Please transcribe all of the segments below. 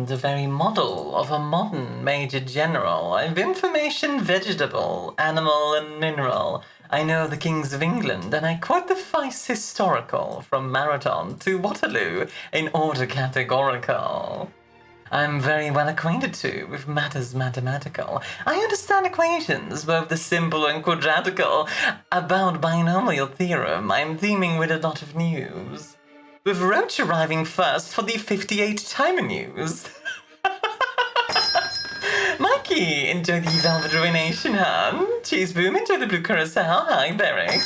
the very model of a modern Major General. I've information vegetable, animal, and mineral. I know the kings of England, and I quote the vice historical from Marathon to Waterloo in order categorical. I'm very well acquainted too with matters mathematical. I understand equations, both the simple and quadratical. About binomial theorem, I'm teeming with a lot of news. With Roach arriving first for the 58 timer news. Mikey, enjoy the Velvet Ruination, hun. Cheese Boom, enjoy the Blue Curacao. Hi, Beric.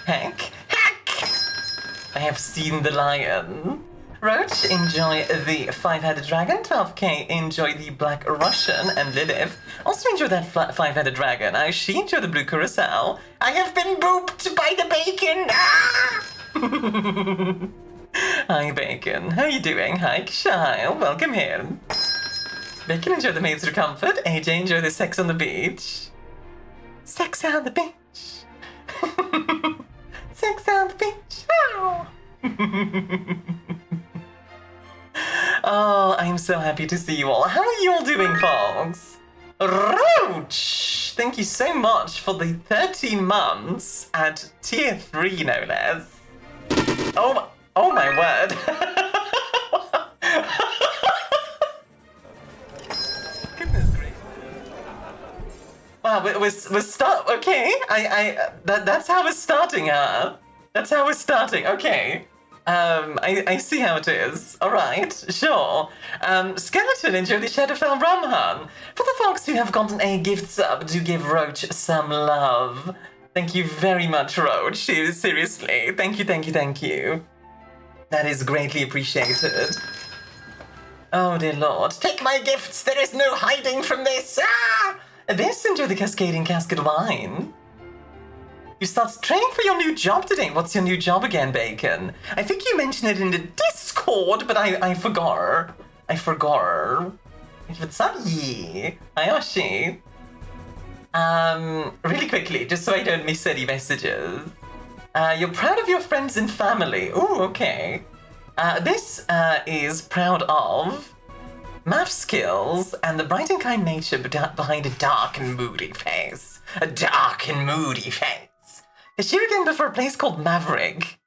Heck. I have seen the lion. Roach, enjoy the 5-headed dragon. 12K, enjoy the Black Russian. And Lilith, also enjoy that 5-headed dragon. She enjoy the Blue Curacao. I have been booped by the bacon. Ah! Hi, Bacon. How you doing? Hi, Kyle. Welcome here. Bacon, enjoy the maids of comfort. AJ, enjoy the sex on the beach. Sex on the beach. Sex on the beach. Oh. Oh, I'm so happy to see you all. How are you all doing, folks? Roach! Thank you so much for the 13 months at tier 3, no less. Oh my word. Goodness gracious. Wow, okay. That's how we're starting, huh? That's how we're starting, okay. I see how it is. Alright, sure. Skeleton, enjoy the Shadowfell Ramhan. For the folks who have gotten a gift sub, do give Roach some love. Thank you very much, Roach. Seriously. Thank you. That is greatly appreciated. Oh dear lord. Take my gifts! There is no hiding from this! Ah! This, enjoy the Cascading Casket Wine. You start training for your new job today. What's your new job again, Bacon? I think you mentioned it in the Discord, but I forgot. What's up, ye? Hayashi. Really quickly, just so I don't miss any messages. You're proud of your friends and family. Ooh, okay. This is proud of math skills and the bright and kind nature behind a dark and moody face. A dark and moody face. Has she returned for a place called Maverick?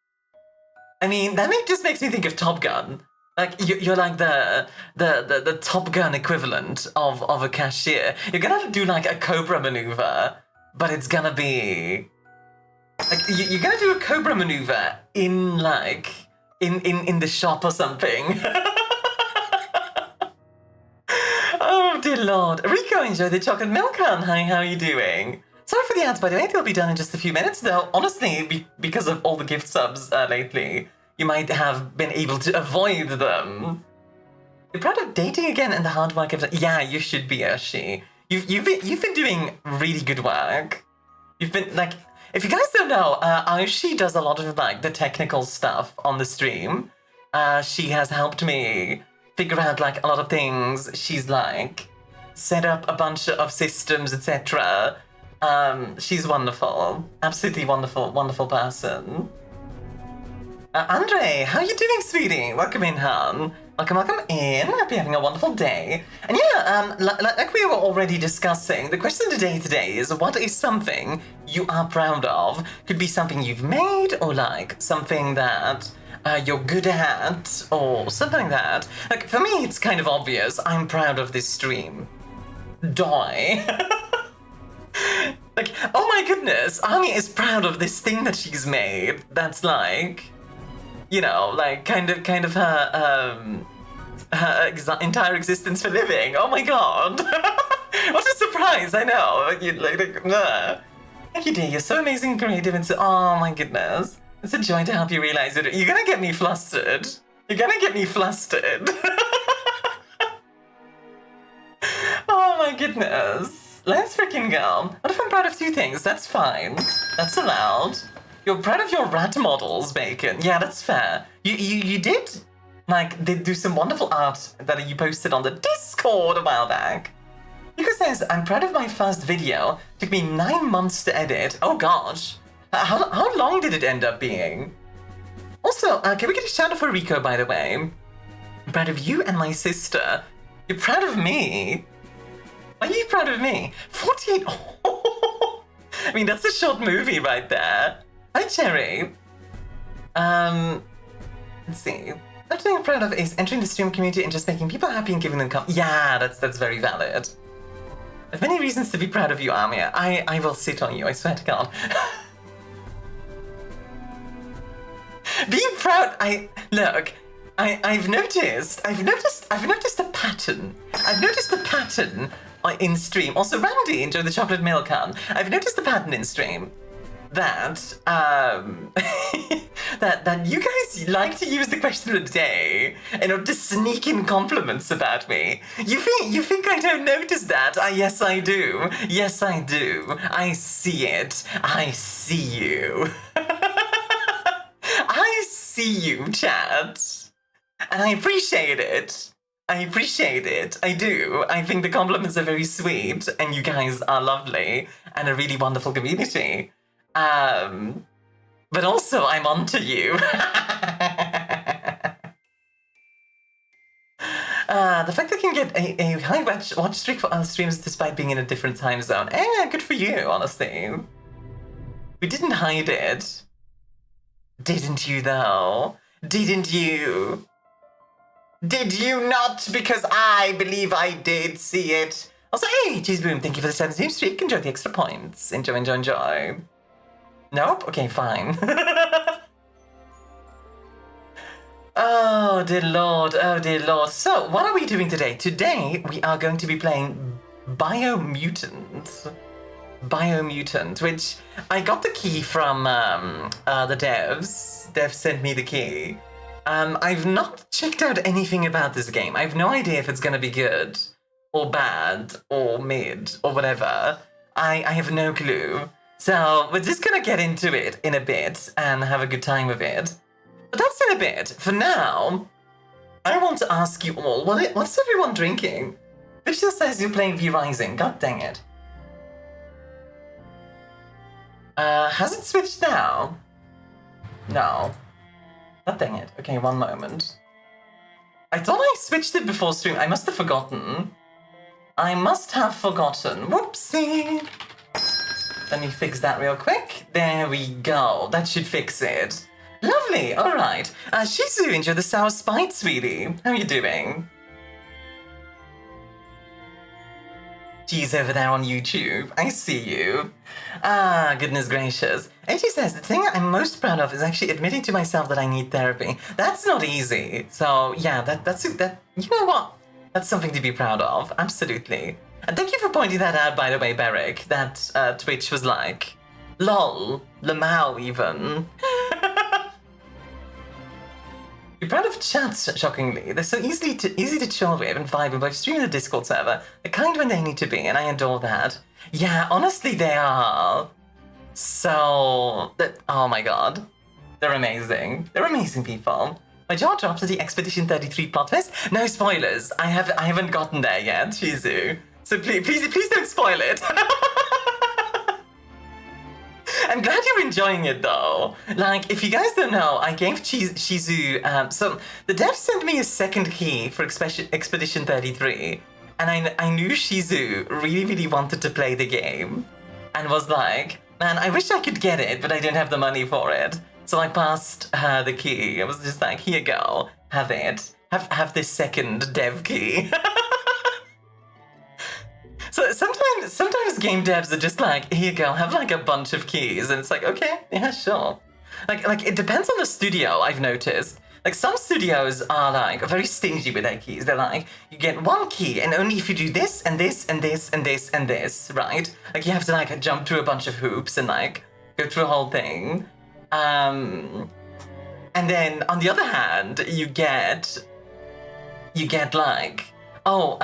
I mean, that just makes me think of Top Gun. Like, you're like the Top Gun equivalent of a cashier. You're gonna do like a Cobra maneuver, but it's gonna be... Like, you're gonna do a Cobra maneuver in, like, in the shop or something. Oh, dear lord. Rico, enjoy the chocolate milk, hun. Hi, how are you doing? Sorry for the ads, by the way. They'll be done in just a few minutes, though. Honestly, because of all the gift subs lately, you might have been able to avoid them. You're proud of dating again and the hard work of... Yeah, you should be, Yoshi. You've been doing really good work. You've been, like... If you guys don't know, Yoshi does a lot of, like, the technical stuff on the stream. She has helped me figure out, like, a lot of things. She's, like, set up a bunch of systems, etc. She's wonderful. Absolutely wonderful person. Andre, how you doing, sweetie? Welcome in, hon. Welcome in. Hope you're having a wonderful day. And yeah, like we were already discussing, the question today is, what is something you are proud of? Could be something you've made, or like something that you're good at, or something like that. Like, for me, it's kind of obvious. I'm proud of this stream. Doi. Like, oh my goodness, Army is proud of this thing that she's made. That's like, you know, like kind of her entire existence for living. Oh my god. What a surprise, I know. Thank you, dear. You're so amazing and creative and so, oh my goodness. It's a joy to help you realize it. You're gonna get me flustered. Oh my goodness. Let's freaking go. What if I'm proud of two things? That's fine. That's allowed. You're proud of your rat models, Bacon. Yeah, that's fair. You did, like, do some wonderful art that you posted on the Discord a while back. Yuko says, I'm proud of my first video. Took me 9 months to edit. Oh gosh. How long did it end up being? Also, can we get a shout out for Rico, by the way? proud of you and my sister. You're proud of me? Are you proud of me? 48. Oh, I mean, that's a short movie right there. Hi, Cherry. Let's see. Another thing I'm proud of is entering the stream community and just making people happy and giving them yeah, that's very valid. I have many reasons to be proud of you, Armia. I will sit on you, I swear to God. Being proud, I've noticed a pattern. I've noticed a pattern in stream. Also, Randy, enjoy the chocolate milk can. I've noticed a pattern in stream that that you guys like to use the question of the day in order to sneak in compliments about me. You think I don't notice that? Yes, I do. Yes, I do. I see it. I see you. I see you, chat. And I appreciate it. I appreciate it. I do. I think the compliments are very sweet, and you guys are lovely, and a really wonderful community. But also, I'm onto you. The fact that I can get a high watch streak for other streams despite being in a different time zone. Good for you, honestly. We didn't hide it. Didn't you, though? Didn't you? Did you not? Because I believe I did see it. Also, hey, Cheese Boom, thank you for the 17th streak. Enjoy the extra points. Enjoy, enjoy, enjoy. Nope? Okay, fine. Oh, dear Lord. Oh, dear Lord. So, what are we doing today? Today, we are going to be playing BIOMUTANT. BIOMUTANT, which I got the key from the devs. Devs sent me the key. I've not checked out anything about this game. I have no idea if it's going to be good or bad or mid or whatever. I have no clue. So we're just going to get into it in a bit and have a good time with it. But that's in a bit. For now, I want to ask you all, what's everyone drinking? Vishal says you're playing V-Rising. God dang it. Has it switched now? No. God dang it. Okay, one moment. I thought I switched it before stream. I must have forgotten. I must have forgotten. Whoopsie. Let me fix that real quick. There we go. That should fix it. Lovely. All right. Shizu, enjoy the sour spite, sweetie. How are you doing? She's over there on YouTube. I see you. Goodness gracious. AJ says, the thing I'm most proud of is actually admitting to myself that I need therapy. That's not easy. So, yeah, that's you know what? That's something to be proud of. Absolutely. And thank you for pointing that out, by the way, Beric. That Twitch was like, lol, Lamau even. You're proud of chats, shockingly. They're so easy to chill with and vibe with, both stream in the Discord server. They're kind when they need to be, and I adore that. Yeah, honestly, they are. So, oh my god. They're amazing. They're amazing people. My jaw drops at the Expedition 33 plot twist. No spoilers. I haven't gotten there yet, Shizu. So please don't spoil it. I'm glad you're enjoying it, though. Like, if you guys don't know, I gave Shizu, so the devs sent me a second key for Expedition 33, and I knew Shizu really wanted to play the game, and was like, man, I wish I could get it, but I don't have the money for it. So I passed her the key. I was just like, here you go, have it. Have this second dev key. So sometimes game devs are just like, here you go, have like a bunch of keys, and it's like, okay, yeah, sure. Like it depends on the studio, I've noticed. Like some studios are like very stingy with their keys. They're like, you get one key, and only if you do this and this and this and this and this, right? Like you have to like jump through a bunch of hoops and like go through a whole thing. And then on the other hand, you get like, oh,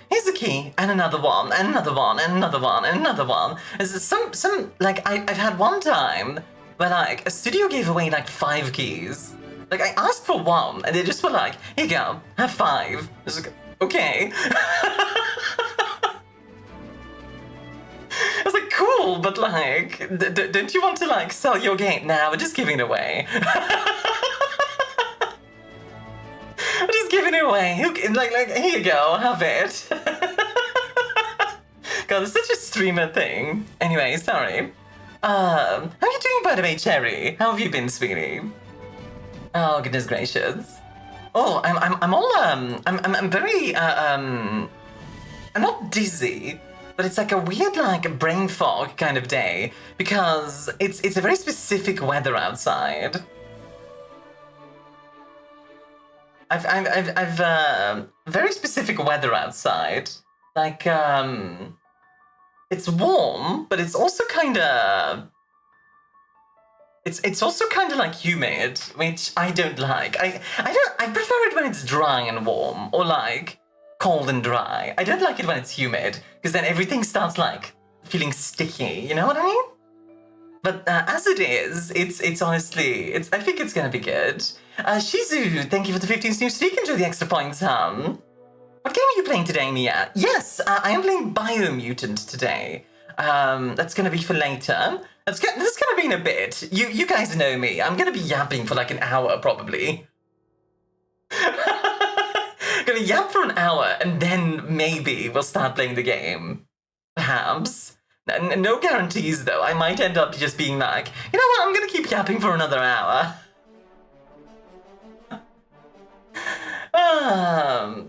here's a key, and another one, and another one, and another one, and another one. There's some like, I've had one time where like, a studio gave away like 5 keys. Like, I asked for 1, and they just were like, here you go, have 5. I was like, okay. I was like, cool, but like, don't you want to like, sell your game? Nah, we're just giving it away. We're just giving it Anyway, here you go, have it. God, it's such a streamer thing. Anyway, sorry. How are you doing, by the way, Cherry? How have you been, sweetie? Oh, goodness gracious. Oh, I'm very, I'm not dizzy, but it's like a weird, like, brain fog kind of day, because it's a very specific weather outside. I've very specific weather outside. Like, it's warm, but it's also kind of... It's also kind of like humid, which I don't like. I prefer it when it's dry and warm, or like cold and dry. I don't like it when it's humid, because then everything starts like feeling sticky, you know what I mean? But as it is, it's honestly, I think it's gonna be good. Shizu, thank you for the 15th new streak. Enjoy the extra points, What game are you playing today, Mia? Yes, I am playing BIOMUTANT today. That's gonna be for later. This is gonna be in a bit. You guys know me. I'm gonna be yapping for like an hour, probably. Gonna yap for an hour, and then maybe we'll start playing the game. Perhaps. No guarantees, though. I might end up just being like, you know what, I'm gonna keep yapping for another hour.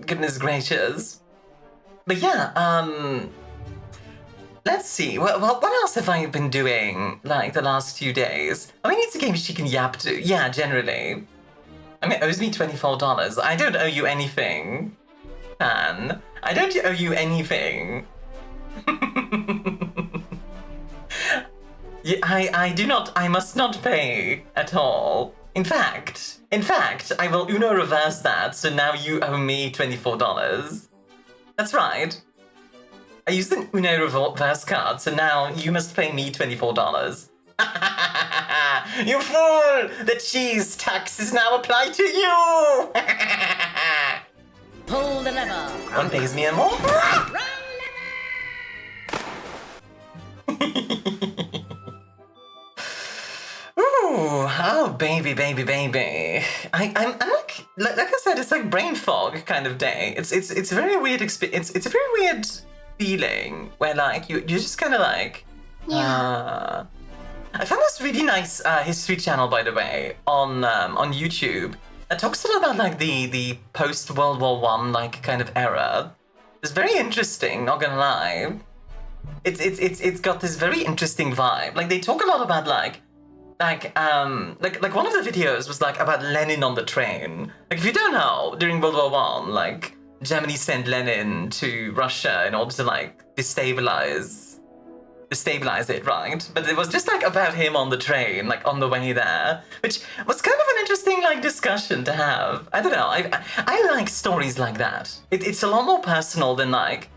Goodness gracious. But yeah, let's see. Well, what else have I been doing, like, the last few days? I mean, it's a game she can yap to. Yeah, generally. I mean, it owes me $24. I don't owe you anything, Pan. I don't owe you anything. Yeah, I must not pay at all. In fact, I will Uno reverse that, so now you owe me $24. That's right. I used an Uno reverse card, so now you must pay me $24. You fool! The cheese tax is now applied to you! Pull the lever! One pays me more? Ooh, oh baby. I'm like I said, it's like brain fog kind of day. It's a very weird experience. It's a very weird feeling where like you're just kind of like I found this really nice history channel, by the way, on YouTube that talks a lot about like the post World War I like kind of era. It's very interesting, not gonna lie. It's got this very interesting vibe. Like they talk a lot about like one of the videos was like about Lenin on the train. Like if you don't know, during World War I, like Germany sent Lenin to Russia in order to like destabilize it, right? But it was just like about him on the train, like on the way there, which was kind of an interesting like discussion to have. I don't know. I like stories like that. It's a lot more personal than like,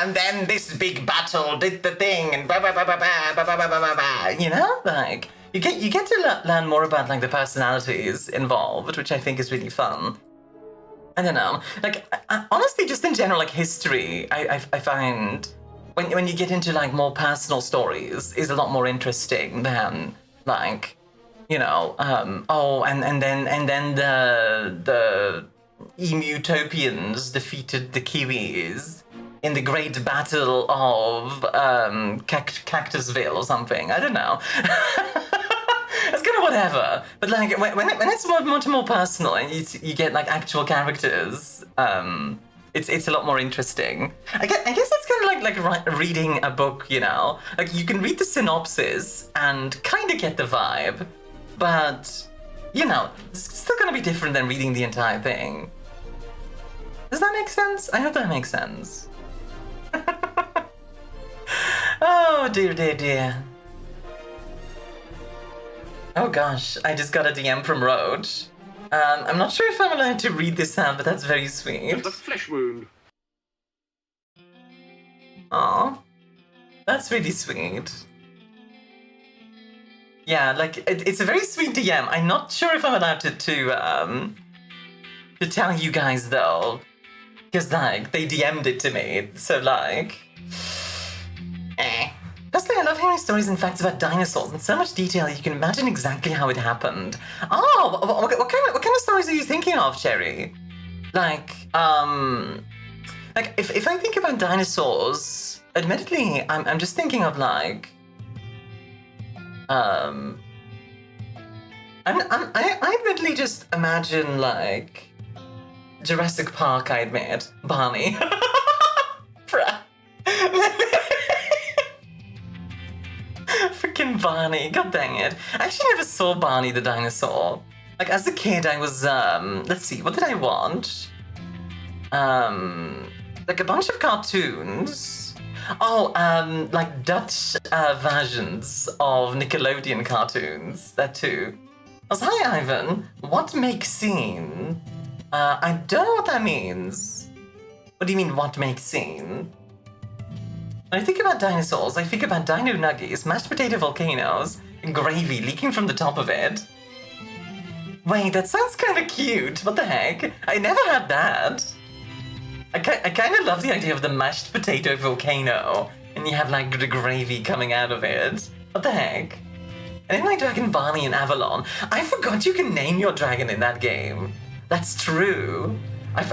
and then this big battle did the thing and blah blah blah blah blah blah blah blah blah blah. You know, like you get to learn more about like the personalities involved, which I think is really fun. I don't know. Like honestly, just in general, like history, I find. When you get into like more personal stories is a lot more interesting than like, you know, and then the Emutopians defeated the Kiwis in the Great Battle of Cactusville or something. I don't know. It's kind of whatever. But like when it's much more personal and you get like actual characters, it's a lot more interesting. I guess it's kind of like reading a book, you know? Like, you can read the synopsis and kind of get the vibe, but, you know, it's still gonna be different than reading the entire thing. Does that make sense? I hope that makes sense. Oh, dear. Oh gosh, I just got a DM from Roach. I'm not sure if I'm allowed to read this out, but that's very sweet. The flesh wound. Aw, that's really sweet. Yeah, like it's a very sweet DM. I'm not sure if I'm allowed to tell you guys though, because like they DM'd it to me. So like, Personally, I love hearing stories and facts about dinosaurs in so much detail you can imagine exactly how it happened. Oh, what kind of stories are you thinking of, Cherry? Like, if I think about dinosaurs, admittedly, I'm just thinking of like, I admittedly just imagine like Jurassic Park. I admit, Barney. Freaking Barney, god dang it. I actually never saw Barney the dinosaur. Like, as a kid, I was, let's see, what did I watch? Like a bunch of cartoons. Oh, like Dutch versions of Nickelodeon cartoons, that too. I was, hi Ivan, what makes scene? I don't know what that means. What do you mean, what makes scene? When I think about dinosaurs, I think about dino nuggies, mashed potato volcanoes, and gravy leaking from the top of it. Wait, that sounds kind of cute. What the heck? I never had that. I kind of love the idea of the mashed potato volcano, and you have like the gravy coming out of it. What the heck? And in my Dragon Barney and Avalon, I forgot you can name your dragon in that game. That's true. I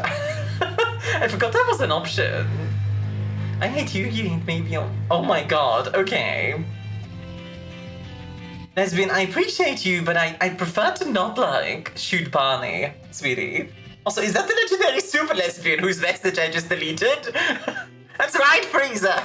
forgot that was an option. I hate you, you hate me. Oh my god, okay. Lesbian, I appreciate you, but I prefer to not, like, shoot Barney, sweetie. Also, is that the legendary super lesbian whose message I just deleted? That's right, Freezer!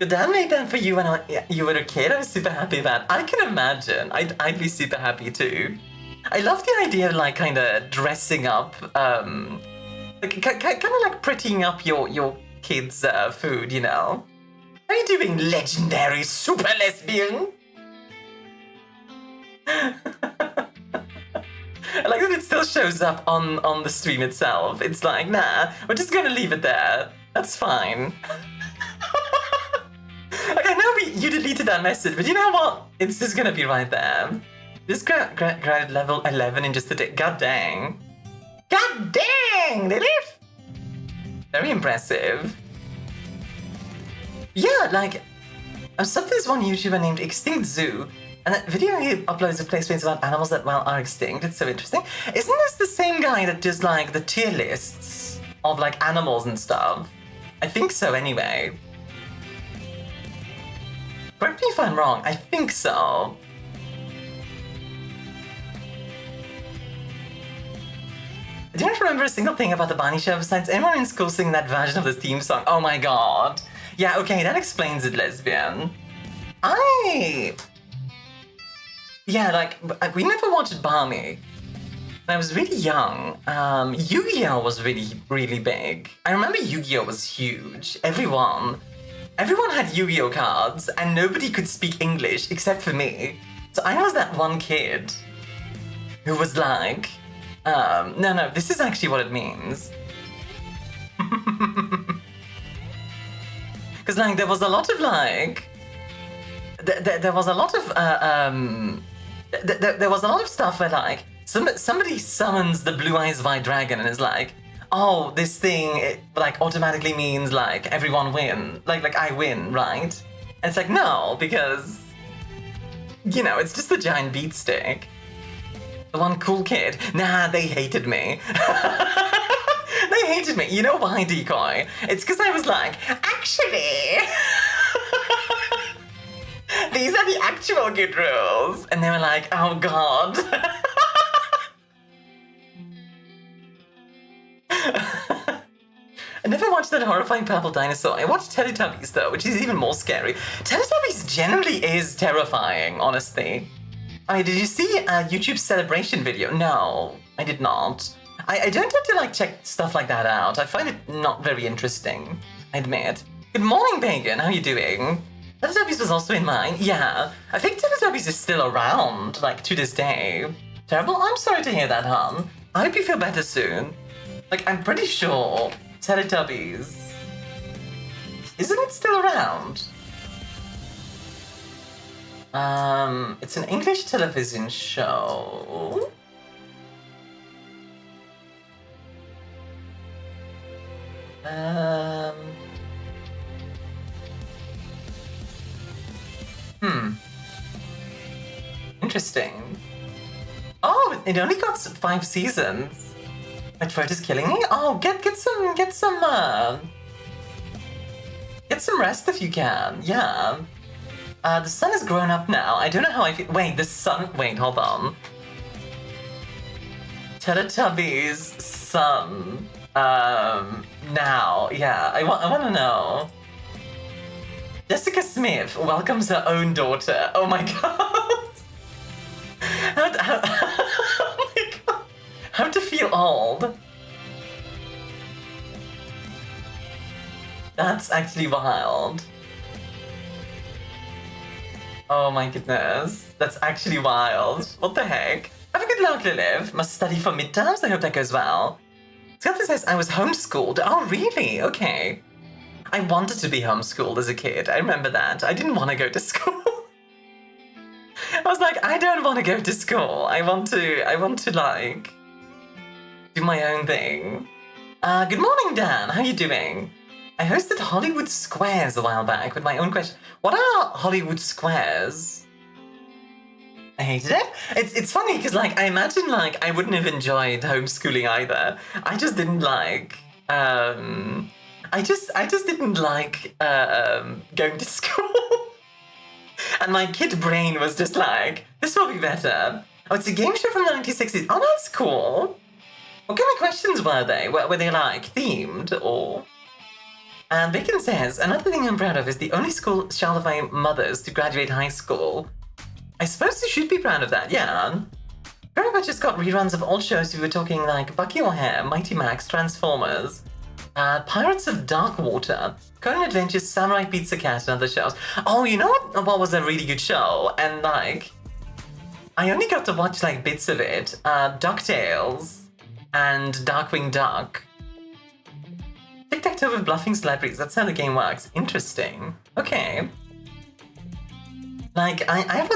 Your dad made that for you when you were a kid. I was super happy about. I can imagine. I'd be super happy too. I love the idea of like kind of dressing up, like kind of like prettying up your kids' food, you know. How are you doing, legendary super lesbian? I like that it still shows up on the stream itself. It's like, nah, we're just gonna leave it there. That's fine. Like, I know you deleted that message, but you know what? It's just gonna be right there. Just grabbed level 11 in just a day. God dang. God dang, Lilith! Very impressive. Yeah, like, I saw this one YouTuber named Extinct Zoo, and that video he uploads a place about animals that, well, are extinct. It's so interesting. Isn't this the same guy that does, like, the tier lists of, like, animals and stuff? I think so, anyway. Correct me if I'm wrong, I think so. I don't remember a single thing about the Barney show besides everyone in school singing that version of the theme song. Oh my god. Yeah, okay, that explains it, lesbian. Yeah, like, we never watched Barney. When I was really young, Yu-Gi-Oh! Was really, really big. I remember Yu-Gi-Oh! Was huge. Everyone had Yu-Gi-Oh! Cards, and nobody could speak English except for me. So I was that one kid who was like, no, this is actually what it means. Because, like, there was a lot of, like... There was a lot of, there was a lot of stuff where, like, somebody summons the Blue Eyes White Dragon and is like, oh, this thing, it, like, automatically means, like, everyone win. Like, I win, right? And it's like, no, because, you know, it's just a giant beat stick. The one cool kid. Nah, they hated me. They hated me. You know why, Decoy? It's because I was like, actually, these are the actual good rules. And they were like, oh god. I never watched that horrifying purple dinosaur. I watched Teletubbies though, which is even more scary. Teletubbies generally is terrifying, honestly. I mean, did you see YouTube's celebration video? No, I did not. I don't tend to like check stuff like that out. I find it not very interesting, I admit. Good morning, Pagan. How are you doing? Teletubbies was also in mine. Yeah, I think Teletubbies is still around, like, to this day. Terrible? I'm sorry to hear that, hon. I hope you feel better soon. Like, I'm pretty sure Teletubbies... Isn't it still around? It's an English television show. interesting. Oh, it only got 5 seasons. My throat is killing me. Oh, get some rest if you can. Yeah. The sun has grown up now. I don't know how I feel. Wait, the sun. Wait, hold on. Teletubbies sun. Now. Yeah, I want to know. Jessica Smith welcomes her own daughter. Oh my god. Oh my god. How to feel old. That's actually wild. Oh my goodness. That's actually wild. What the heck? Have a good luck, Lilith. Must study for midterms. I hope that goes well. Skelter says I was homeschooled. Oh, really? Okay. I wanted to be homeschooled as a kid. I remember that. I didn't want to go to school. I was like, I don't want to go to school. I want to like do my own thing. Good morning, Dan. How you doing? I hosted Hollywood Squares a while back with my own question. What are Hollywood Squares? I hated it. It's funny because like I imagine like I wouldn't have enjoyed homeschooling either. I just didn't like I just didn't like going to school. And my kid brain was just like, this will be better. Oh, it's a game show from the 1960s. Oh, that's cool. What kind of questions were they? Were they like themed or? And Bacon says, another thing I'm proud of is the only child of my mother's to graduate high school. I suppose you should be proud of that, yeah. Very much just got reruns of old shows we were talking like Bucky O'Hare, Mighty Max, Transformers, Pirates of Dark Water, Conan Adventures, Samurai Pizza Cat, and other shows. Oh, you know what was a really good show? And like, I only got to watch like bits of it. DuckTales and Darkwing Duck. Tic-tac-toe with bluffing celebrities. That's how the game works. Interesting. Okay. Like, I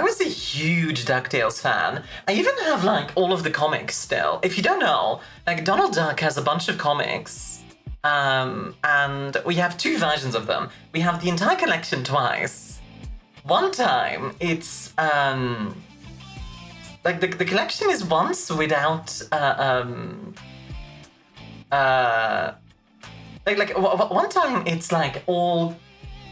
was a huge DuckTales fan. I even have like all of the comics still. If you don't know, like Donald Duck has a bunch of comics. And we have 2 versions of them. We have the entire collection twice. One time, it's like the collection is once without one time it's like all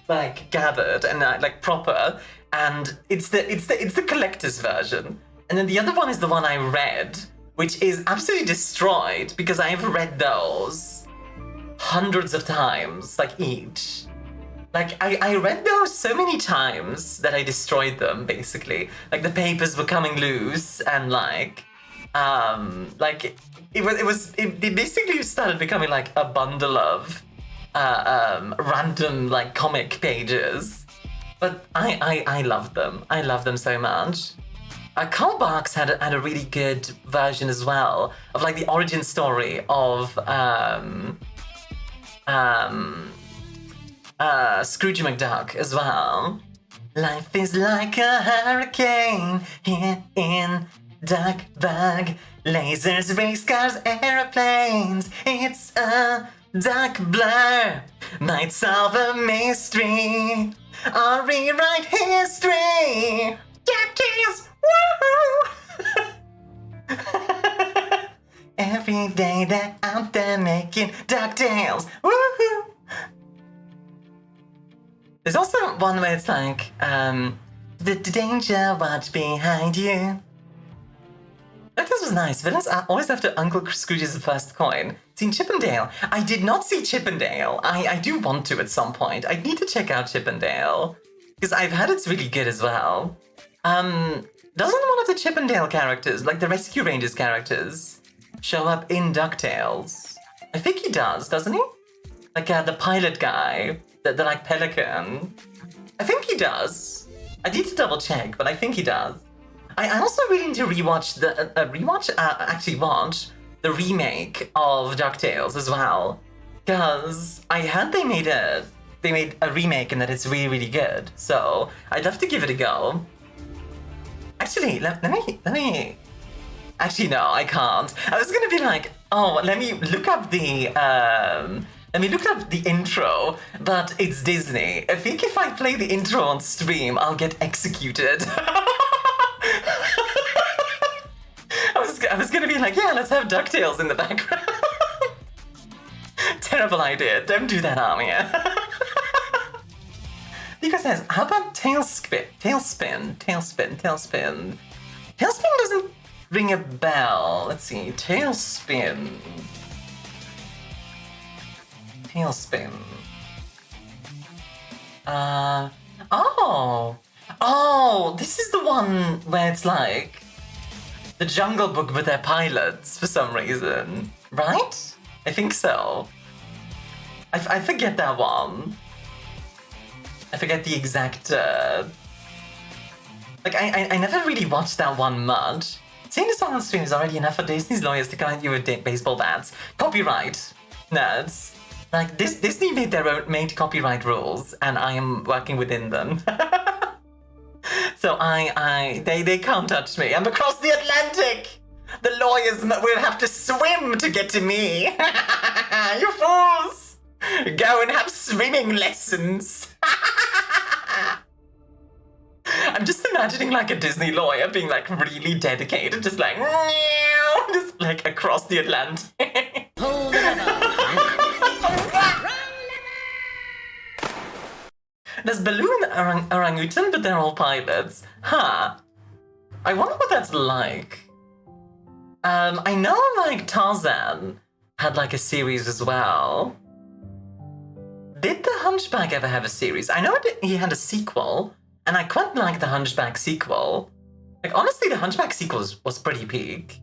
like gathered and like proper, and it's the collector's version. And then the other one is the one I read, which is absolutely destroyed because I've read those hundreds of times, like each. Like, I read those so many times that I destroyed them, basically. Like, the papers were coming loose, and like it basically started becoming like a bundle of random like comic pages. But I loved them. I love them so much. Carl Barks had a really good version as well of like the origin story of Scrooge McDuck as well. Life is like a hurricane here in Duckburg. Lasers, race cars, aeroplanes. It's a duck blur. Might solve a mystery or rewrite history. DuckTales, woohoo! Every day they're out there making DuckTales, woohoo! There's also one where it's like, the danger, watch behind you. Like, this was nice. Villains always after Uncle Scrooge's first coin. Seen Chippendale? I did not see Chippendale. I do want to at some point. I need to check out Chippendale. Because I've heard it's really good as well. Doesn't one of the Chippendale characters, like the Rescue Rangers characters, show up in DuckTales? I think he does, doesn't he? Like the pilot guy, the like pelican. I think he does. I need to double check, but I think he does. I also really need to watch the remake of DuckTales as well, because I heard they made a remake and that it's really, really good. So I'd love to give it a go. Actually, let me. Actually, no, I can't. I was gonna be like, oh, let me look up the Let me look up the intro, but it's Disney. I think if I play the intro on stream, I'll get executed. I was gonna be like, yeah, let's have DuckTales in the background. Terrible idea. Don't do that, Armia. Nico says, how about Tailspin? Tailspin doesn't ring a bell. Let's see. Tailspin. Oh, this is the one where it's like the Jungle Book with their pilots for some reason, right? I think so. I forget that one. I forget the exact. Like I never really watched that one much. Seeing this on stream is already enough for Disney's lawyers to come at you with baseball bats. Copyright, nerds. Like Disney made copyright rules, and I am working within them. So they can't touch me. I'm across the Atlantic. The lawyers will have to swim to get to me. You fools! Go and have swimming lessons. I'm just imagining like a Disney lawyer being like really dedicated, just like across the Atlantic. There's balloon orangutan, but they're all pilots. Huh. I wonder what that's like. I know like Tarzan had like a series as well. Did the Hunchback ever have a series? I know he had a sequel, and I quite like the Hunchback sequel. Like honestly, the Hunchback sequel was pretty peak.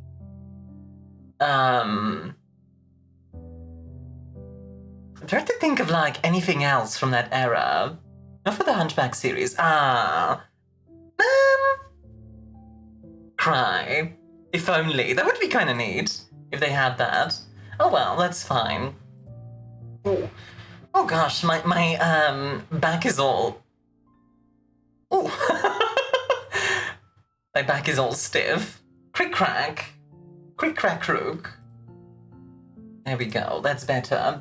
I'm trying to think of like anything else from that era. Not for the Hunchback series. Cry. If only. That would be kind of neat if they had that. Oh well, that's fine. Ooh. Oh gosh, my back is all. Ooh. My back is all stiff. Crick crack. Crick crack rook. There we go. That's better.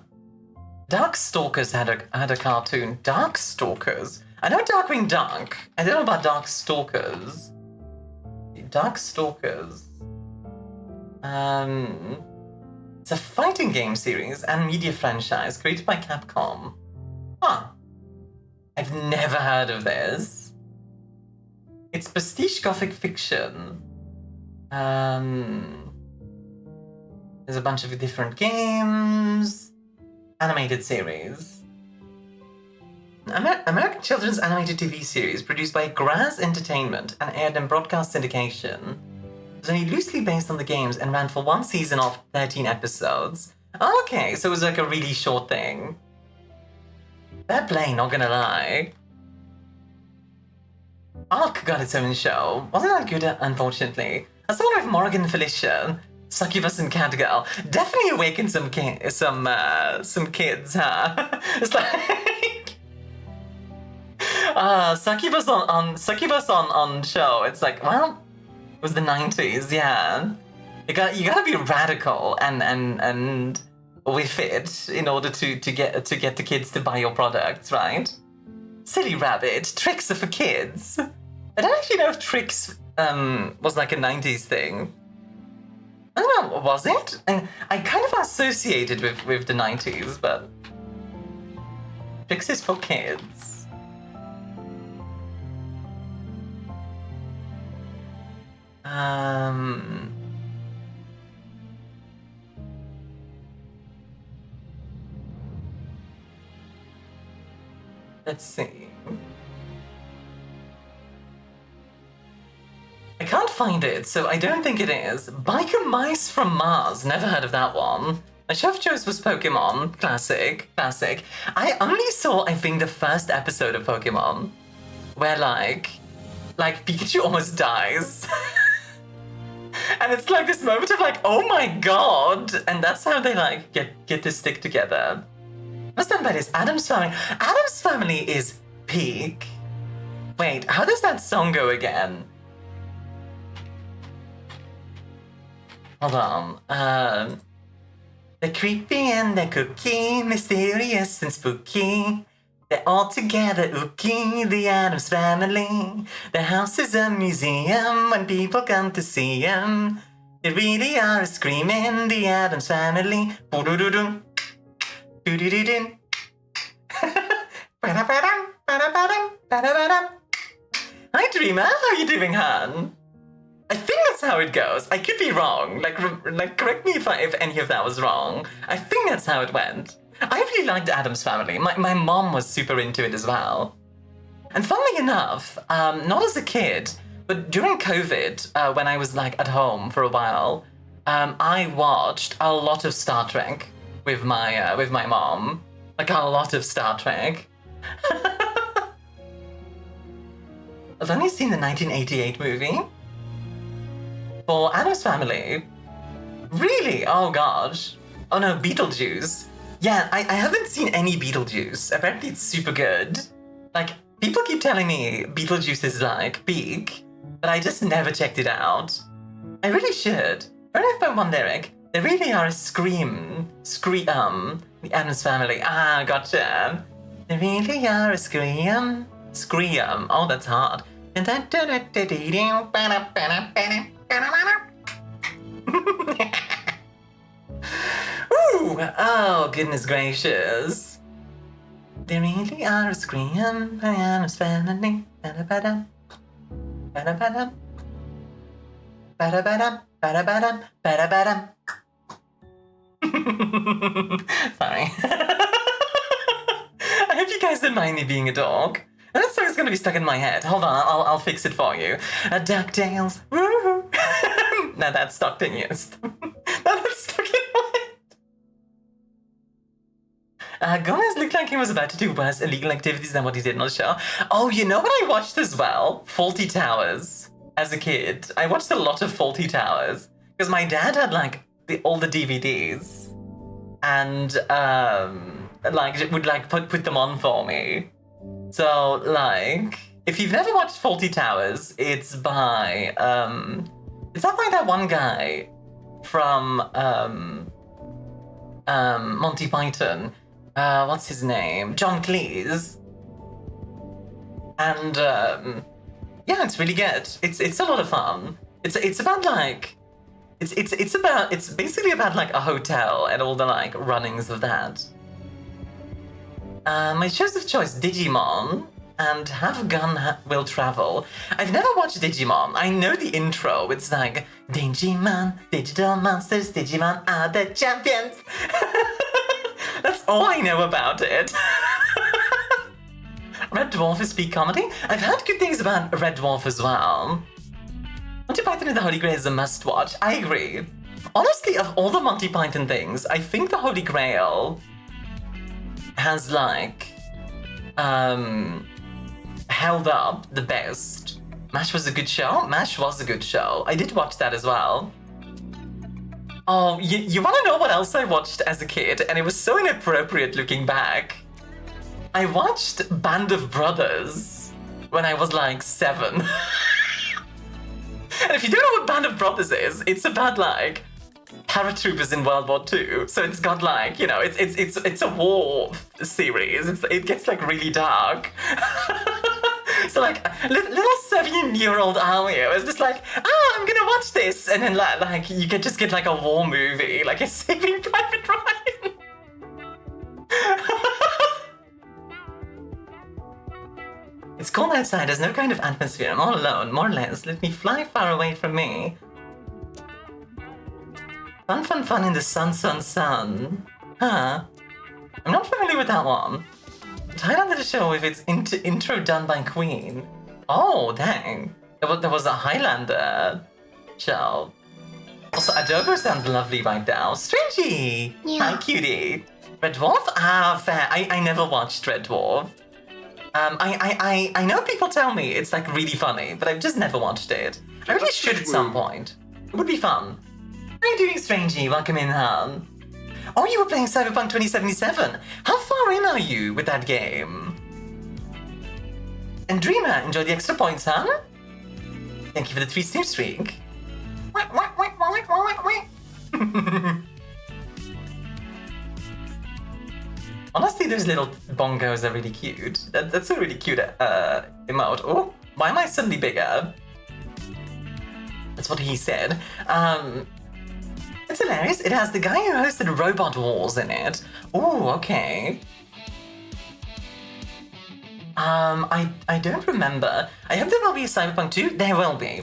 Darkstalkers had a cartoon. Darkstalkers? I know Darkwing Duck. I don't know about Darkstalkers. Darkstalkers. It's a fighting game series and media franchise created by Capcom. Huh. I've never heard of this. It's prestige gothic fiction. There's a bunch of different games. Animated series. American children's animated TV series produced by Graz Entertainment and aired in broadcast syndication. It was only loosely based on the games and ran for one season of 13 episodes. Okay, so it was like a really short thing. Fair play, not gonna lie. Ark got its own show. Wasn't that good, unfortunately? That's the one with Morgan and Felicia. Succubus and Catgirl definitely awakened some kids, huh? It's like Succubus on show. It's like, well, it was the 90s, yeah. You gotta be radical and with it in order to get the kids to buy your products, right? Silly rabbit, tricks are for kids. I don't actually know if tricks was like a 90s thing. I don't know, was it? And I kind of associated with the 90s, but tricks is for kids. Let's see. I can't find it, so I don't think it is. Biker Mice from Mars. Never heard of that one. My chef choice was Pokemon. Classic. I only saw, I think, the first episode of Pokemon, where like Pikachu almost dies. And it's like this moment of like, oh my god! And that's how they like get to stick together. What's done by this? Adam's Family. Adam's Family is peak. Wait, how does that song go again? Hold on. They're creepy and they're cookie, mysterious and spooky. They're all together ooky, the Addams Family. Their house is a museum when people come to see them. They really are screaming, the Addams Family. Boo-doo-doo-doo. Doo-doo-doo-doo. Hi Dreamer, how are you doing, hon? I think that's how it goes. I could be wrong. Like correct me if any of that was wrong. I think that's how it went. I really liked Addams Family. My mom was super into it as well. And funnily enough, not as a kid, but during COVID, when I was like at home for a while, I watched a lot of Star Trek with my mom. Like a lot of Star Trek. I've only seen the 1988 movie. For Addams Family. Really? Oh gosh. Oh no, Beetlejuice. Yeah, I haven't seen any Beetlejuice. Apparently it's super good. Like, people keep telling me Beetlejuice is like peak, but I just never checked it out. I really should. I don't know if by one lyric, they really are a scream, the Addams Family. Ah, gotcha. They really are a scream. Oh, that's hard. Ooh, oh, goodness gracious. They really are a scream, the Addams Family. Ba-da-ba-dum. Ba-da-ba-dum. Ba-da-ba-dum. Ba-da-ba-dum. Ba-da-ba-dum. Sorry. I hope you guys don't mind me being a dog. That song's gonna be stuck in my head. Hold on, I'll fix it for you. DuckTales. Woo! Now that's stuck in you. Now that's stuck in my head. Gomez looked like he was about to do worse illegal activities than what he did on the show. Oh, you know what I watched as well? Fawlty Towers. As a kid, I watched a lot of Fawlty Towers because my dad had like all the DVDs, and like would like put them on for me. So like, if you've never watched Fawlty Towers, it's by it's not by that one guy from Monty Python. What's his name? John Cleese. And yeah, it's really good. It's a lot of fun. It's about like it's basically about like a hotel and all the like runnings of that. My shows of choice, Digimon and Have Gun Will Travel. I've never watched Digimon. I know the intro. It's like, Digimon, digital monsters, Digimon are the champions. That's all I know about it. Red Dwarf is peak comedy. I've heard good things about Red Dwarf as well. Monty Python and the Holy Grail is a must-watch. I agree. Honestly, of all the Monty Python things, I think the Holy Grail has like held up the best. MASH was a good show? MASH was a good show. I did watch that as well. Oh, you want to know what else I watched as a kid? And it was so inappropriate looking back. I watched Band of Brothers when I was like 7. And if you don't know what Band of Brothers is, it's about like paratroopers in World War II. So it's got like, you know, it's a war series. It gets like really dark. So like little 7-year-old Armia was just like, I'm gonna watch this, and then like you could just get like a war movie, like a Saving Private Ryan. It's cold outside, there's no kind of atmosphere. I'm all alone, more or less. Let me fly far away from me. Fun, fun, fun in the sun, sun, sun. Huh? I'm not familiar with that one. Thailand did a show with its intro done by Queen. Oh, dang. There was a Highlander show. Also, Adobo sounds lovely right now. Strangey! Yeah. Hi, cutie. Red Dwarf? Ah, fair. I never watched Red Dwarf. I know people tell me it's like really funny, but I've just never watched it. I really should at some point. It would be fun. How are you doing, Strangey? Welcome in, Han. Oh, you were playing Cyberpunk 2077. How far in are you with that game? And Dreamer, enjoy the extra points, huh? Thank you for the 3 stream streak. Honestly, those little bongos are really cute. That's a really cute emote. Oh, why am I suddenly bigger? That's what he said. It's hilarious. It has the guy who hosted Robot Wars in it. Oh, okay. I don't remember. I hope there will be a Cyberpunk 2. There will be.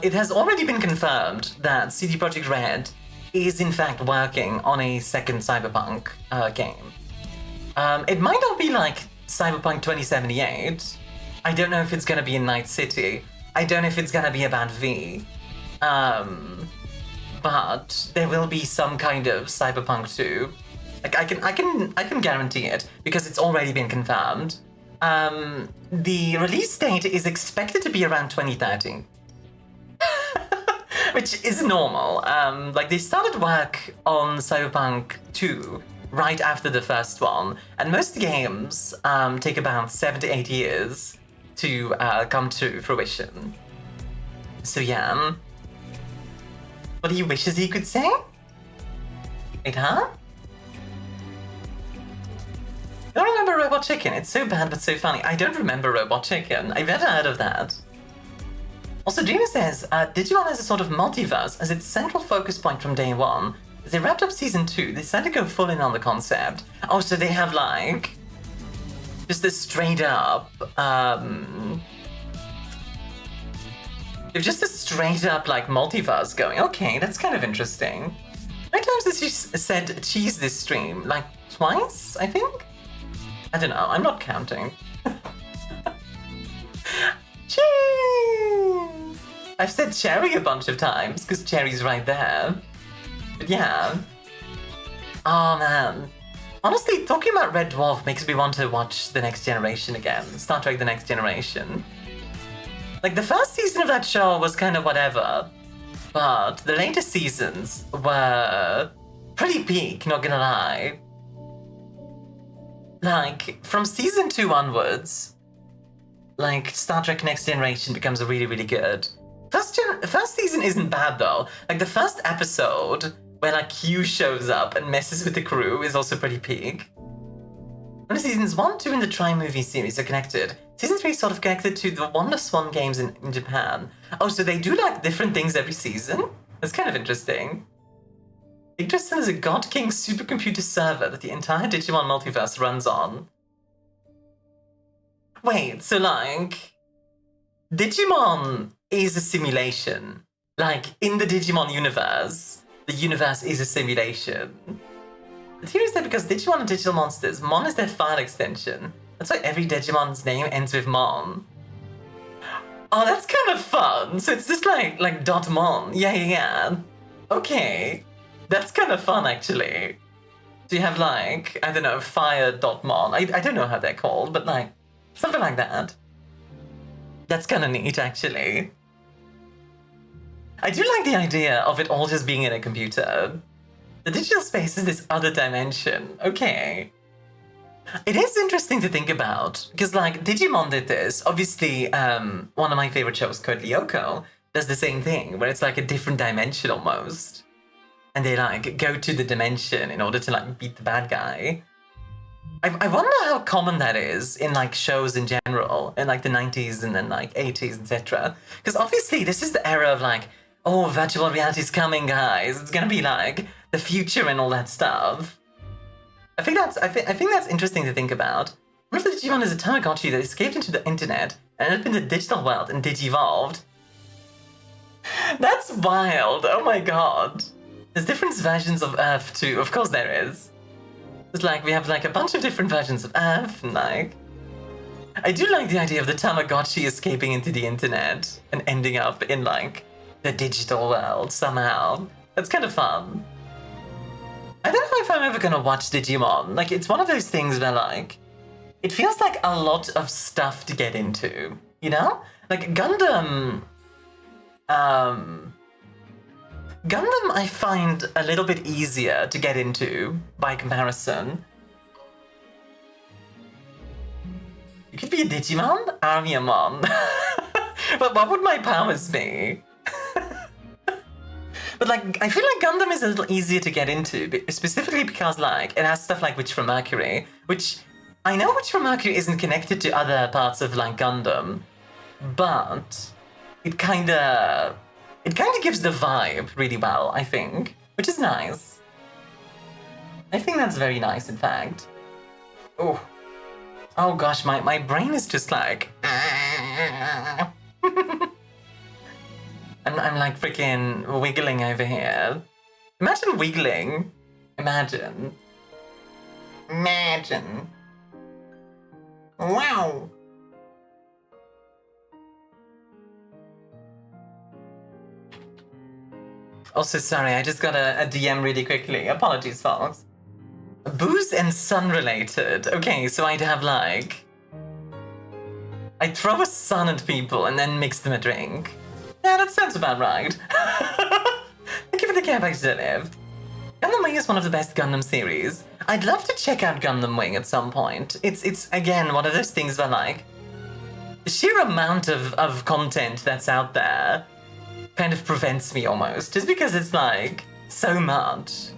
It has already been confirmed that CD Projekt Red is in fact working on a second Cyberpunk game. It might not be like Cyberpunk 2078. I don't know if it's gonna be in Night City. I don't know if it's gonna be about V. But there will be some kind of Cyberpunk 2. Like I can guarantee it because it's already been confirmed. The release date is expected to be around 2030. Which is normal. Like they started work on Cyberpunk 2 right after the first one, and most games take about 7 to 8 years to come to fruition. So yeah. What he wishes he could say? Wait, huh? I don't remember Robot Chicken. It's so bad but so funny. I don't remember Robot Chicken. I've never heard of that. Also, Gina says, Digimon has a sort of multiverse as its central focus point from day one. As they wrapped up season 2, they decided to go full in on the concept. Oh, so they have like just this straight up they've just a straight up like multiverse going. Okay, that's kind of interesting. How many times has she said cheese this stream? Like twice, I think? I don't know, I'm not counting. Cheese! I've said cherry a bunch of times because cherry's right there. But yeah. Oh man. Honestly, talking about Red Dwarf makes me want to watch The Next Generation again. Star Trek The Next Generation. Like, the first season of that show was kind of whatever, but the later seasons were pretty peak, not gonna lie. Like, from season 2 onwards, like, Star Trek Next Generation becomes really, really good. First season isn't bad, though. Like, the first episode, where, like, Q shows up and messes with the crew is also pretty peak. When seasons 1, 2 in the Tri-Movie series are connected, season 3 is sort of connected to the Wonder Swan games in Japan. Oh, so they do, like, different things every season? That's kind of interesting. Interesting is a God King supercomputer server that the entire Digimon multiverse runs on. Wait, so, like, Digimon is a simulation. Like, in the Digimon universe, the universe is a simulation. The theory is that because Digimon are digital monsters, Mon is their file extension. That's why every Digimon's name ends with Mon. Oh, that's kind of fun. So it's just like .mon. Yeah. Okay. That's kind of fun, actually. So you have, like, I don't know, fire.mon. I don't know how they're called, but, like, something like that. That's kind of neat, actually. I do like the idea of it all just being in a computer. The digital space is this other dimension. Okay. It is interesting to think about, because, like, Digimon did this. Obviously, one of my favorite shows, Code Lyoko, does the same thing, where it's, like, a different dimension almost. And they, like, go to the dimension in order to, like, beat the bad guy. I wonder how common that is in, like, shows in general, in, like, the 90s and then, like, 80s, etc. Because obviously this is the era of, like, oh, virtual reality's coming, guys. It's gonna be, like, the future and all that stuff. I think that's interesting to think about. What if the Digimon is a Tamagotchi that escaped into the internet and ended up in the digital world and digivolved? That's wild. Oh my god. There's different versions of Earth too. Of course there is. It's like we have like a bunch of different versions of Earth and like... I do like the idea of the Tamagotchi escaping into the internet and ending up in like the digital world somehow. That's kind of fun. I don't know if I'm ever gonna watch Digimon. Like, it's one of those things where, like, it feels like a lot of stuff to get into, you know? Like, Gundam, I find a little bit easier to get into by comparison. You could be a Digimon? Armiamon. But what would my powers be? But like, I feel like Gundam is a little easier to get into, specifically because like, it has stuff like Witch from Mercury, which I know Witch from Mercury isn't connected to other parts of like Gundam, but it kinda gives the vibe really well, I think, which is nice. I think that's very nice, in fact. Oh gosh, my brain is just like... I'm like freaking wiggling over here. Imagine wiggling. Imagine. Wow. Also, sorry, I just got a DM really quickly. Apologies, folks. Booze and sun related. Okay, so I'd have like... I'd throw a sun at people and then mix them a drink. Yeah, that sounds about right. Thank you for the care package, Liv. Gundam Wing is one of the best Gundam series. I'd love to check out Gundam Wing at some point. It's again, one of those things where like... The sheer amount of content that's out there kind of prevents me almost. Just because it's like, so much.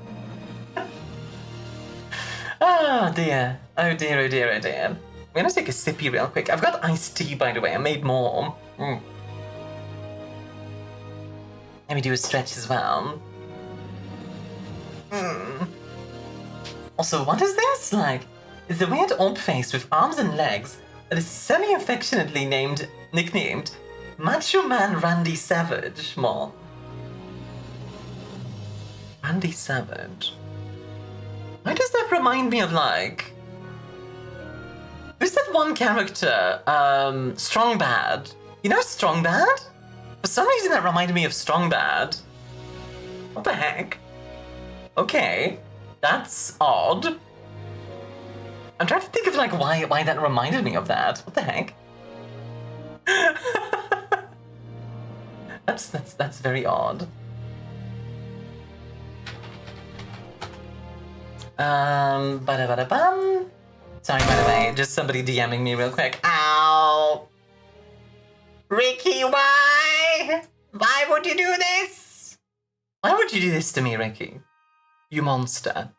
Oh dear. Oh dear, oh dear, oh dear. I'm gonna take a sippy real quick. I've got iced tea, by the way. I made more. Let me do a stretch as well. Also, what is this? Like, it's a weird orb face with arms and legs that is semi-affectionately nicknamed Macho Man Randy Savage. Mon. Randy Savage. Why does that remind me of, like... Who's that one character? Strong Bad. You know Strong Bad? For some reason that reminded me of Strong Bad. What the heck? Okay. That's odd. I'm trying to think of, like, why that reminded me of that. What the heck? That's very odd. Ba-da-ba-da-bum. Sorry, by the way, just somebody DMing me real quick. Ow! Ricky, why? Why would you do this? Why would you do this to me, Ricky? You monster.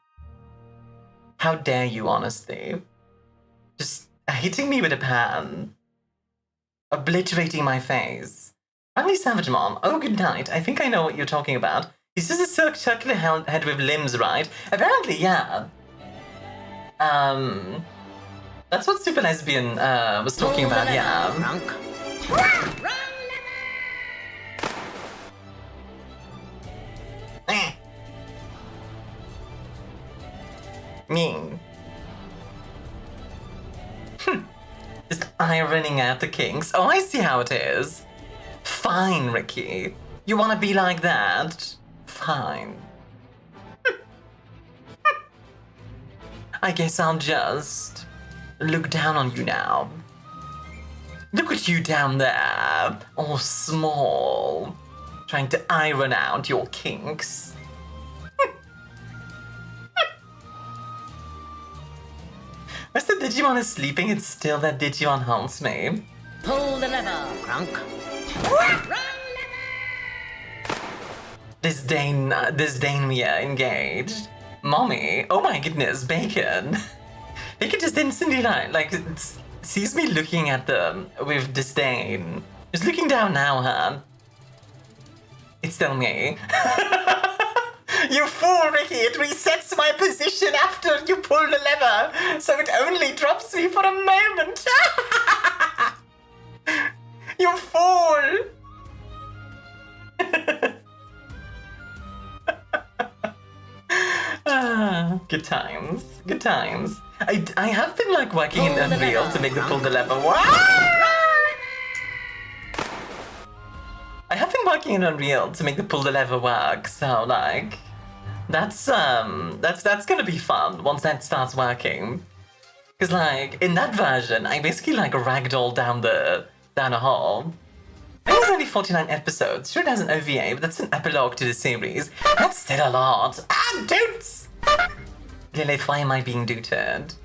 How dare you, honestly? Just hitting me with a pan. Obliterating my face. Randy Savage, Mom. Oh, good night. I think I know what you're talking about. He's just a circular head with limbs, right? Apparently, yeah. That's what Super Lesbian was talking about, yeah. Mean. Just ironing out the kinks. Oh, I see how it is. Fine, Ricky. You want to be like that? Fine. I guess I'll just look down on you now. Look at you down there, all small, trying to iron out your kinks. As the Digimon is sleeping, it's still that Digimon haunts me. Pull the lever, Crunk. Disdain we are engaged. Mommy, oh my goodness, Bacon. Bacon just instantly like sees me looking at them with disdain. Just looking down now, huh? It's still me. You fool, Ricky! It resets my position after you pull the lever, so it only drops me for a moment. You fool! Good times. Good times. I have been like working in Unreal to make the pull the lever work. I have been working in Unreal to make the pull the lever work, so like that's gonna be fun once that starts working. Cause like in that version, I basically like ragdoll down a hole. There's only 49 episodes. Sure, it has an OVA, but that's an epilogue to the series. That's still a lot. Ah, dudes! Lilith, why am I being duted?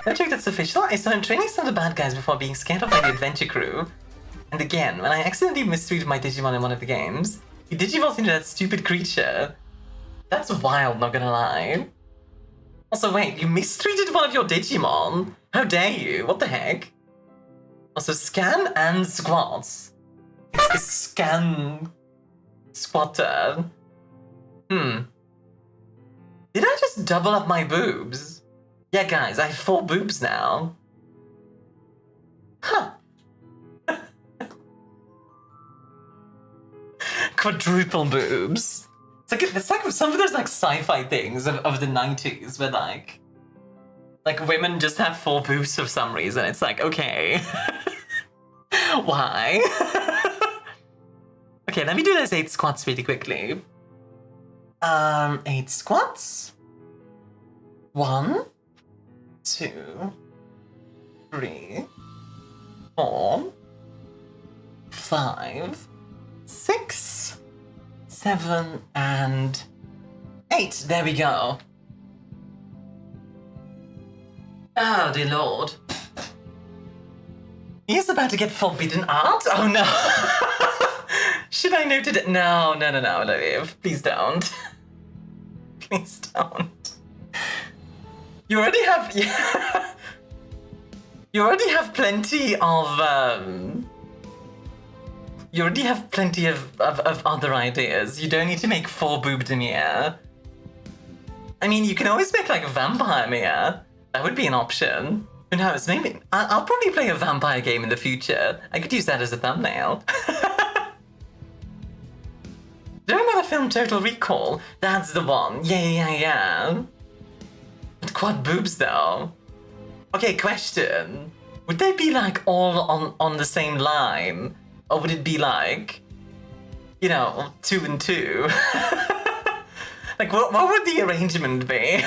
No joke, that's official. I saw him training some of the bad guys before being scared off by the adventure crew. And again, when I accidentally mistreated my Digimon in one of the games, You digivolved into that stupid creature. That's wild, not gonna lie. Also, wait, you mistreated one of your Digimon? How dare you? What the heck? Also, scan and squats. It's scan... Squatter. Did I just double up my boobs? Yeah, guys, I have 4 boobs now. Huh. Quadruple boobs. It's like some of those like sci-fi things of the 90s where like women just have 4 boobs for some reason. It's like, okay. Why? Okay, let me do those 8 squats really quickly. 8 squats. 1, 2, 3, 4, 5, 6, 7, and 8. There we go. Oh, dear lord. He's about to get forbidden art? Oh no. Should I note it? No, Liv. Please don't. Please don't. You already have... Yeah. You already have plenty of... You already have plenty of other ideas. You don't need to make 4 boobed Mia. I mean, you can always make like a vampire Mia. That would be an option. Who knows? Maybe I'll probably play a vampire game in the future. I could use that as a thumbnail. Do you remember the film Total Recall? That's the one. Yeah. But quad boobs though. Okay, question. Would they be like all on the same line? Or would it be like, you know, 2 and 2? Like, what would the arrangement be?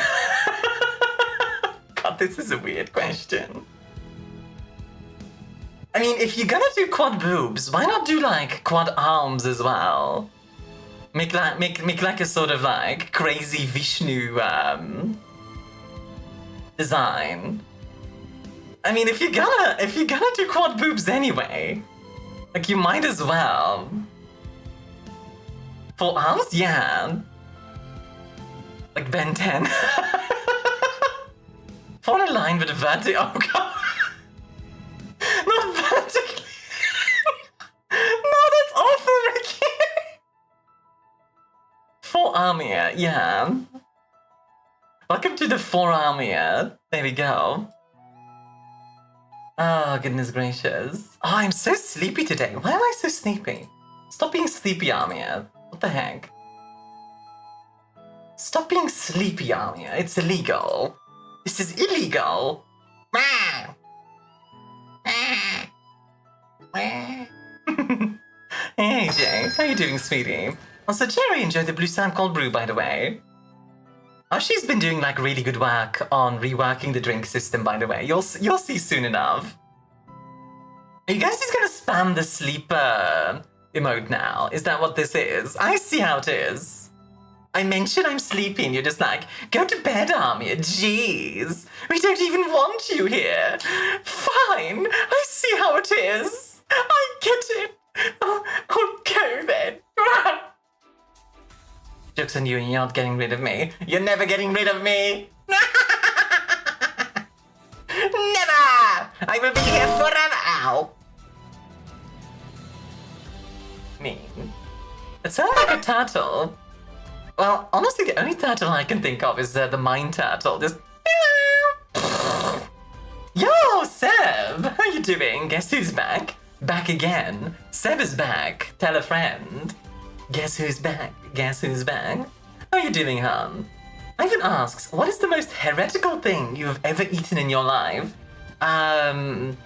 God, this is a weird question. I mean, if you're gonna do quad boobs, why not do like quad arms as well? Make like a sort of like crazy Vishnu design. I mean, if you're gonna do quad boobs anyway, like you might as well. 4 arms, yeah. Like Ben 10. Fall in line with a vertical. Oh god. Not vertically. No, that's awful, Ricky. 4 Armia, yeah. Welcome to the 4 Armia. There we go. Oh, goodness gracious. Oh, I'm so sleepy today. Why am I so sleepy? Stop being sleepy, Armia. What the heck? Stop being sleepy, Armia. It's illegal. This is illegal. Hey, Jay. How you doing, sweetie? Also, Jerry enjoyed the blue Sam cold brew, by the way. Oh, she's been doing like really good work on reworking the drink system, by the way. You'll see soon enough. Are you guys just gonna spam the sleeper emote now? Is that what this is? I see how it is. I mentioned I'm sleepy and you're just like, go to bed, Armia. Jeez. We don't even want you here. Fine. I see how it is. I get it. Oh, go then. Joke's on you and you're not getting rid of me. You're never getting rid of me! Never! I will be here forever! Ow! Mean. It sounds like a turtle. Well, honestly, the only turtle I can think of is the mine turtle. Just... Yo, Seb! How you doing? Guess who's back? Back again. Seb is back. Tell a friend. Guess who's back? Guess who's back? How are you doing, hon? Ivan asks, what is the most heretical thing you have ever eaten in your life? One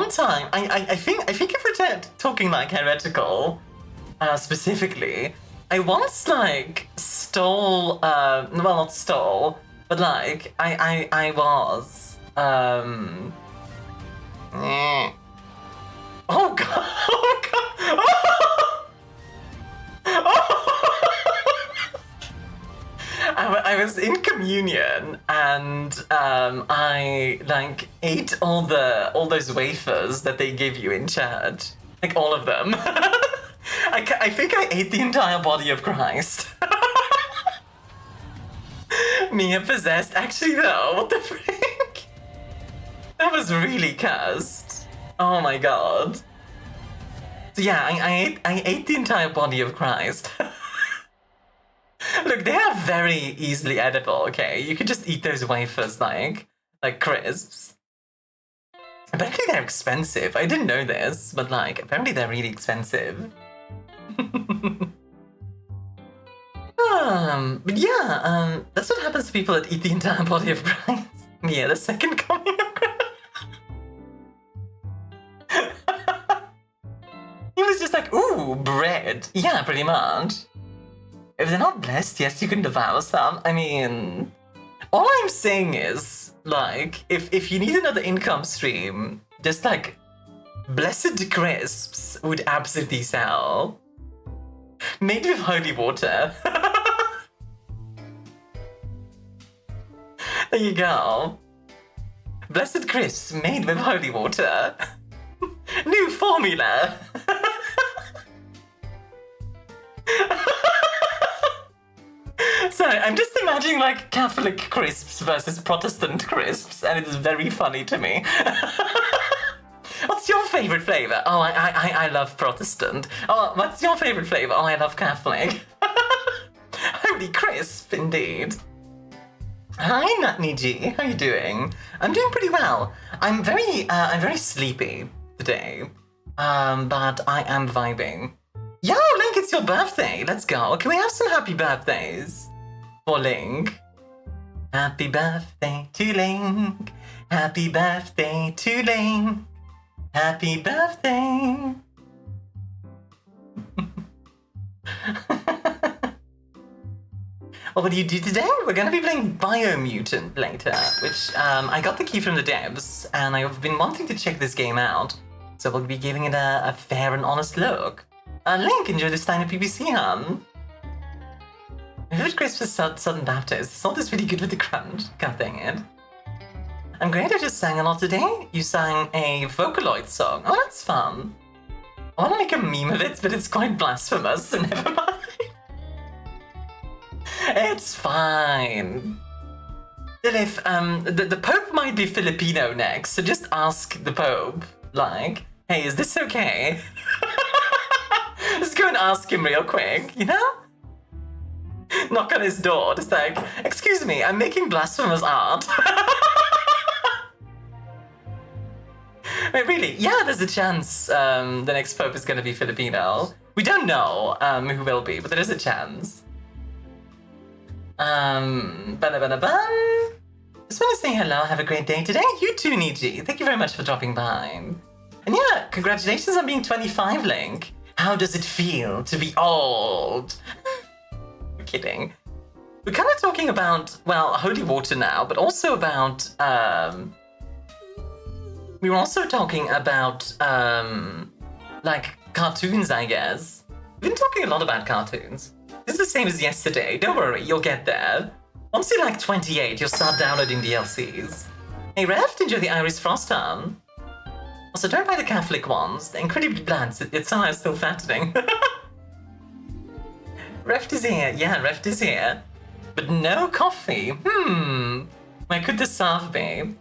time, I think if we're talking like heretical, specifically, I once like stole, well not stole, but like, I was, Oh god, oh god, I was in communion and I like ate all those wafers that they give you in church, like all of them. I I think I ate the entire body of Christ. Mia possessed. Actually, though, what the frick? That was really cursed. Oh my god. So yeah, I ate the entire body of Christ. Look, they are very easily edible, okay? You could just eat those wafers like crisps. Apparently they're expensive. I didn't know this, but like, apparently they're really expensive. But yeah, that's what happens to people that eat the entire body of Christ. Yeah, the second coming of Christ. He was just like, ooh, bread. Yeah, pretty much. If they're not blessed, yes, you can devour some. I mean, all I'm saying is, like, if you need another income stream, just like, blessed crisps would absolutely sell. Made with holy water. There you go. Blessed crisps made with holy water. New formula. Sorry, I'm just imagining like Catholic crisps versus Protestant crisps, and it's very funny to me. What's your favorite flavor? Oh, I love Protestant. Oh, what's your favorite flavor? Oh, I love Catholic. Holy crisp, indeed. Hi, Natney G. How you doing? I'm doing pretty well. I'm very sleepy today. But I am vibing. Yo, Link, it's your birthday. Let's go. Can we have some happy birthdays for Link? Happy birthday to Link. Happy birthday to Link. Happy birthday. Well, what do you do today? We're gonna be playing BIOMUTANT later, which I got the key from the devs, and I've been wanting to check this game out, so we'll be giving it a fair and honest look. Link, enjoy this time of PPC, hun. My favorite crisp is Southern Baptist. It's not this really good with the crunch. God dang it. I'm great, I just sang a lot today. You sang a Vocaloid song. Oh, that's fun. I want to make a meme of it, but it's quite blasphemous, so never mind. It's fine. If the Pope might be Filipino next, so just ask the Pope, like, hey, is this okay? Just go and ask him real quick, you know? Knock on his door, just like, excuse me, I'm making blasphemous art. Wait, really? Yeah, there's a chance the next Pope is gonna be Filipino. We don't know who will be, but there is a chance. Just want to say hello, have a great day today. You too, Niji. Thank you very much for dropping by. And yeah, congratulations on being 25, Link. How does it feel to be old? I'm kidding. We're kind of talking about, well, holy water now, but also about, we were also talking about, like, cartoons, I guess. We've been talking a lot about cartoons. This is the same as yesterday. Don't worry, you'll get there. Once you're like 28, you'll start downloading DLCs. Hey, Ref, enjoy the Iris Frost arm. Also, don't buy the Catholic ones. They're incredibly bland. It's somehow still fattening. Reft is here. Yeah, Reft is here. But no coffee. Where could this serve be?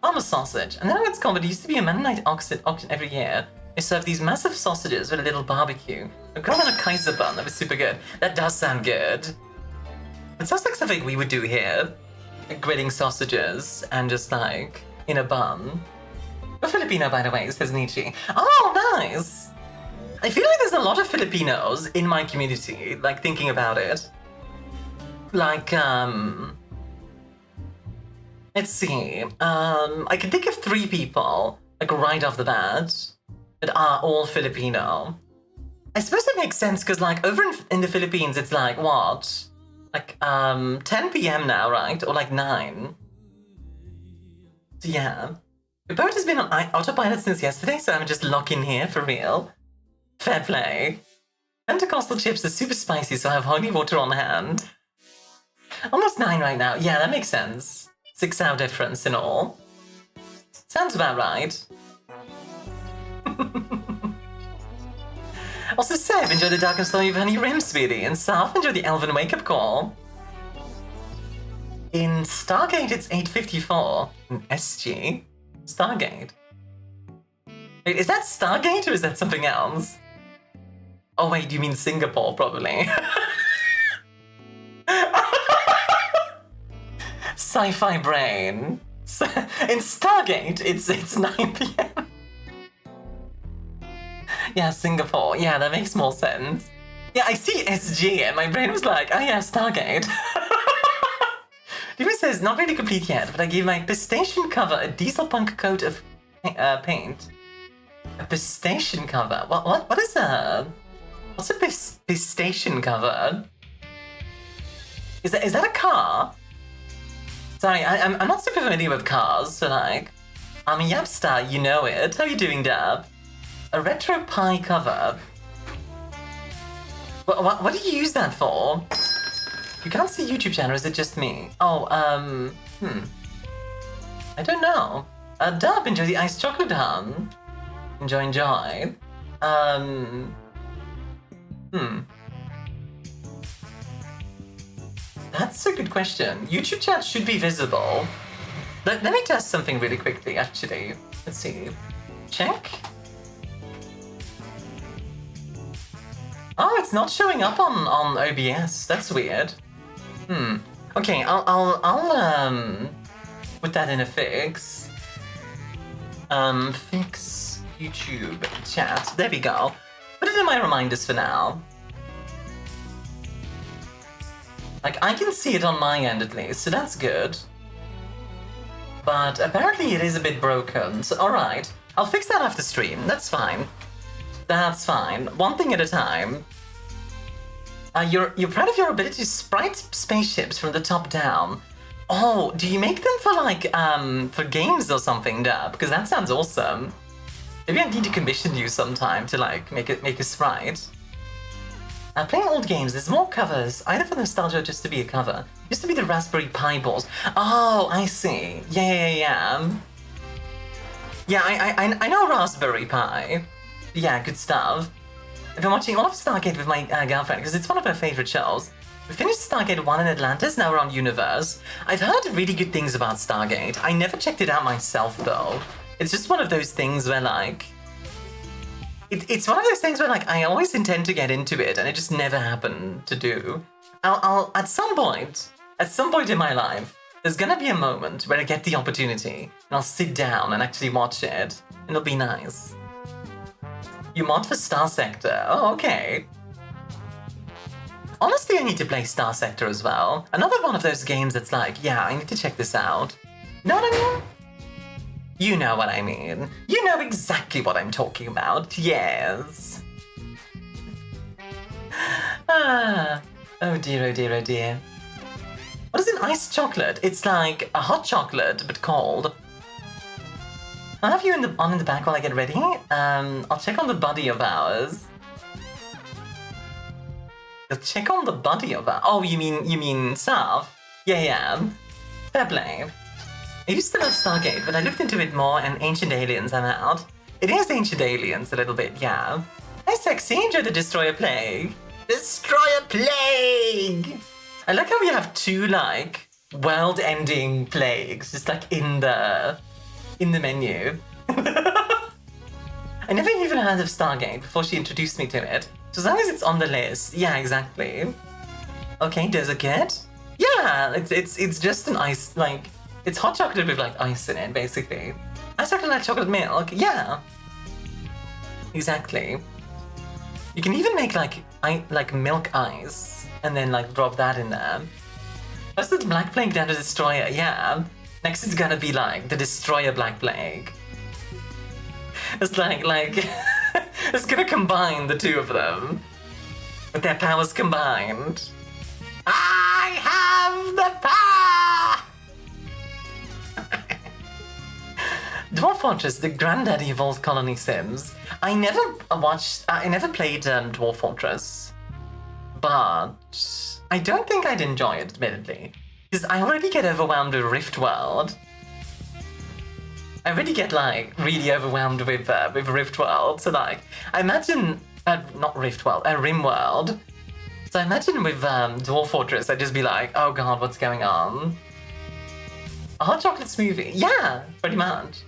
Armor sausage. I don't know what it's called, but it used to be a Mennonite auction every year. They serve these massive sausages with a little barbecue. A girl and a Kaiser bun. That was super good. That does sound good. It sounds like something we would do here. Like grilling sausages and just like in a bun. We're Filipino, by the way, says Nietzsche. Oh, nice! I feel like there's a lot of Filipinos in my community, like thinking about it. Like, let's see. I can think of 3 people, like right off the bat, that are all Filipino. I suppose it makes sense because, like, over in the Philippines, it's like, what? Like, 10 p.m. now, right? Or like 9. So, yeah. The boat has been on autopilot since yesterday, so I'm just locking here for real. Fair play. Pentecostal chips are super spicy, so I have holy water on hand. Almost 9 right now. Yeah, that makes sense. 6-hour difference in all. Sounds about right. Also, Seb, enjoy the Dark and Stormy of Honey Rim, sweetie. And Saf, enjoy the Elven Wake-Up Call. In Stargate, it's 8:54. In SG? Stargate? Wait, is that Stargate or is that something else? Oh wait, you mean Singapore, probably. Sci-fi brain. In Stargate, it's 9 p.m. Yeah, Singapore. Yeah, that makes more sense. Yeah, I see SG and my brain was like, oh yeah, Stargate. Dewey says, not really complete yet, but I gave my pistation cover a diesel punk coat of paint. A pistation cover? What is that? What's a pistation cover? Is that a car? Sorry, I'm not super familiar with cars, so like... ArmiaStars, you know it. How are you doing, Dab? A retro pie cover. What do you use that for? You can't see YouTube channel, is it just me? Oh, I don't know. Dub, enjoy the iced chocolate hun. Enjoy. That's a good question. YouTube chat should be visible. Let me test something really quickly, actually. Let's see. Check. Oh, it's not showing up on OBS. That's weird. Okay, I'll put that in a fix. Fix YouTube chat. There we go. Put it in my reminders for now. Like, I can see it on my end at least, so that's good. But apparently it is a bit broken, so alright. I'll fix that after stream, that's fine. That's fine. One thing at a time. You're proud of your ability to sprite spaceships from the top down. Oh, do you make them for like, for games or something, Dab? Because that sounds awesome. Maybe I need to commission you sometime to like, make a sprite. Playing old games, there's more covers, either for nostalgia or just to be a cover. Used to be the Raspberry Pi balls. Oh, I see. Yeah. Yeah, I know Raspberry Pi. Yeah, good stuff. I've been watching all of Stargate with my girlfriend because it's one of her favorite shows. We finished Stargate 1 in Atlantis, now we're on Universe. I've heard really good things about Stargate. I never checked it out myself though. It's just one of those things where like... It's one of those things where like I always intend to get into it and it just never happened to do. I'll at some point in my life, there's gonna be a moment where I get the opportunity and I'll sit down and actually watch it and it'll be nice. You mod for Star Sector? Oh, okay. Honestly, I need to play Star Sector as well. Another one of those games that's like, yeah, I need to check this out. You know what I mean? You know what I mean. You know exactly what I'm talking about, yes. Oh dear. What is an iced chocolate? It's like a hot chocolate, but cold. I'll have you in the back while I get ready. I'll check on the body of ours. You'll check on the body of ours. Oh, you mean Sav? Yeah. Fair play. I used to love Stargate, but I looked into it more and Ancient Aliens, I'm out. It is Ancient Aliens a little bit, yeah. Hi, Sexy, enjoy the Destroyer Plague. Destroyer Plague! I like how we have two, like, world-ending plagues, just like in the menu. I never even heard of Stargate before she introduced me to it. So as long as it's on the list, yeah, exactly. Okay, Desert Cat? Yeah, it's just an ice, like, it's hot chocolate with like ice in it, basically. Ice chocolate like chocolate milk, yeah. Exactly. You can even make like milk ice and then like drop that in there. What's the Black Plague down to Destroyer? Yeah. Next it's gonna be like the Destroyer Black Plague. It's like it's gonna combine the two of them. With their powers combined. I have the power! Dwarf Fortress, the granddaddy of all colony sims. I never played Dwarf Fortress, but I don't think I'd enjoy it, admittedly, because I already get overwhelmed with Rift World. I already get like really overwhelmed with Rift World, so like I imagine not Riftworld, Rimworld. So I imagine with Dwarf Fortress, I'd just be like, oh god, what's going on? A hot chocolate smoothie? Yeah, pretty much.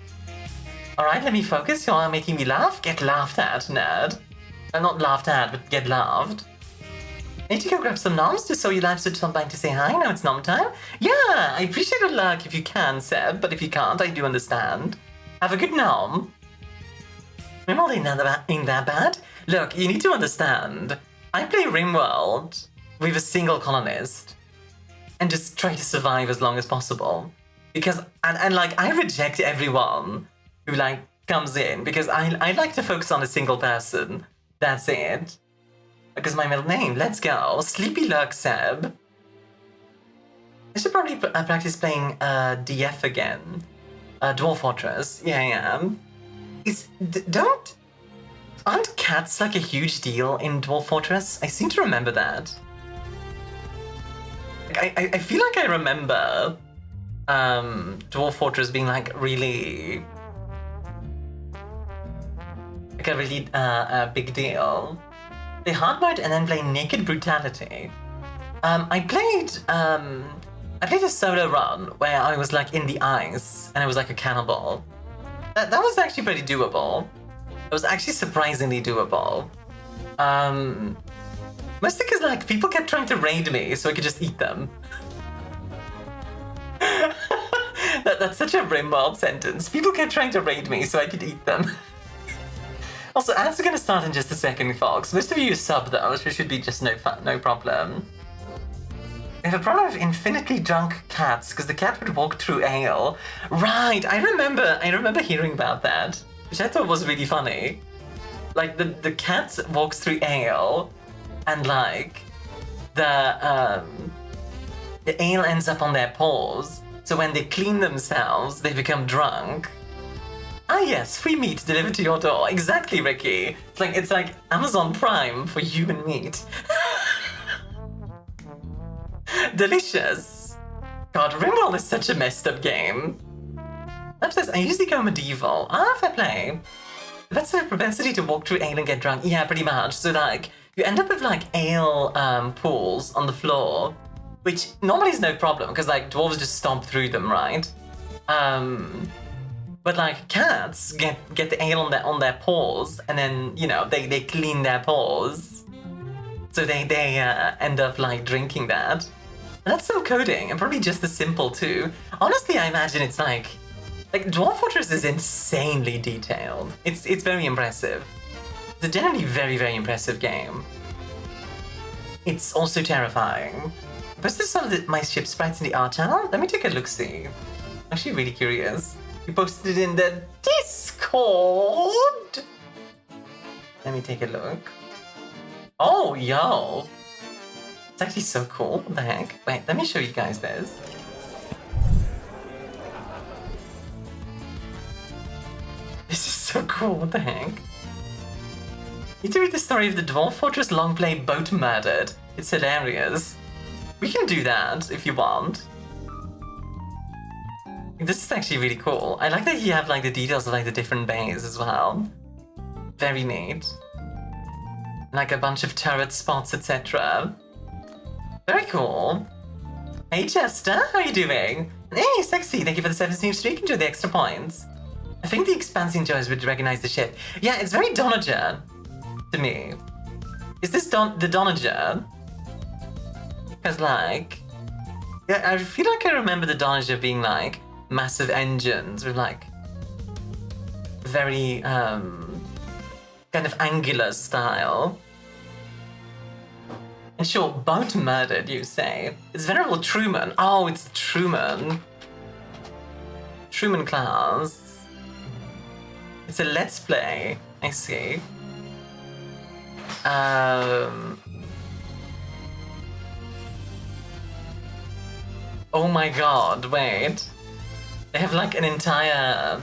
Alright, let me focus. You're making me laugh? Get laughed at, nerd. Not laughed at, but get laughed. Need to go grab some noms just so your live switch on by to say hi. Now it's nom time. Yeah, I appreciate a lurk if you can, Seb, but if you can't, I do understand. Have a good nom. Rimworld ain't that bad. Look, you need to understand. I play Rimworld with a single colonist and just try to survive as long as possible. Because, and like, I reject everyone who, like, comes in because I like to focus on a single person. That's it. Because my middle name, let's go. Sleepy Lurk Seb. I should probably practice playing DF again. Dwarf Fortress. Yeah, I am. Aren't cats like a huge deal in Dwarf Fortress? I seem to remember that. Like, I feel like I remember Dwarf Fortress being like really like a really big deal. Play hard mode and then play Naked Brutality. I played a solo run where I was like in the ice and I was like a cannibal. That was actually pretty doable. It was actually surprisingly doable. Mostly because like people kept trying to raid me so I could just eat them. That's such a Rimworld sentence. People kept trying to raid me so I could eat them. Also, ads are gonna start in just a second, Fox. Most of you sub though, so it should be just no problem. We have a problem with infinitely drunk cats because the cat would walk through ale. Right, I remember hearing about that, which I thought was really funny. Like the cat walks through ale, and like the ale ends up on their paws. So when they clean themselves, they become drunk. Ah yes, free meat delivered to your door. Exactly, Ricky. It's like Amazon Prime for human meat. Delicious. God, Rimworld is such a messed up game. That says I usually go medieval. Ah, fair play. That's a propensity to walk through ale and get drunk. Yeah, pretty much. So like, you end up with like ale pools on the floor, which normally is no problem because like dwarves just stomp through them, right? But like cats get the ale on their paws, and then you know they clean their paws, so they end up like drinking that. And that's some coding, and probably just as simple too. Honestly, I imagine it's like Dwarf Fortress is insanely detailed. It's very impressive. It's a generally very, very impressive game. It's also terrifying. I posted some of my ship sprites in the art channel. Let me take a look-see. I'm actually really curious. We posted it in the Discord. Let me take a look. Oh, yo. It's actually so cool. What the heck? Wait, let me show you guys this. This is so cool. What the heck? Need to read the story of the Dwarf Fortress long play boat murdered. It's hilarious. We can do that if you want. This is actually really cool. I like that you have like the details of like the different bays as well. Very neat. Like a bunch of turret spots, etc. Very cool. Hey Chester, how are you doing? Hey Sexy, thank you for the 17th streak. Enjoy the extra points. I think the expansive enjoyers would recognize the ship. Yeah, it's very Donager to me. Is this the Donager? Because like, yeah, I feel like I remember the Donager being like massive engines with like very kind of angular style. And sure, boat murdered, you say? It's Venerable Truman. Oh, it's Truman. Truman class. It's a let's play. I see. Oh my god, wait. They have like an entire...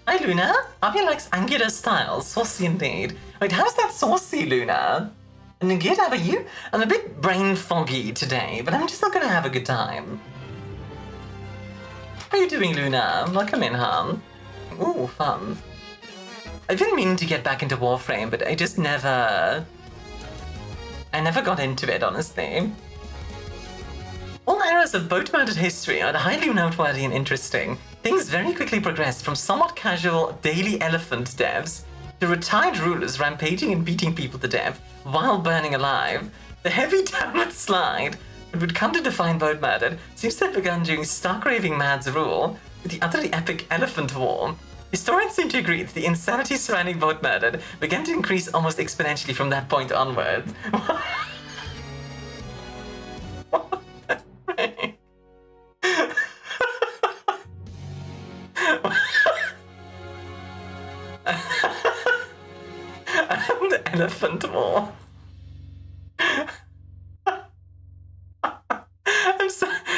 Hi Luna! Armia likes angular styles, saucy indeed. Wait, how's that saucy, Luna? And good, how about you? I'm a bit brain foggy today, but I'm just not gonna have a good time. How are you doing, Luna? Welcome in, hon. Ooh, fun. I've been meaning to get back into Warframe, but I just never... I never got into it, honestly. All eras of boat-mounted history are highly noteworthy and interesting. Things very quickly progressed from somewhat casual daily elephant devs to retired rulers rampaging and beating people to death while burning alive. The heavy downward slide that would come to define boat-mounted seems to have begun during Stark Raving Mad's rule with the utterly epic Elephant War. Historians seem to agree that the insanity surrounding boat-mounted began to increase almost exponentially from that point onwards. The Elephant War.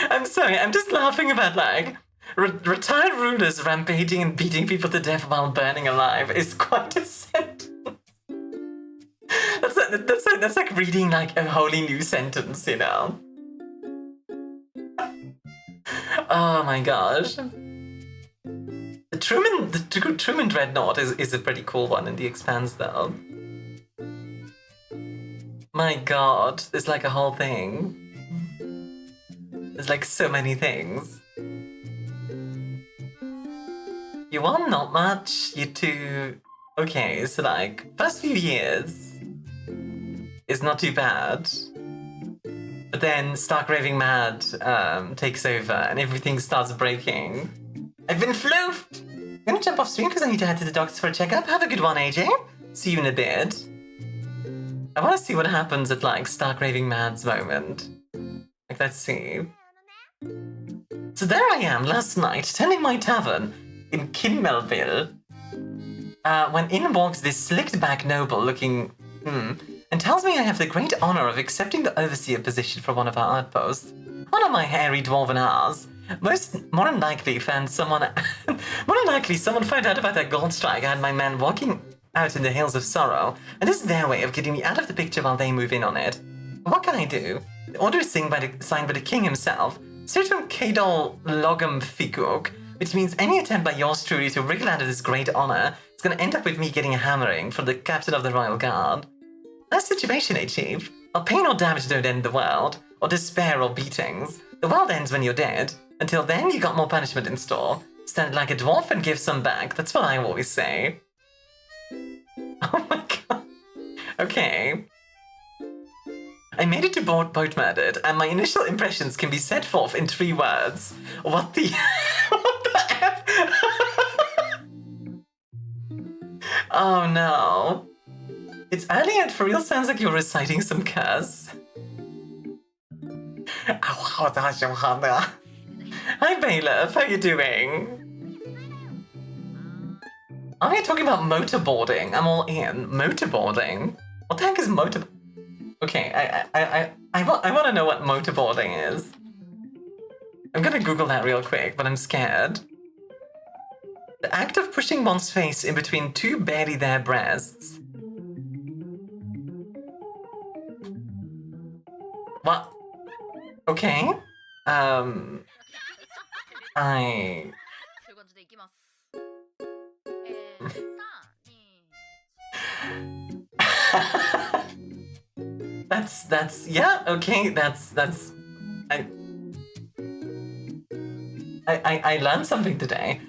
I'm sorry, I'm just laughing about, like, retired rulers rampaging and beating people to death while burning alive is quite a sentence. That's like reading, like, a wholly new sentence, you know? Oh my gosh. The Truman Dreadnought is a pretty cool one in the Expanse, though. My god, there's like a whole thing. There's like so many things. You won not much, you two... Okay, so like, first few years is not too bad. But then Stark Raving Mad takes over and everything starts breaking. I've been floofed! I'm gonna jump off stream because I need to head to the doctor for a checkup. Have a good one, AJ. See you in a bit. I want to see what happens at, like, Stark Raving Mad's moment. Like, let's see. So there I am last night, tending my tavern in Kinmelville, when in walks this slicked-back noble-looking and tells me I have the great honor of accepting the overseer position for one of our outposts. One of my hairy dwarven hours. More than likely, someone found out about that gold strike I had my men walking out in the Hills of Sorrow, and this is their way of getting me out of the picture while they move in on it. What can I do? The order is signed by the king himself, Certain Kadol Logum Fikuk, which means any attempt by yours truly to wriggle out of this great honor is going to end up with me getting a hammering from the captain of the Royal Guard. That situation, Chief. While pain or damage don't end the world, or despair or beatings, the world ends when you're dead. Until then, you got more punishment in store. Stand like a dwarf and give some back, that's what I always say. Oh my god. Okay. I made it to boat murdered, and my initial impressions can be set forth in 3 words. What the... what the F? Oh no. It's early and for real sounds like you're reciting some curse. Hi Bailiff, how you doing? Are we talking about motorboarding? I'm all in. Motorboarding? What the heck is motor... Okay, I want to know what motorboarding is. I'm gonna Google that real quick, but I'm scared. The act of pushing one's face in between 2 barely there breasts. What? Okay. That's yeah, okay, that's I learned something today.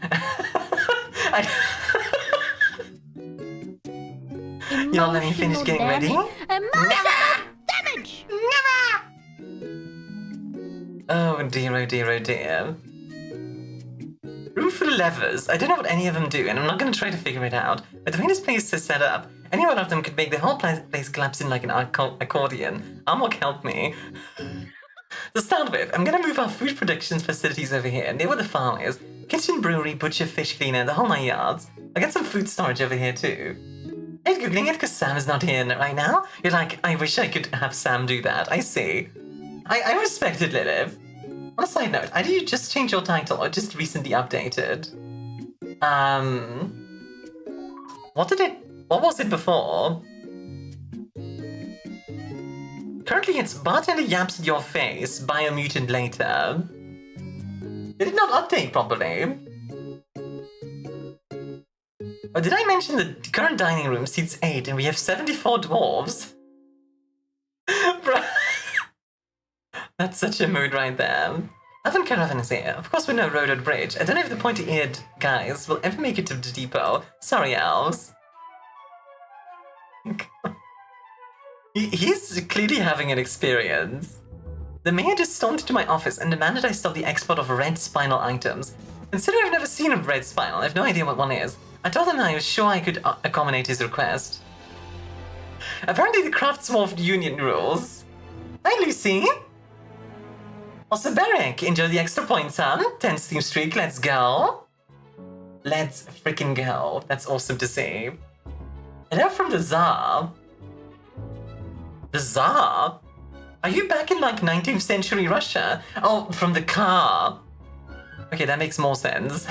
You don't let me finish getting ready? Damage! Oh dear, oh dear, oh dear. Room for levers. I don't know what any of them do, and I'm not going to try to figure it out. But the way this place is set up, any one of them could make the whole place collapse in like an accordion. Amok, help me. To start with, I'm going to move our food production facilities over here, near where the farm is. Kitchen, brewery, butcher, fish cleaner, the whole 9 yards. I got some food storage over here too. Are you Googling it because Sam is not here right now? You're like, I wish I could have Sam do that. I see. I respect it, Lilith. On a side note, did you just change your title or just recently updated? What was it before? Currently it's Bartender Yaps in Your Face, Biomutant Later. Did it not update properly? Oh, did I mention the current dining room seats 8 and we have 74 dwarves? Bruh. That's such a mood right there. Elven Caravan is here. Of course we know Road Bridge. I don't know if the pointy-eared guys will ever make it to the depot. Sorry, elves. He's clearly having an experience. The mayor just stormed into my office and demanded I stop the export of red spinal items. Considering I've never seen a red spinal, I have no idea what one is. I told him I was sure I could accommodate his request. Apparently the Craftswolf Union rules. Hi, Lucy. Also, Beric, enjoy the extra points, huh? 10 Steam streak, let's go. Let's freaking go. That's awesome to see. Hello from the Tsar. The Tsar? Are you back in like 19th century Russia? Oh, from the car. Okay, that makes more sense.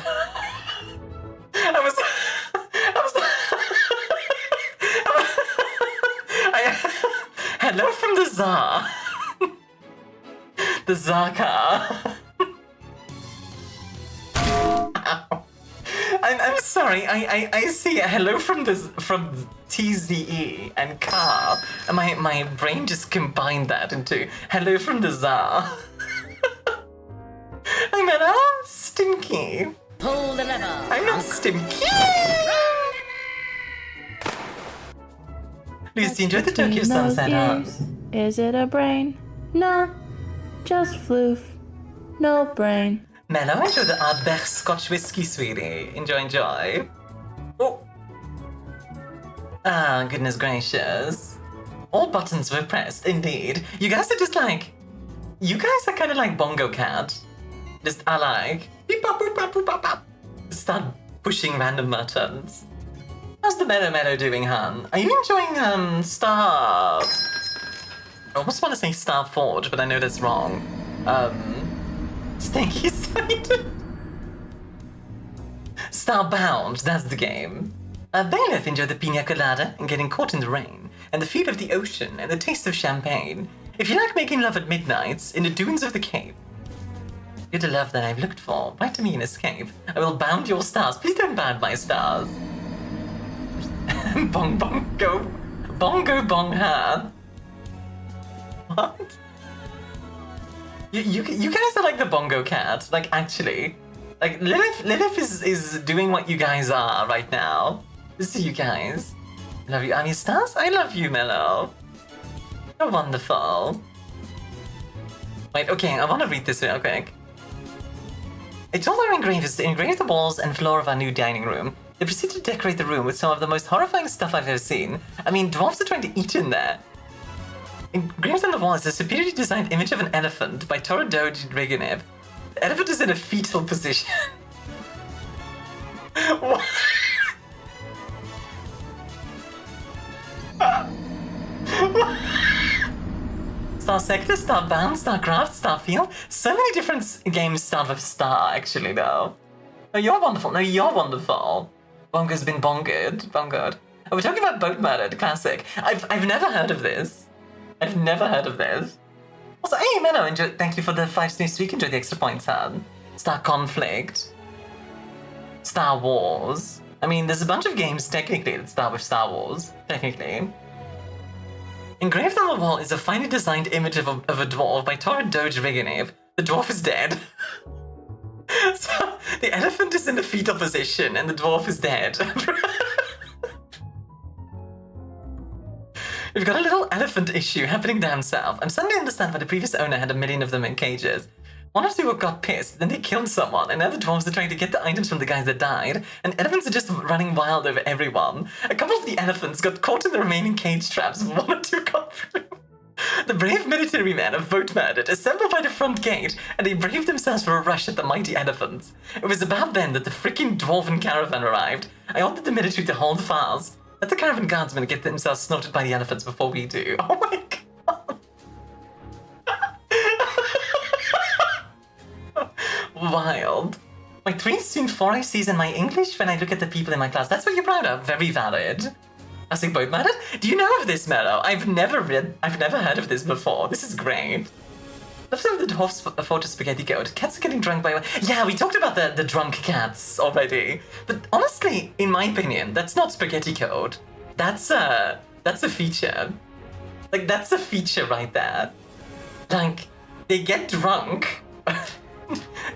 Hello from the Tsar. The Tsar car. I'm sorry. I see a hello from TZE and car, and my brain just combined that into hello from the Tsar. I'm not stinky. Pull the lever. I'm not stinky. Lucy, enjoy the Tokyo sunset, huh? Is it a brain? No, just floof. No brain. Mellow, enjoy the Ardbeg Scotch whiskey, sweetie. Enjoy, enjoy. Oh. Ah, goodness gracious. All buttons were pressed, indeed. You guys are just like... You guys are kind of like Bongo Cat. Just, I like... Beep, bop, boop, bop, boop, bop, bop. Start pushing random buttons. How's the Mellow doing, hun? Are you enjoying, Star... I almost want to say Star Forge, but I know that's wrong. Stinky Side. Starbound, that's the game. Bailiff enjoyed the pina colada and getting caught in the rain, and the feel of the ocean and the taste of champagne. If you like making love at midnight in the dunes of the Cape, you're the love that I've looked for. Write to me in escape. I will bound your stars. Please don't bound my stars. Bong bongo. Bongo bong ha. What? You guys are like the Bongo Cat. Like, actually. Like, Lilith is doing what you guys are right now. This is you guys. Love you, ArmiaStars? I love you, Mellow. You're wonderful. Wait, okay, I want to read this real quick. I told our engravers to engrave the walls and floor of our new dining room. They proceeded to decorate the room with some of the most horrifying stuff I've ever seen. I mean, dwarves are trying to eat in there. Engraved on the wall is a superiorly designed image of an elephant by Doge Rigging. The elephant is in a fetal position. What? Star Sector, Star Bound, Starcraft, Starfield. So many different games start with Star, actually, though. Oh, you're wonderful. No, you're wonderful. Bongo's been bongoed. Bongoed. Oh, we're talking about Boat Murder, the classic. I've never heard of this. I've never heard of this. Also, hey, Menno, thank you for the 5 sneaks week. Enjoy the extra points, son. Star Conflict. Star Wars. I mean, there's a bunch of games, technically, that start with Star Wars. Technically. Engraved on the wall is a finely designed image of a dwarf by Doge Rigging. The dwarf is dead. So, the elephant is in the fetal position, and the dwarf is dead. We've got a little elephant issue happening down south. I'm starting to understand why the previous owner had a million of them in cages. One or two got pissed, then they killed someone, and now the dwarves are trying to get the items from the guys that died, and elephants are just running wild over everyone. A couple of the elephants got caught in the remaining cage traps, and one or two got through. The brave military men of Vote Murdered assembled by the front gate, and they braved themselves for a rush at the mighty elephants. It was about then that the freaking dwarven caravan arrived. I ordered the military to hold fast. Let the caravan guardsmen get themselves snorted by the elephants before we do. Oh my god. Wild. My 3 soon 4 I sees in my English when I look at the people in my class. That's what you're proud of. Very valid. I think Boat Murdered? Do you know of this, Mellow? I've never heard of this before. This is great. Left of the dwarfs afford to spaghetti goat. Cats are getting drunk by... Yeah, we talked about the drunk cats already. But honestly, in my opinion, that's not spaghetti code. That's a feature. Like, that's a feature right there. Like, they get drunk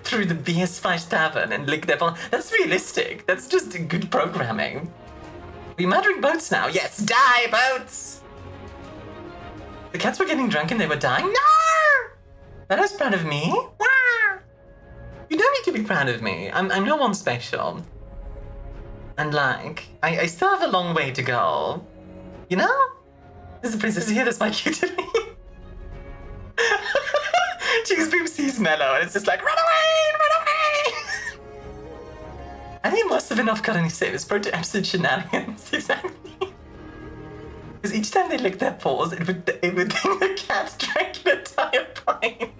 through the BS5 tavern and lick their phone. That's realistic. That's just good programming. We're murdering boats now. Yes, die, boats! The cats were getting drunk and they were dying? No! That was proud of me? You don't need to be proud of me. I'm no one special. And like, I still have a long way to go. You know? There's a princess here that's my cute to me. Chibi sees Mellow and it's just like, run away, run away! I think it must have been off colony savers, brought to absolute shenanigans, exactly. Because each time they licked their paws, it would think the cats drank an entire pint.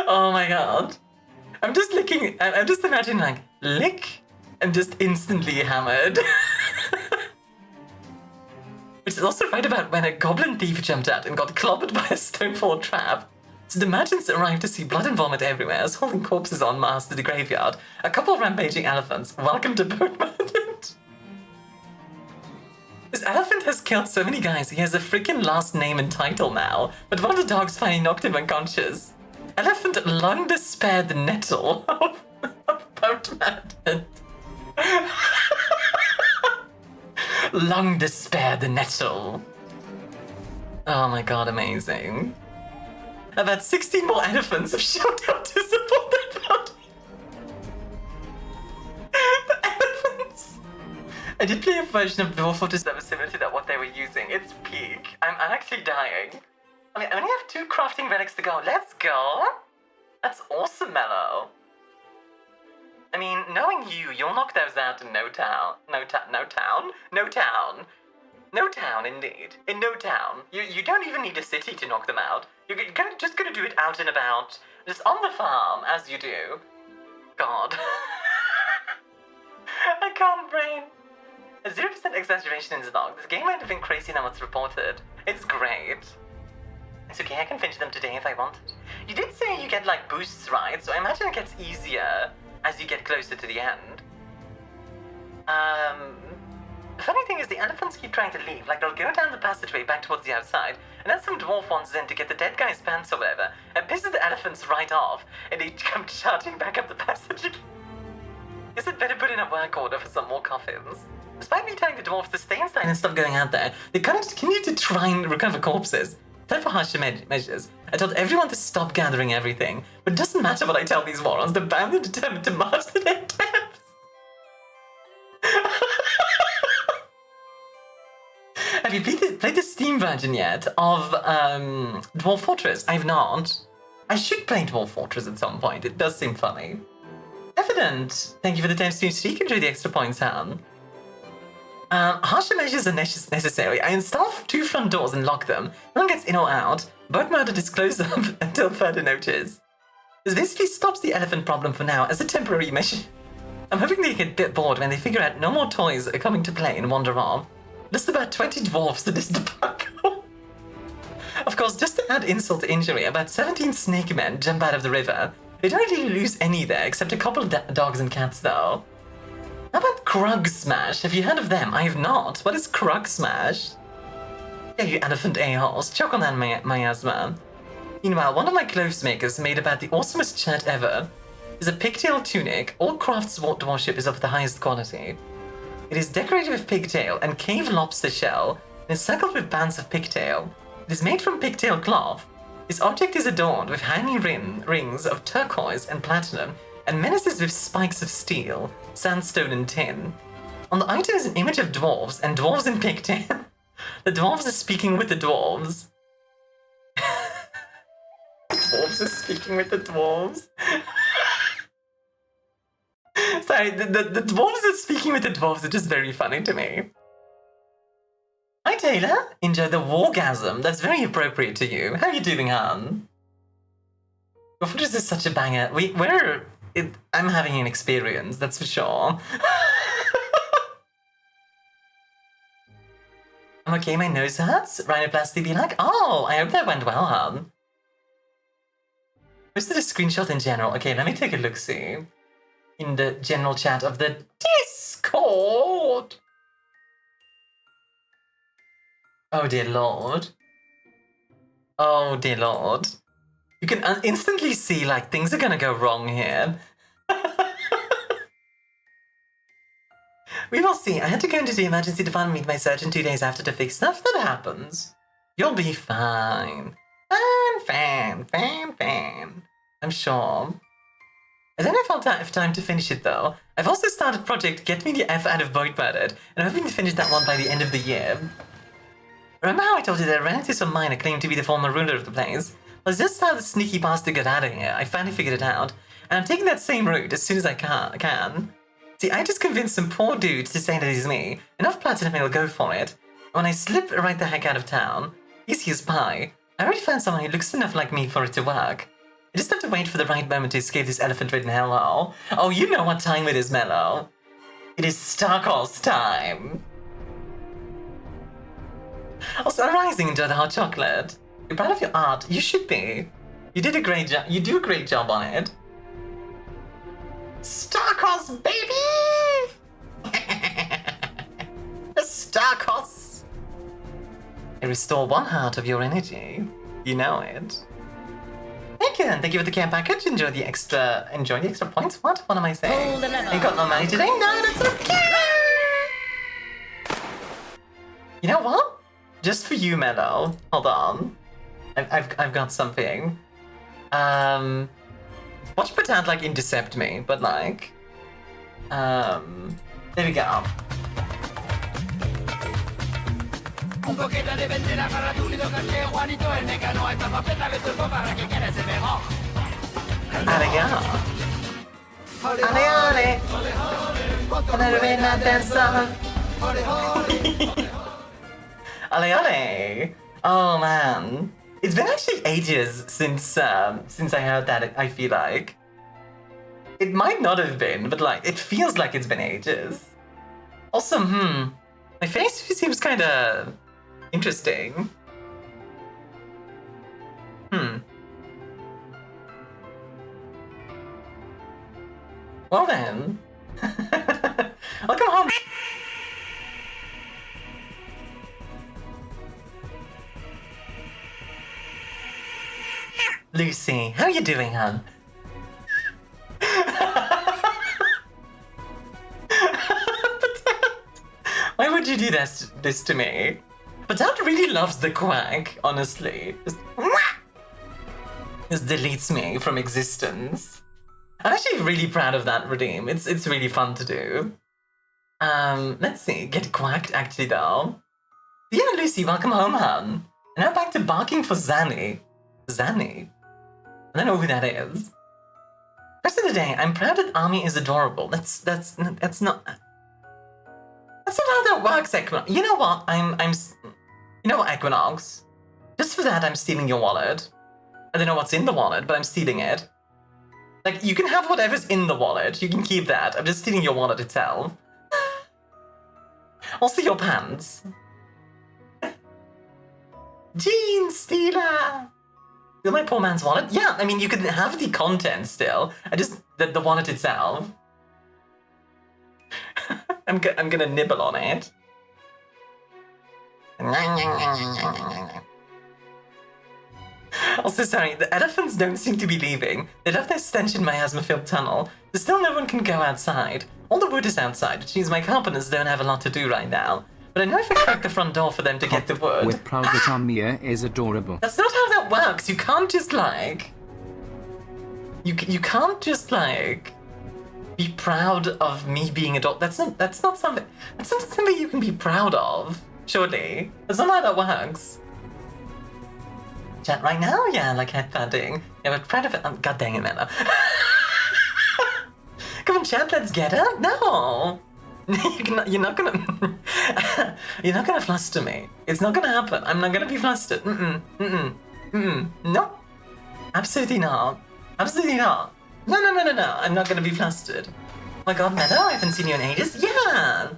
Oh my god. I'm just imagining like, lick, and just instantly hammered. Which is also right about when a goblin thief jumped out and got clobbered by a stonefall trap. So the merchants arrived to see blood and vomit everywhere as hauling corpses en masse to the graveyard. A couple of rampaging elephants. Welcome to BIOMUTANT. This elephant has killed so many guys, he has a freaking last name and title now. But one of the dogs finally knocked him unconscious. Elephant long despaired the nettle of BIOMUTANT. Long despair the nettle. Oh my god, amazing. About 16 more elephants have shown up to support their party. The elephants. I did play a version of Dwarf Fortress that was similar to that what they were using. It's peak. I'm actually dying. I mean, I only have 2 crafting relics to go. Let's go. That's awesome, Mellow. I mean, knowing you, you'll knock those out in no town. No town, indeed. In no town. You don't even need a city to knock them out. You're just gonna do it out and about. Just on the farm, as you do. God. I can't brain. A 0% exaggeration in the log. This game might have been crazy than what's reported. It's great. It's okay, I can finish them today if I wanted. You did say you get, like, boosts, right? So I imagine it gets easier as you get closer to the end. The funny thing is the elephants keep trying to leave, like they'll go down the passageway back towards the outside, and then some dwarf wanders in to get the dead guy's pants or whatever, and pisses the elephants right off, and they come charging back up the passage again. Guess I'd better put in a work order for some more coffins. Despite me telling the dwarves to stay inside and stop going out there, they continue to try and recover corpses. Time for harsher measures. I told everyone to stop gathering everything, but it doesn't matter what I tell these morons, they're bound and determined to march to their deaths. Have you played the Steam version yet of Dwarf Fortress? I've not. I should play Dwarf Fortress at some point, it does seem funny. Evident! Thank you for the time stream streak, enjoy the extra points, Han. Harsher measures are necessary. I install 2 front doors and lock them. No one gets in or out. Boat murder is closed up until further notice. This basically stops the elephant problem for now as a temporary measure. I'm hoping they get a bit bored when they figure out no more toys are coming to play and wander off. Just about 20 dwarfs to this debacle. Of course, just to add insult to injury, about 17 snake men jump out of the river. They don't really lose any there, except a couple of dogs and cats though. How about Krug Smash? Have you heard of them? I have not. What is Krug Smash? Yeah, you elephant a-holes. Choke on that miasma. Meanwhile, one of my clothes makers made about the awesomest shirt ever. It's a pigtail tunic. All crafts dwarfship is of the highest quality. It is decorated with pigtail and cave lobster shell, and is circled with bands of pigtail. It is made from pigtail cloth. This object is adorned with hanging rings of turquoise and platinum, and menaces with spikes of steel, sandstone and tin. On the item is an image of dwarves, and dwarves in pigtail. The dwarves are speaking with the dwarves. Dwarves are speaking with the dwarves. Sorry, the dwarves are speaking with the dwarves are just very funny to me. Hi Taylor, enjoy the wargasm. That's very appropriate to you. How are you doing, Han? This is such a banger. I'm having an experience, that's for sure. I'm okay, my nose hurts. Rhinoplasty be like, oh, I hope that went well, hon. Posted a screenshot in general. Okay, let me take a look-see. In the general chat of the Discord. Oh dear lord. Oh dear lord. You can instantly see, like, things are gonna go wrong here. We will see. I had to go into the emergency department and meet my surgeon 2 days after to fix stuff. That happens. You'll be fine. Fine. I'm sure. I don't know if I'll have time to finish it, though. I've also started project Get Me the F Out of Boat Murdered, and I'm hoping to finish that one by the end of the year. Remember how I told you that relatives of mine claimed to be the former ruler of the place? Well, it's just how the sneaky bastard got out of here. I finally figured it out, and I'm taking that same route as soon as I can. See, I just convinced some poor dude to say that he's me. Enough platinum and he'll go for it. When I slip right the heck out of town, easy as pie. I already found someone who looks enough like me for it to work. I just have to wait for the right moment to escape this elephant-ridden hellhole. Oh, you know what time it is, Mello. It is Starkos time. Also, Rising, enjoy the hot chocolate. You're proud of your art. You should be. You did a great job. You do a great job on it. Starkos, baby! Starkos! I restore 1 heart of your energy. You know it. Thank you, and thank you for the care package. Enjoy the extra points. What am I saying? Hold the lever. You got no money today? No, that's okay! You know what? Just for you, Mello. Hold on. I've got something. Watch pretend like intercept me, but like, there we go. Un poquito de benzina para tu lindo caché, Juanito el mecano, hay papapeta de turbo para que quede ese mejor. Ale. Ale. Oh man. It's been actually ages since I heard that, I feel like. It might not have been, but like, it feels like it's been ages. Also, my face seems kinda interesting. Well then. Welcome home. Lucy, how you doing, hon? Why would you do this to me? But Dad really loves the quack, honestly. Just deletes me from existence. I'm actually really proud of that redeem. It's really fun to do. Let's see. Get quacked, actually, though. Yeah, Lucy, welcome home, hon. And now back to barking for Zanny. Zanny? I don't know who that is. Rest of the day, I'm proud that Army is adorable. That's not how that works, Equinox. You know what? You know what, Equinox? Just for that, I'm stealing your wallet. I don't know what's in the wallet, but I'm stealing it. Like, you can have whatever's in the wallet. You can keep that. I'm just stealing your wallet itself. Also your pants. Jeans stealer! Steal my poor man's wallet? Yeah, I mean, you can have the content still. The wallet itself. I'm gonna nibble on it. Also, sorry, the elephants don't seem to be leaving. They left their stench in my asthma-filled tunnel. But still no one can go outside. All the wood is outside, which means my carpenters don't have a lot to do right now. But I know if I crack the front door for them to get the wood... We're proud that Armia is adorable. That's not how that works. You can't just, like... You can't just, like... be proud of me being adult. That's not something you can be proud of, surely. That's not how that works. Chat right now? Yeah, like head padding. Yeah, we're proud of it. God dang it, Mena. Come on, chat, let's get her? No! You're not gonna fluster me. It's not gonna happen. I'm not gonna be flustered. No. Absolutely not. Absolutely not. No. I'm not gonna be flustered. Oh my god, Meadow, I haven't seen you in ages. Yeah!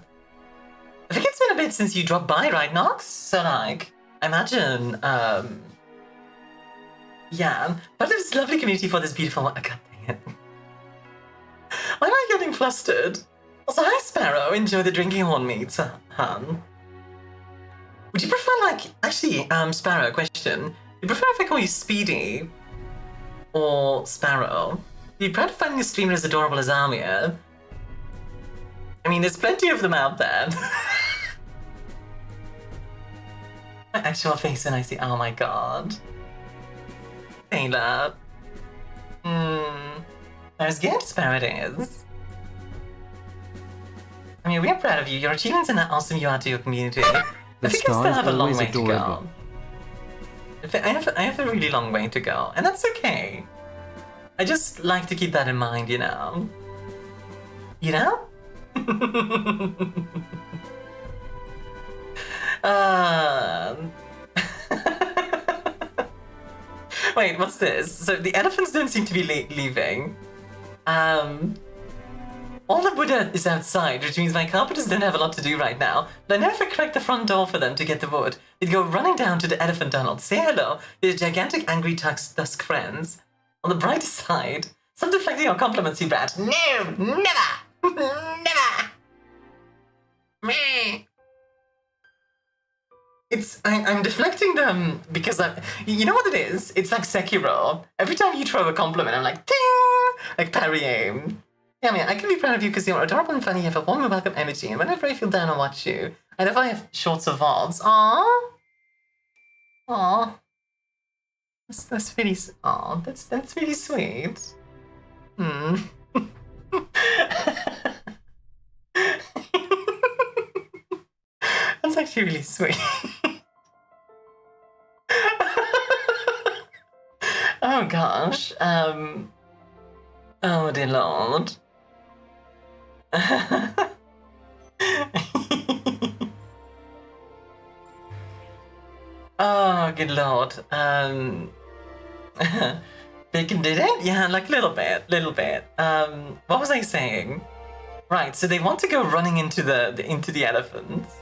I think it's been a bit since you dropped by, right, Nox? So, like, I imagine, yeah, part of this lovely community for this beautiful... God dang it. Why am I getting flustered? Also, hi, Sparrow. Enjoy the drinking horn meats, hun. Would you prefer, like... Actually, Sparrow, question. Do you prefer if I call you Speedy? Or Sparrow? Are you proud of finding a streamer as adorable as Armia? I mean, there's plenty of them out there. My actual face when I see... Oh my god. Taylor. There's good, Sparrow it is. I mean, we're proud of you. Your achievements and how awesome you are to your community. I think I still have a long way to go. I have a really long way to go, and that's okay. I just like to keep that in mind, you know? You know? Wait, what's this? So the elephants don't seem to be leaving. All the wood is outside, which means my carpenters don't have a lot to do right now. But I know if I crack the front door for them to get the wood, they'd go running down to the elephant tunnel to say hello to the gigantic angry tusk friends. On the brighter side, stop deflecting your compliments, you brat. No, never! Never! Me. I'm deflecting them because you know what it is? It's like Sekiro. Every time you throw a compliment, I'm like, ding! Like parry aim. Yeah, I mean, I can be proud of you because you're adorable and funny, you have a warm and welcome energy, and whenever I feel down, I watch you. And if I have shorts of VODs, aww. Aww. That's really, aww, that's really sweet. That's actually really sweet. Oh gosh, oh dear lord. Oh good lord. Bacon did it? Yeah, like a little bit. What was I saying? Right, so they want to go running into the elephants.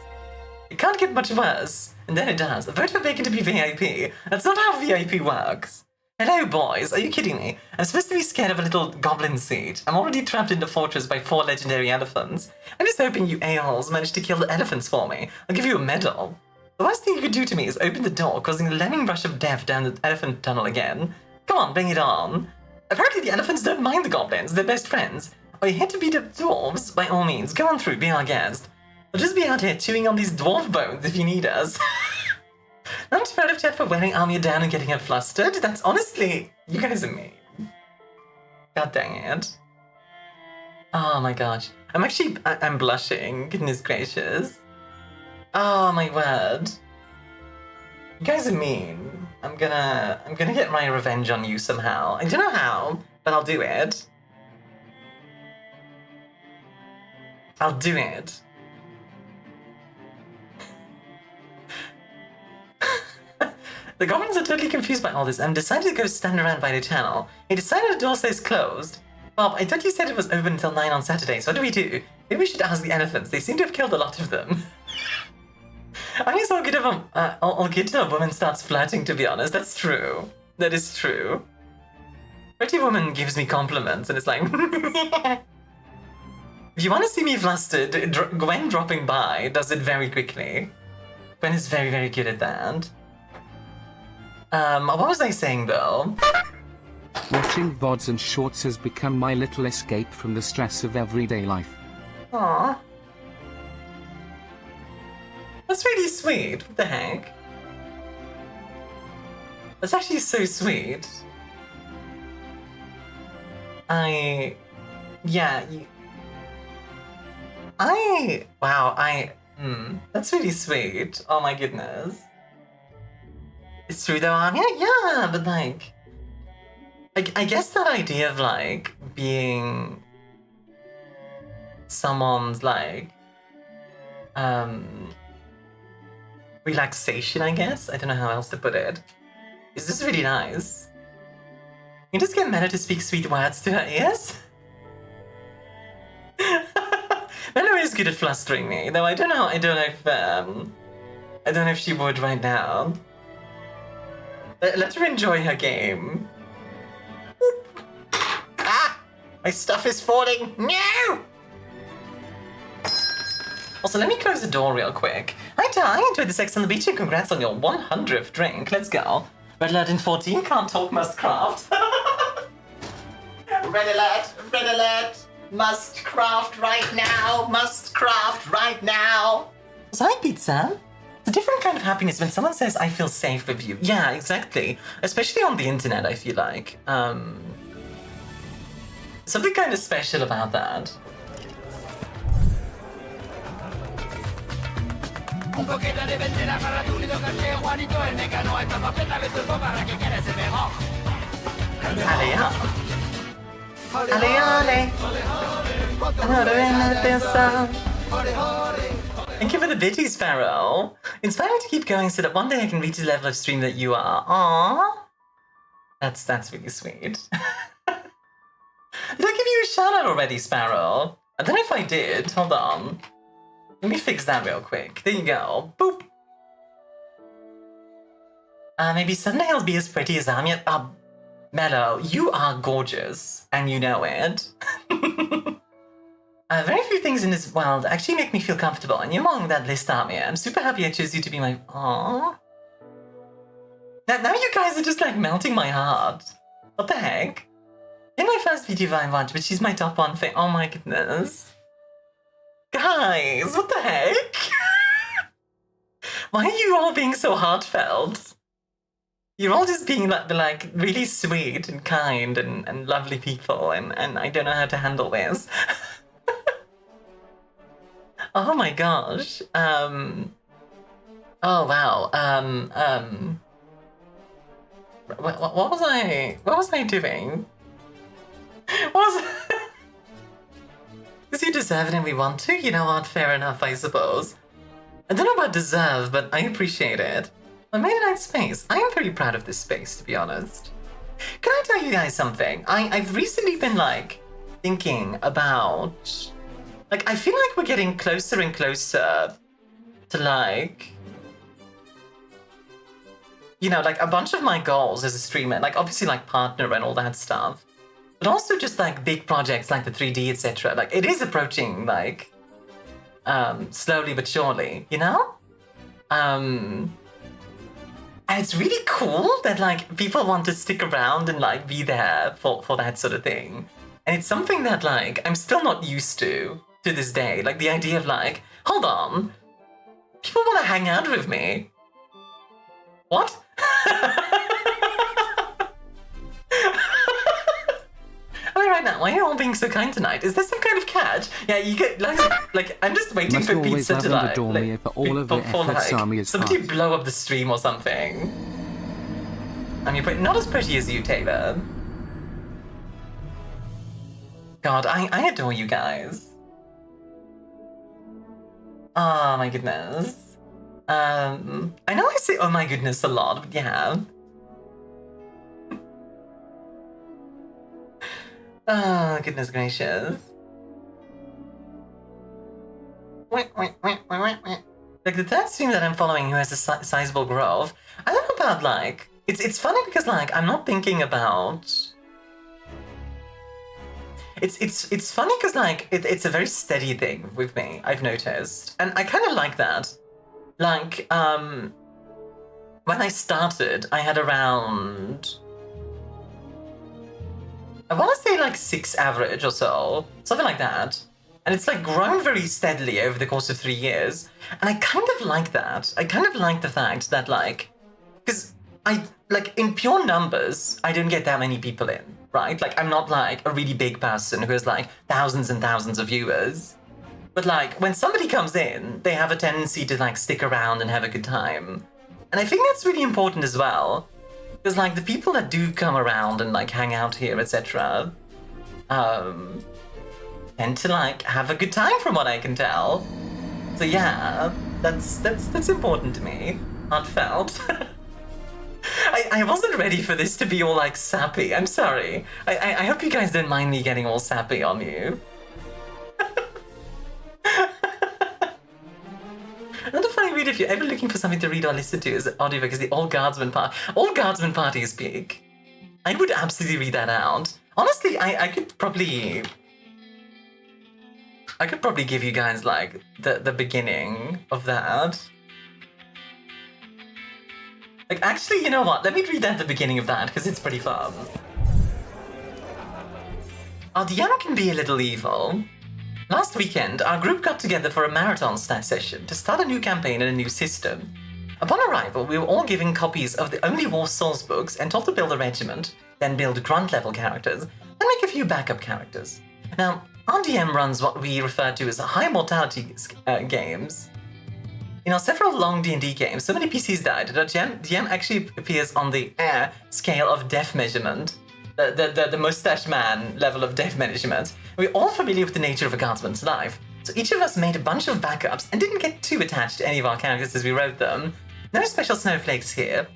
It can't get much worse, and then it does. Vote for Bacon to be VIP. That's not how VIP works. Hello, boys. Are you kidding me? I'm supposed to be scared of a little goblin seed. I'm already trapped in the fortress by 4 legendary elephants. I'm just hoping you a-holes managed to kill the elephants for me. I'll give you a medal. The worst thing you could do to me is open the door, causing a lemming rush of death down the elephant tunnel again. Come on, bring it on. Apparently the elephants don't mind the goblins. They're best friends. Are you here to beat up dwarves? By all means, go on through, be our guest. We'll just be out here chewing on these dwarf bones if you need us. I'm too proud of Chet for wearing Armia down and getting her flustered. That's honestly... You guys are mean. God dang it. Oh my gosh. I'm blushing. Goodness gracious. Oh my word. You guys are mean. I'm gonna get my revenge on you somehow. I don't know how, but I'll do it. I'll do it. The goblins are totally confused by all this and decided to go stand around by the channel. He decided the door stays closed. Bob, I thought you said it was open until 9 on Saturday, so what do we do? Maybe we should ask the elephants. They seem to have killed a lot of them. I guess I'll get to a woman starts flirting, to be honest. That's true. That is true. Pretty woman gives me compliments and it's like... If you want to see me flustered, Gwen dropping by does it very quickly. Gwen is very, very good at that. What was I saying though? Watching VODs and shorts has become my little escape from the stress of everyday life. Aww. That's really sweet. What the heck? That's actually so sweet. That's really sweet. Oh my goodness. It's true though, Armia? Yeah, but like... I guess that idea of like, being... someone's like... relaxation, I guess? I don't know how else to put it. It's just really nice. You just get Meta to speak sweet words to her ears? Mello is good at flustering me, though I don't know if she would right now. Let her enjoy her game. Ah! My stuff is falling! No! Also, let me close the door real quick. Hi, Ty. Enjoyed the sex on the beach and congrats on your 100th drink. Let's go. Red alert in 14. Can't talk, must craft. Red alert! Red alert! Must craft right now! Must craft right now! So hi, pizza. It's a different kind of happiness when someone says, I feel safe with you. Yeah, exactly. Especially on the internet, I feel like. Something kind of special about that. Un poquito de benzina para tu lindo caché, Juanito el mecano, esta papeta de tu para que quede ese mejor. Ale, ja. Ale, ale. Thank you for the bitty, Sparrow. Inspire me to keep going so that one day I can reach the level of stream that you are. Aww. That's really sweet. Did I give you a shout out already, Sparrow? I don't know if I did. Hold on. Let me fix that real quick. There you go. Boop. Maybe someday I'll be as pretty as Armia. Mello, you are gorgeous, and you know it. Very few things in this world actually make me feel comfortable, and you're among that list, Armia. I'm super happy I chose you to be my... Aww. Now you guys are just like melting my heart. What the heck? In my first video I watched, but she's my top one fan. Oh my goodness. Guys, what the heck? Why are you all being so heartfelt? You're all just being like really sweet and kind and lovely people, and I don't know how to handle this. Oh my gosh. Oh wow. What was I doing? What was Because you deserve it and we want to, you know what, fair enough, I suppose. I don't know about deserve, but I appreciate it. I made a nice space. I am very proud of this space, to be honest. Can I tell you guys something? I've recently been, like, thinking about... Like, I feel like we're getting closer and closer to, like... You know, like, a bunch of my goals as a streamer, like, obviously, like, partner and all that stuff. But also just, like, big projects like the 3D, etc. Like, it is approaching, like, slowly but surely, you know? And it's really cool that, like, people want to stick around and, like, be there for that sort of thing. And it's something that, like, I'm still not used to this day. Like, the idea of, like, hold on, people want to hang out with me. What? I mean, right now, why are you all being so kind tonight? Is there some kind of catch? Yeah, you get, like I'm just waiting Must for pizza to, like, me for all of the efforts like somebody blow up the stream or something. I mean, not as pretty as you, Taylor. God, I adore you guys. Oh my goodness. I know I say oh my goodness a lot, but yeah. Oh, goodness gracious. Like the third stream that I'm following who has a sizable growth, I don't know about, like, it's funny because, like, I'm not thinking about... It's funny because, like, it's a very steady thing with me, I've noticed. And I kind of like that. Like, when I started, I had around... I want to say like 6 average or so, something like that. And it's like grown very steadily over the course of 3 years. And I kind of like that. I kind of like the fact that, like, because like in pure numbers, I don't get that many people in, right? Like, I'm not like a really big person who has like thousands and thousands of viewers. But like when somebody comes in, they have a tendency to like stick around and have a good time. And I think that's really important as well. Because, like, the people that do come around and, like, hang out here, etc., tend to, like, have a good time from what I can tell. So, yeah, that's important to me. Heartfelt. I wasn't ready for this to be all, like, sappy. I'm sorry. I hope you guys don't mind me getting all sappy on you. if you're ever looking for something to read or listen to as an audiobook, is the Old Guardsman Party is big. I would absolutely read that out. Honestly, I could probably give you guys like the beginning of that. Like, actually, you know what? Let me read that at the beginning of that because it's pretty fun. Our DM can be a little evil. Last weekend, our group got together for a marathon session to start a new campaign and a new system. Upon arrival, we were all given copies of the Only War Souls books and told to build a regiment, then build grunt-level characters, and make a few backup characters. Now, our DM runs what we refer to as high mortality games. In our several long D&D games, so many PCs died that our DM actually appears on the scale of death measurement, the mustache man level of death measurement. We're all familiar with the nature of a guardsman's life, so each of us made a bunch of backups and didn't get too attached to any of our characters as we wrote them. No special snowflakes here.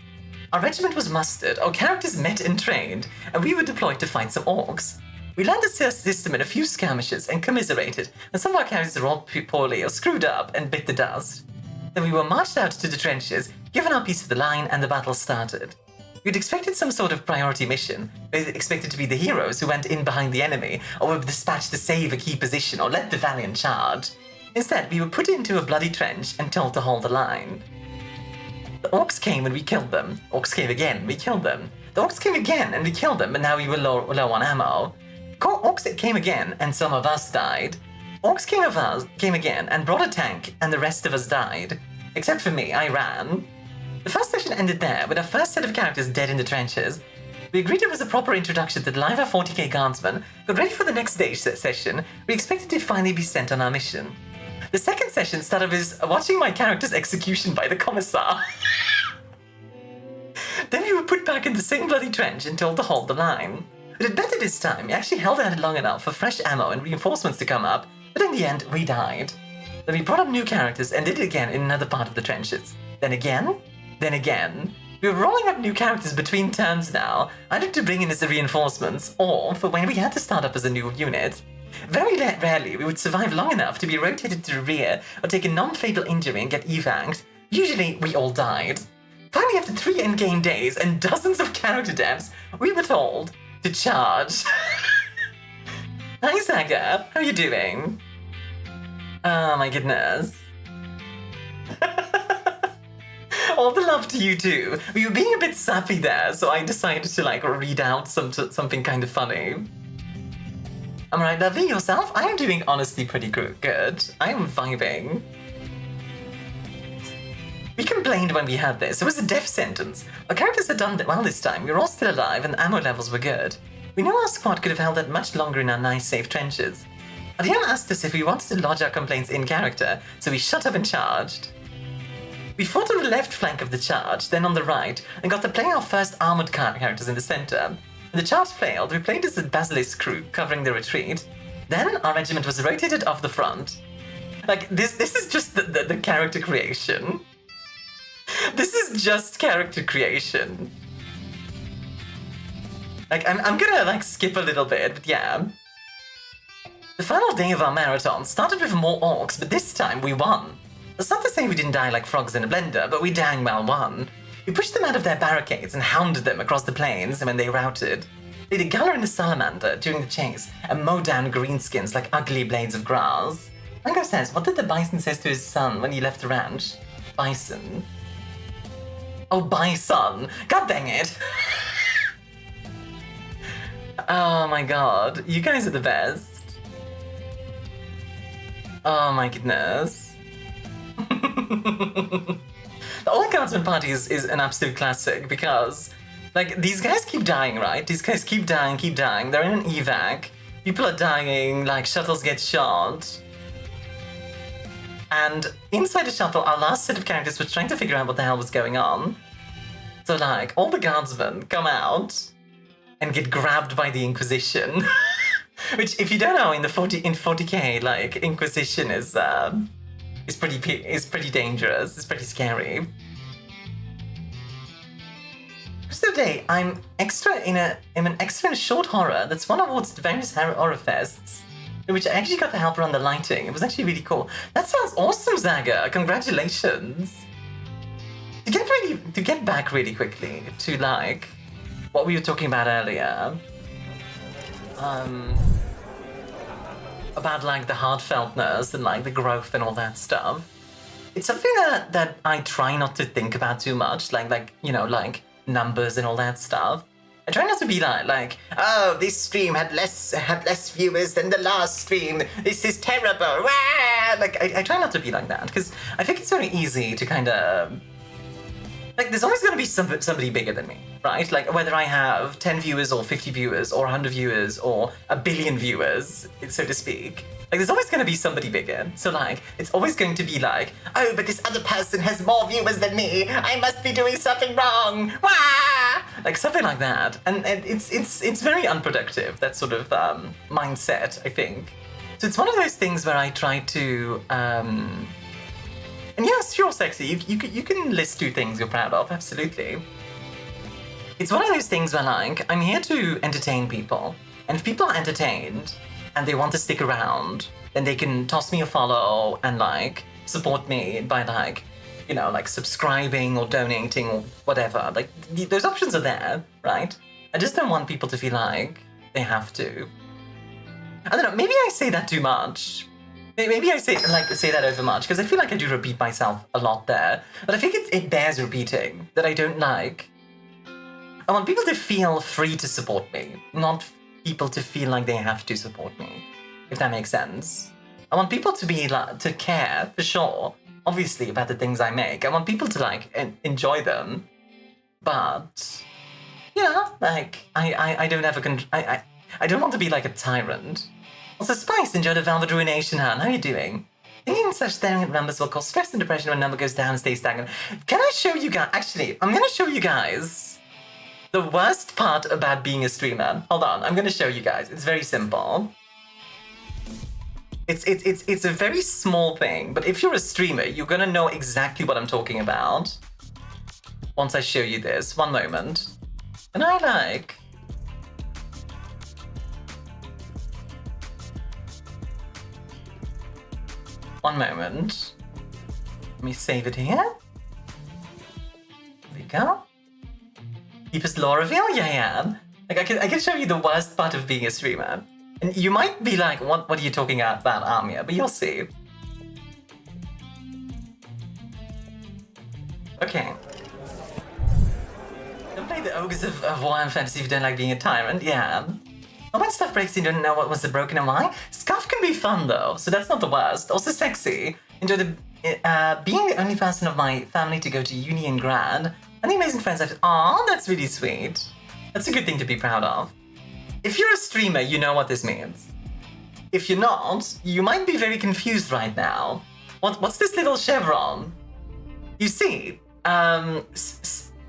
Our regiment was mustered, our characters met and trained, and we were deployed to fight some orcs. We learned the system in a few skirmishes and commiserated when some of our characters rolled poorly or screwed up and bit the dust. Then we were marched out to the trenches, given our piece of the line, and the battle started. We'd expected some sort of priority mission. We expected to be the heroes who went in behind the enemy, or were dispatched to save a key position or led the valiant charge. Instead, we were put into a bloody trench and told to hold the line. The orcs came and we killed them. Orcs came again, we killed them. The orcs came again and we killed them, but now we were low on ammo. Orcs came again and some of us died. Orcs came again and brought a tank and the rest of us died. Except for me, I ran. The first session ended there, with our first set of characters dead in the trenches. We agreed it was a proper introduction to the live 40k guardsman, but ready for the next day session, we expected to finally be sent on our mission. The second session started with watching my character's execution by the commissar. Then we were put back in the same bloody trench and told to hold the line. We did better this time. We actually held out long enough for fresh ammo and reinforcements to come up, but in the end, we died. Then we brought up new characters and did it again in another part of the trenches. Then again. We were rolling up new characters between turns now, either to bring in as reinforcements or for when we had to start up as a new unit. Very rarely we would survive long enough to be rotated to the rear or take a non-fatal injury and get evac'd. Usually we all died. Finally, after 3 endgame days and dozens of character deaths, we were told to charge. Hi Saga, how are you doing? Oh my goodness. All the love to you too. We were being a bit sappy there, so I decided to read out something kind of funny. I'm right, lovely. Yourself? I am doing honestly pretty good. I am vibing. We complained when we had this. It was a death sentence. Our characters had done well this time. We were all still alive and the ammo levels were good. We knew our squad could have held that much longer in our nice safe trenches. Our DM asked us if we wanted to lodge our complaints in character, so we shut up and charged. We fought on the left flank of the charge, then on the right, and got to play our first armored characters in the center. When the charge failed, we played as the Basilisk crew, covering the retreat. Then our regiment was rotated off the front. Like, this is just the character creation. This is just character creation. Like, I'm gonna, skip a little bit, but yeah. The final day of our marathon started with more orcs, but this time we won. That's not to say we didn't die like frogs in a blender, but we dang well won. We pushed them out of their barricades and hounded them across the plains when they routed. They did Gala and the Salamander during the chase and mowed down greenskins like ugly blades of grass. Mango says, what did the bison say to his son when he left the ranch? Bison. Oh, bison! God dang it! Oh my god, you guys are the best. Oh my goodness. The Old Guardsman Party is an absolute classic because, these guys keep dying, right? These guys keep dying. They're in an evac. People are dying, shuttles get shot. And inside the shuttle, our last set of characters were trying to figure out what the hell was going on. So, all the guardsmen come out and get grabbed by the Inquisition. Which, if you don't know, in 40k, Inquisition is pretty dangerous. It's pretty scary. Today, I'm an extra in a short horror that's won awards at various horror fests, in which I actually got to help run the lighting. It was actually really cool. That sounds awesome, Zaga. Congratulations. to get back really quickly to like what we were talking about earlier, about like the heartfeltness and like the growth and all that stuff. It's something that I try not to think about too much, like you know, like numbers and all that stuff. I try not to be like, oh, this stream had less viewers than the last stream. This is terrible. Wah! Like I try not to be like that because I think it's very easy to kind of like. There's always going to be somebody bigger than me, right? Like whether I have 10 viewers or 50 viewers or 100 viewers or a billion viewers, so to speak. Like there's always going to be somebody bigger. So like it's always going to be like, oh, but this other person has more viewers than me. I must be doing something wrong. Wah! Like something like that. And it's very unproductive, that sort of mindset, I think. So it's one of those things where I try to and yes, sure, Sexy, you can list 2 things you're proud of, absolutely. It's one of those things where like I'm here to entertain people. And if people are entertained and they want to stick around, then they can toss me a follow and like support me by like, you know, like subscribing or donating or whatever. Like those options are there, right? I just don't want people to feel like they have to. I don't know, maybe I say that too much. Maybe I say that over much because I feel like I do repeat myself a lot there. But I think it bears repeating that I don't like. I want people to feel free to support me, not people to feel like they have to support me, if that makes sense. I want people to be like, to care, for sure, obviously, about the things I make. I want people to like enjoy them, but yeah, like I don't have I don't want to be like a tyrant. Also, Spice, enjoy the Velvet Ruination, Han. How are you doing? Thinking such staring at numbers will cause stress and depression when a number goes down and stays stagnant. Can I show you guys? Actually, I'm gonna show you guys the worst part about being a streamer. Hold on, I'm gonna show you guys. It's very simple. It's a very small thing, but if you're a streamer, you're gonna know exactly what I'm talking about. Once I show you this, one moment. And I like... One moment. Let me save it here. There we go. Deepest lore reveal? Yeah, yeah. Like I can show you the worst part of being a streamer. And you might be like, what are you talking about, Armia? But you'll see. Okay. Don't play the ogres of Warhammer Fantasy if you don't like being a tyrant. Yeah. Well, when stuff breaks, you don't know what was the broken and why. Scuff can be fun though, so that's not the worst. Also sexy. Enjoy the being the only person of my family to go to uni and grad. And the amazing friends I've... Aw, that's really sweet. That's a good thing to be proud of. If you're a streamer, you know what this means. If you're not, you might be very confused right now. What's this little chevron? You see,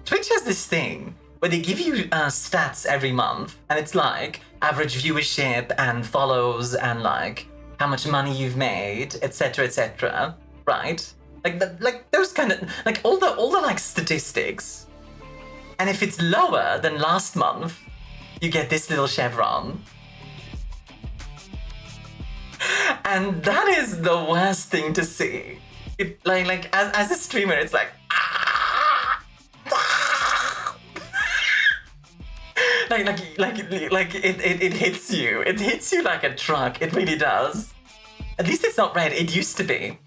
Twitch has this thing where they give you stats every month, and it's like average viewership and follows and like how much money you've made, etc., right? Like those kind of like all the like statistics. And if it's lower than last month, you get this little chevron. And that is the worst thing to see. It like as a streamer, it's like like it hits you. It hits you like a truck. It really does. At least it's not red. It used to be.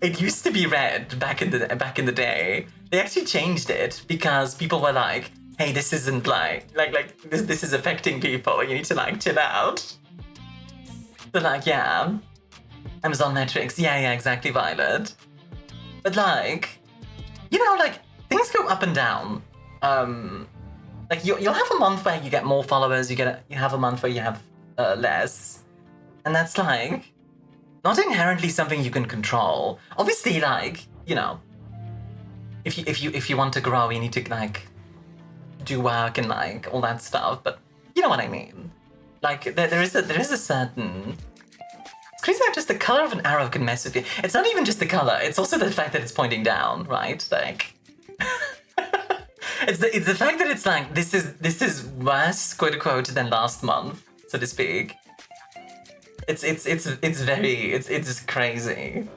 It used to be red back in the day. They actually changed it because people were like, "Hey, this isn't like this is affecting people. You need to like chill out." So like, yeah, Amazon metrics. Yeah, exactly, Violet. But like, you know, like things go up and down. Like you'll have a month where you get more followers. You have a month where you have less, and that's like not inherently something you can control. Obviously, like, you know, if you want to grow, you need to like do work and like all that stuff. But you know what I mean. Like there is a certain. It's crazy how just the color of an arrow can mess with you. It's not even just the color. It's also the fact that it's pointing down, right? Like. It's the fact that it's like this is worse, quote unquote, than last month, so to speak. It's crazy.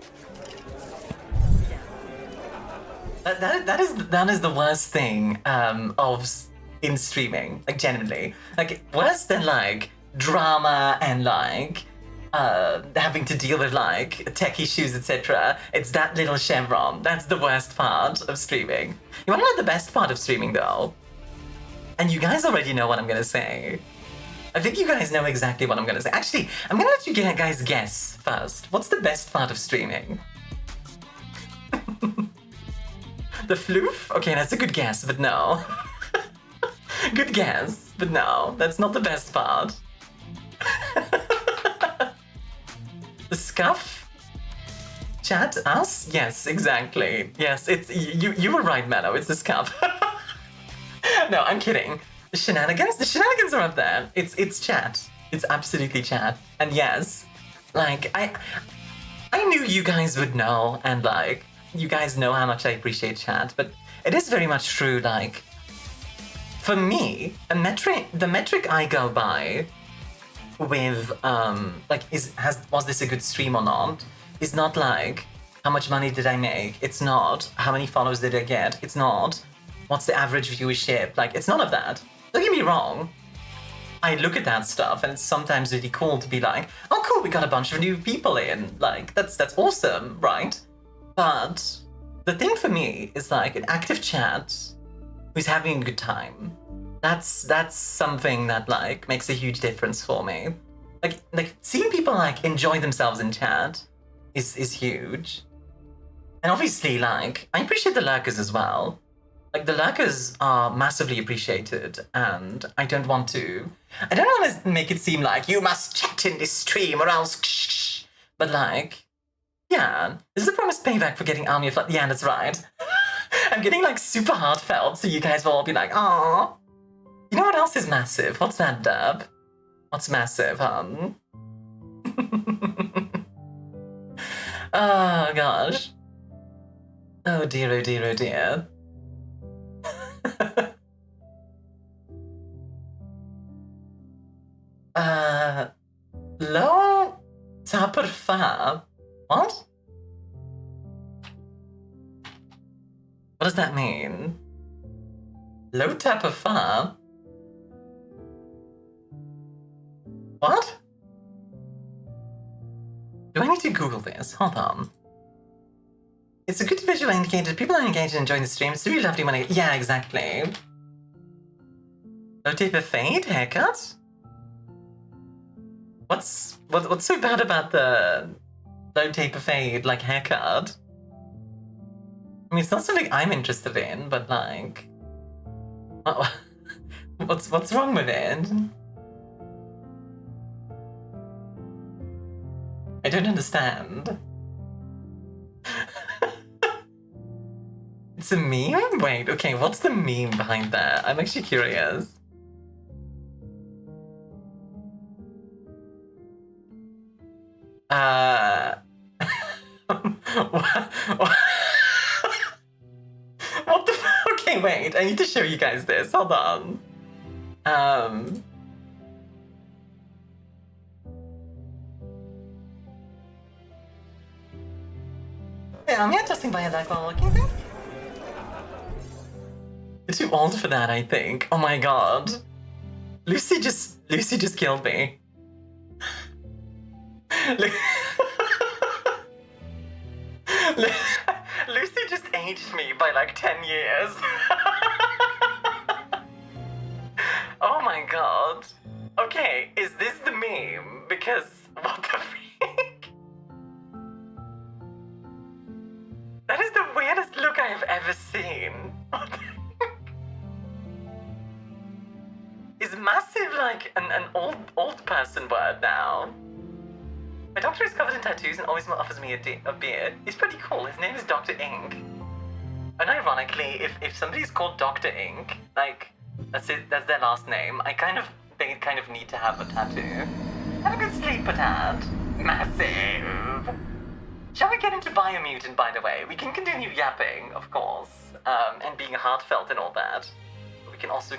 That is the worst thing in streaming, like genuinely, like worse than like drama and like having to deal with like tech issues, etc. It's that little chevron. That's the worst part of streaming. You wanna know the best part of streaming though? And you guys already know what I'm gonna say. I think you guys know exactly what I'm gonna say. Actually, I'm gonna let you guys guess first. What's the best part of streaming? The floof? Okay, that's a good guess, but no. Good guess, but no, that's not the best part. The scuff? Chat? Us? Yes, exactly. Yes, it's you were right, Mello, it's the scuff. No, I'm kidding. The shenanigans are up there. It's chat. It's absolutely chat. And yes, like I knew you guys would know, and like you guys know how much I appreciate chat, but it is very much true, like for me, the metric I go by with like was this a good stream or not is not like how much money did I make, it's not how many followers did I get, it's not what's the average viewership, like it's none of that. Don't get me wrong, I look at that stuff and it's sometimes really cool to be like, oh cool, we got a bunch of new people in, like that's awesome, right? But the thing for me is like an active chat who's having a good time. That's something that like makes a huge difference for me. Like seeing people like enjoy themselves in chat is huge. And obviously like I appreciate the lurkers as well. Like the lurkers are massively appreciated, and I don't want to make it seem like you must chat in this stream or else but like, yeah, this is a promised payback for getting Army of Light. Yeah, that's right. I'm getting like super heartfelt, so you guys will all be like, "Aww." You know what else is massive? What's that, Dub? What's massive, Oh gosh. Oh dear, oh dear, oh dear. Low tapper fa. What? What does that mean? Low tapper fa? What? Do I need to Google this? Hold on. It's a good visual indicator. People are engaged and enjoying the stream. It's really lovely when I... Yeah, exactly. Low taper fade? Haircut? What's so bad about the low taper fade, like, haircut? I mean, it's not something I'm interested in, but, like... What's wrong with it? I don't understand. It's a meme? Wait, okay, what's the meme behind that? I'm actually curious. What the f- Okay, wait, I need to show you guys this. Hold on. Yeah, I'm adjusting by a lag while looking there. You're too old for that, I think. Oh my god. Lucy just killed me. Lucy just aged me by like 10 years. Oh my god. Okay, is this the meme? Because what the freak? That is the weirdest look I have ever seen. What the heck? Is massive like an old person word now? My doctor is covered in tattoos and always offers me a beer. He's pretty cool. His name is Dr. Ink. And ironically, if somebody's called Dr. Ink, like that's their last name, they kind of need to have a tattoo. Have a good sleep, Patat. Massive. Shall we get into BIOMUTANT, by the way? We can continue yapping, of course, and being heartfelt and all that. But we can also...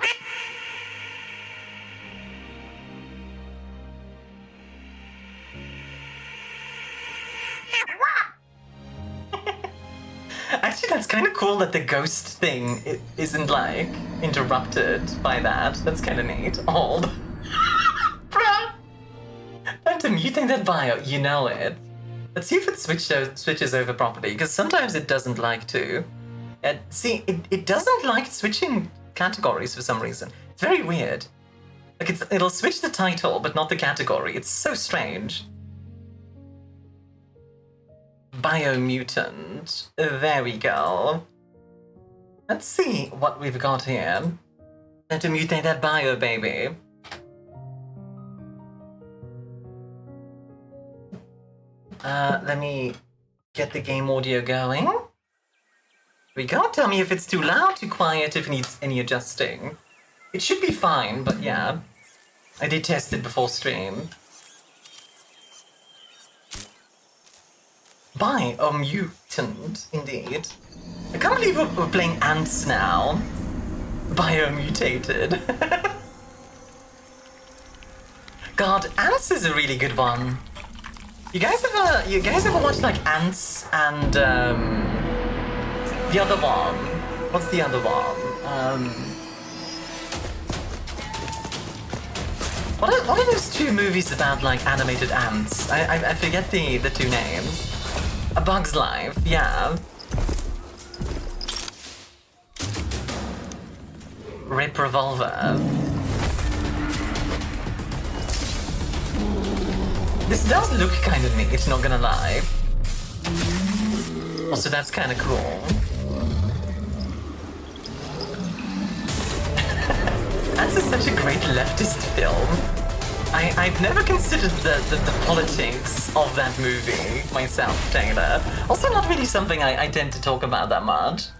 Actually, that's kind of cool that the ghost thing isn't, like, interrupted by that. That's kind of neat. Old. Bruh! Time to mutate that bio, you know it. Let's see if it switches over properly, because sometimes it doesn't like to. See, it doesn't like switching categories for some reason. It's very weird. Like, it'll switch the title, but not the category. It's so strange. Biomutant. There we go. Let's see what we've got here. Time to mutate that bio, baby. Let me get the game audio going. Here we go. Tell me if it's too loud, too quiet, if it needs any adjusting. It should be fine, but yeah. I did test it before stream. Biomutant, indeed. I can't believe we're playing ants now. Biomutated. God, ants is a really good one. You guys ever watched like Ants and the other one? What's the other one? What are those two movies about like animated ants? I forget the two names. A Bug's Life, yeah. Rip Revolver. This does look kind of neat, not gonna lie. Also, that's kind of cool. Ants is such a great leftist film. I've never considered the politics of that movie myself, Taylor. Also, not really something I tend to talk about that much.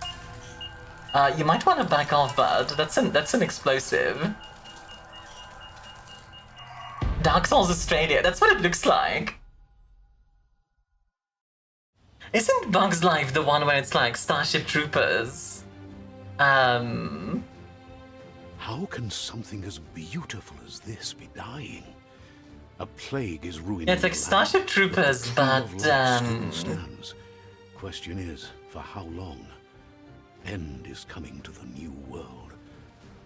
You might want to back off, bud. That's an explosive. Dark Souls Australia, that's what it looks like. Isn't Bug's Life the one where it's like Starship Troopers? How can something as beautiful as this be dying? A plague is ruining. Yeah, it's like Starship Troopers, but stands. Question is, for how long? End is coming to the new world.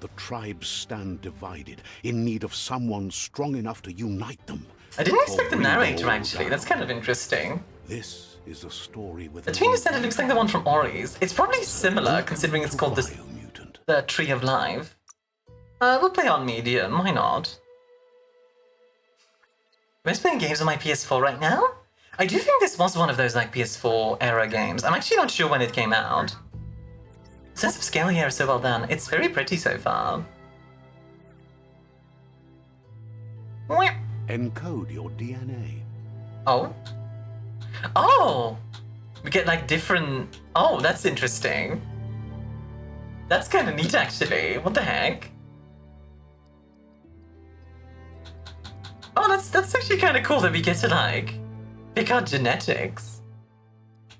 The tribes stand divided, in need of someone strong enough to unite them. I didn't expect the narrator, actually. That's kind of interesting. This is a story with the tree in the center looks like the one from Ori's. It's probably similar, considering it's called the Tree of Life. We'll play on medium, why not? Am I playing games on my PS4 right now? I do think this was one of those like PS4 era games. I'm actually not sure when it came out. The sense of scale here is so well done. It's very pretty so far. Encode your DNA. Oh? Oh! We get like different... Oh, that's interesting. That's kind of neat actually. What the heck? Oh, that's actually kind of cool that we get to like pick out genetics.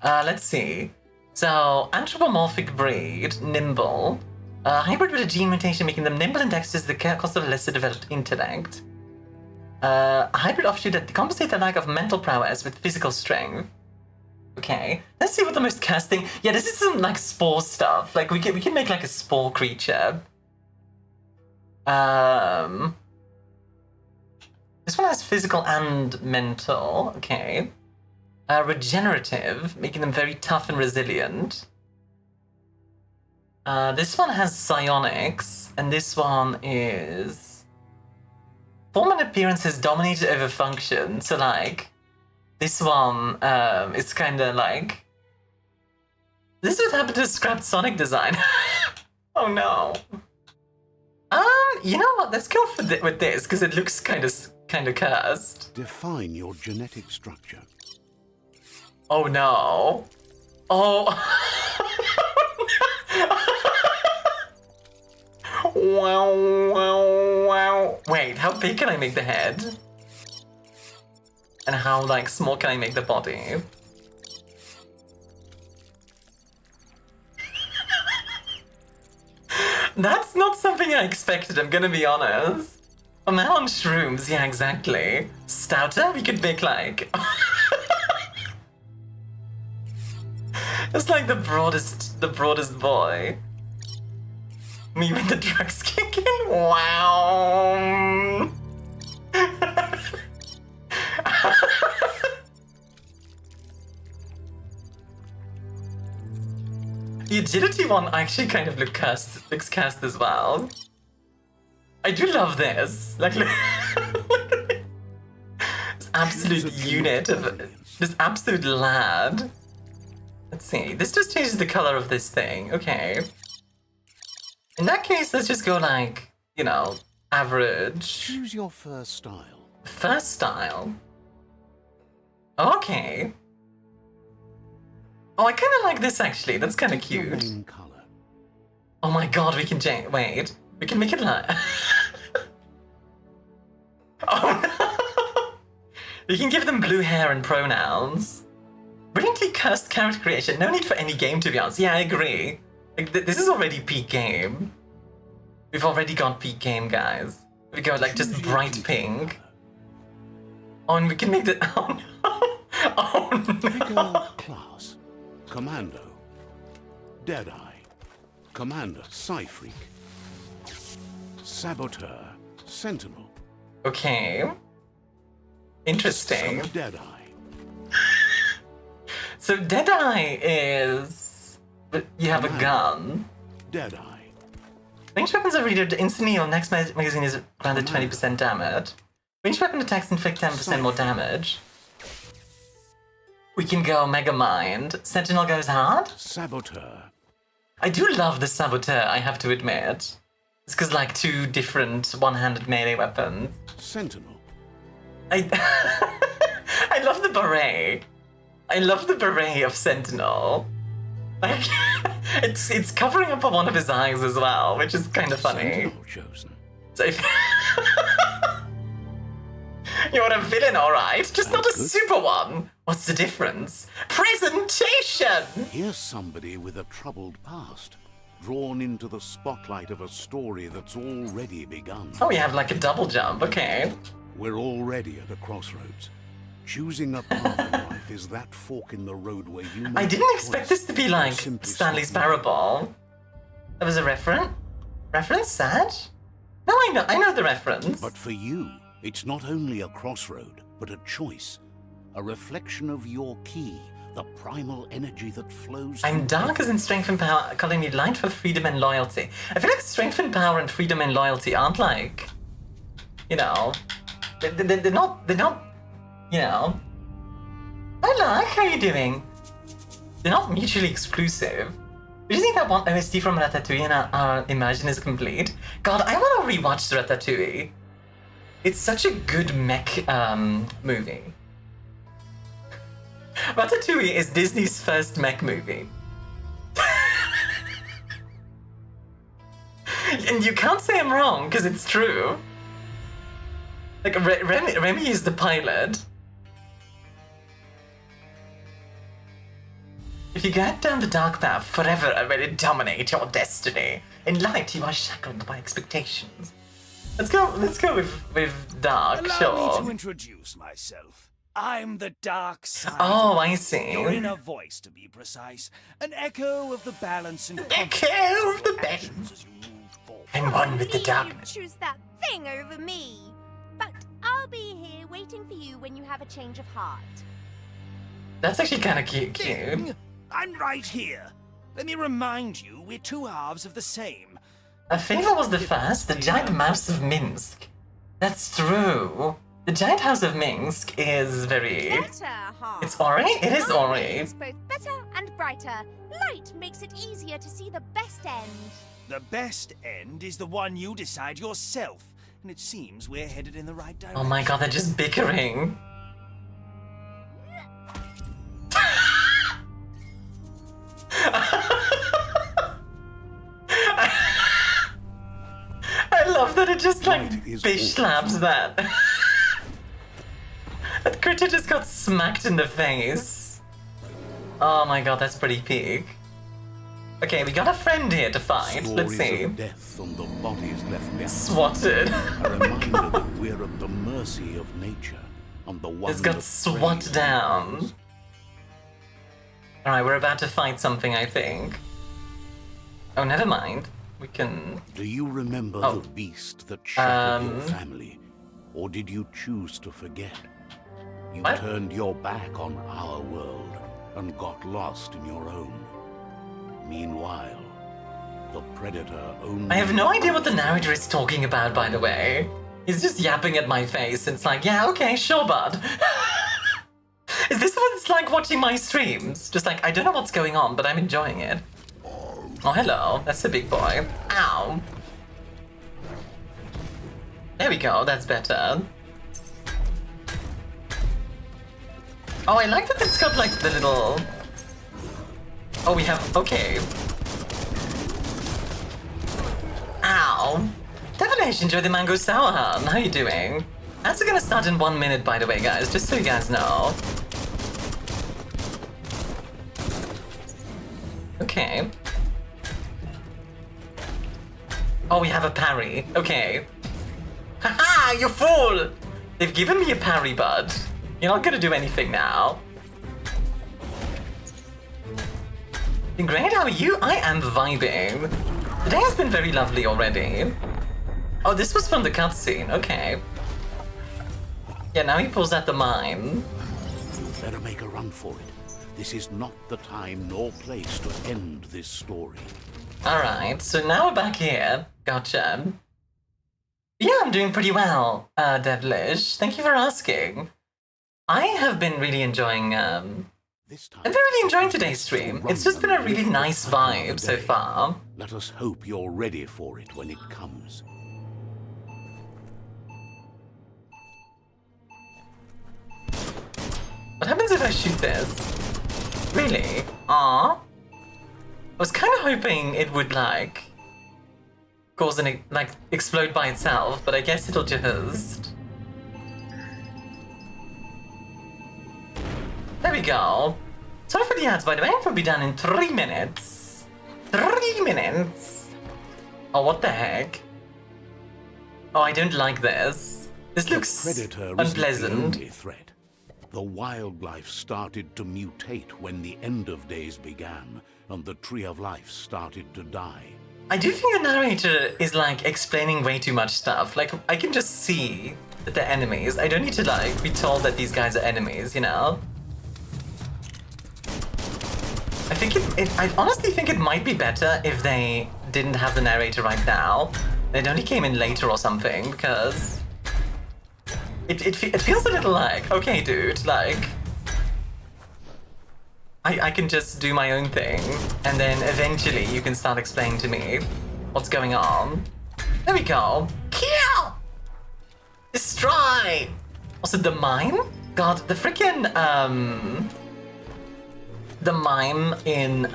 Let's see. So, anthropomorphic breed, nimble. Hybrid with a gene mutation making them nimble and dexterous at the cost of a lesser developed intellect. A hybrid offshoot that compensates the lack of mental prowess with physical strength. Okay, let's see what the most cursed thing... Yeah, this is some like spore stuff. Like we can make like a spore creature. This one has physical and mental. Okay. Regenerative, making them very tough and resilient. This one has psionics, and this one is... Form and appearance has dominated over function, so like... This one, is kinda like... This is what happened to scrapped Sonic design. Oh no. You know what, let's go for with this, because it looks kinda cursed. Define your genetic structure. Oh no. Oh. Wow, wow, wow. Wait, how big can I make the head? And how, like, small can I make the body? That's not something I expected, I'm gonna be honest. A man on shrooms, yeah, exactly. Stouter? We could make, like... It's like the broadest boy. Me with the drugs kicking. Wow. The agility one actually kind of looks cursed as well. I do love this. Like, look this absolute unit of this absolute lad. Let's see. This just changes the color of this thing. Okay. In that case, let's just go like, you know, average. Choose your first style. First style. Okay. Oh, I kind of like this actually. That's kind of cute. Main color. Oh my god, we can change. Wait, we can make it like. Oh no! We can give them blue hair and pronouns. Brilliantly cursed character creation. No need for any game, to be honest. Yeah, I agree. Like, this is already peak game. We've already got peak game, guys. We go like just bright pink. Oh, and we can make the. Oh no! Oh no! Class. Commando. Deadeye. Commander. Psyfreak. Saboteur. Sentinel. Okay. Interesting. Deadeye. So Deadeye is... You have a gun. Deadeye. Ranged weapons are reloaded instantly or next magazine is granted 20% damage. Ranged weapon attacks inflict 10% more damage. We can go Mega Mind. Sentinel goes hard? Saboteur. I do love the Saboteur, I have to admit. It's because like two different one-handed melee weapons. Sentinel. I love the beret. I love the beret of Sentinel. Like, it's covering up one of his eyes as well, which is kind of funny. Sentinel chosen. So if you're a villain, all right, just not a super one. What's the difference? Presentation. Here's somebody with a troubled past, drawn into the spotlight of a story that's already begun. Oh, we have like a double jump. Okay. We're already at a crossroads. Choosing a path in life is that fork in the road where you. I didn't expect this to be like Stanley's Parable. That was a reference. Reference, Sad? No, I know the reference. But for you, it's not only a crossroad, but a choice. A reflection of your key, the primal energy that flows. I'm dark as in strength and power, calling me light for freedom and loyalty. I feel like strength and power and freedom and loyalty aren't like, you know, they're not, you know. I like how you're doing. They're not mutually exclusive. Do you think that one OST from Ratatouille and our immersion is complete? God, I want to rewatch Ratatouille. It's such a good mech movie. Ratatouille is Disney's first mech movie. And you can't say I'm wrong, because it's true. Like, Remy is the pilot. If you go down the dark path, forever I will dominate your destiny. In light, you are shackled by expectations. Let's go with dark, Allow sure. me to introduce myself. I'm the dark side. Oh, I see. Your inner voice, to be precise. An echo of the balance and Echo of the actions as you move forward. I'm one with the You darkness. choose that thing over me. But I'll be here waiting for you when you have a change of heart. That's actually kind of cute. Ding! I'm right here. Let me remind you, we're two halves of the same. A favor was the first, the giant mouse of Minsk. That's true. The giant house of Minsk is very... Better heart. It's Ori? It is Ori. It's both better and brighter. Light makes it easier to see the best end. The best end is the one you decide yourself. And it seems we're headed in the right direction. Oh my god, they're just bickering. I love that it just like fish slaps that. That critter just got smacked in the face. Oh my god, that's pretty peak. Okay, we got a friend here to fight. Let's Stories see. of death on the bodies left behind. Swatted. A reminder that we're at the mercy of nature, and the one It's got that swat preys down. on us. Alright, we're about to fight something, I think. Oh, never mind. We can... Do you remember Oh. the beast that shattered your family? Or did you choose to forget? You What? turned your back on our world and got lost in your own. Meanwhile, the Predator only... I have no idea what the narrator is talking about, by the way. He's just yapping at my face. It's like, yeah, okay, sure, bud. Is this what it's like watching my streams? Just like, I don't know what's going on, but I'm enjoying it. Oh, hello. That's a big boy. Ow. There we go. That's better. Oh, I like that it's got, like, the little... Oh, we have... Okay. Ow. Devilish, enjoy the mango sour hun. How you doing? Ads are gonna start in 1 minute, by the way, guys. Just so you guys know. Okay. Oh, we have a parry. Okay. Haha, you fool! They've given me a parry, bud. You're not gonna do anything now. Great, how are you? I am vibing. The day has been very lovely already. Oh, this was from the cutscene. Okay. Yeah, now he pulls out the mine. Better make a run for it. This is not the time nor place to end this story. Alright, so now we're back here. Gotcha. Yeah, I'm doing pretty well, Devilish. Thank you for asking. I have been really enjoying, This time, I've been really enjoying today's stream. It's just been a really nice vibe so far. Let us hope you're ready for it when it comes. What happens if I shoot this? Really? Aww. I was kind of hoping it would, like, cause an, like, explode by itself, but I guess it'll just... There we go. Sorry for the ads, by the way. It will be done in 3 minutes. 3 minutes. Oh, what the heck? Oh, I don't like this. This looks Predator unpleasant. isn't the only threat. The wildlife started to mutate when the end of days began, and the tree of life started to die. I do think the narrator is, like, explaining way too much stuff. Like, I can just see that they're enemies. I don't need to, like, be told that these guys are enemies, you know? I honestly think it might be better if they didn't have the narrator right now. It only came in later or something, because... It feels a little like, okay, dude, like... I can just do my own thing, and then eventually you can start explaining to me what's going on. There we go. Kill! Destroy! Also, the mime? God, the freaking, the mime in,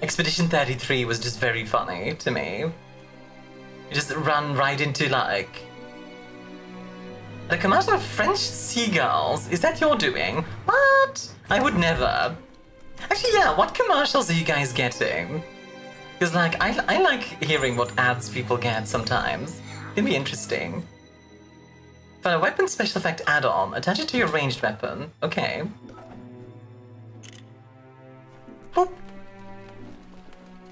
Expedition 33 was just very funny to me. You just run right into, like... The commercial of French seagulls. Is that your doing? What? I would never. Actually, yeah, what commercials are you guys getting? Because, like, I like hearing what ads people get sometimes. It can be interesting. For a weapon special effect add-on, attach it to your ranged weapon. Okay. Boop.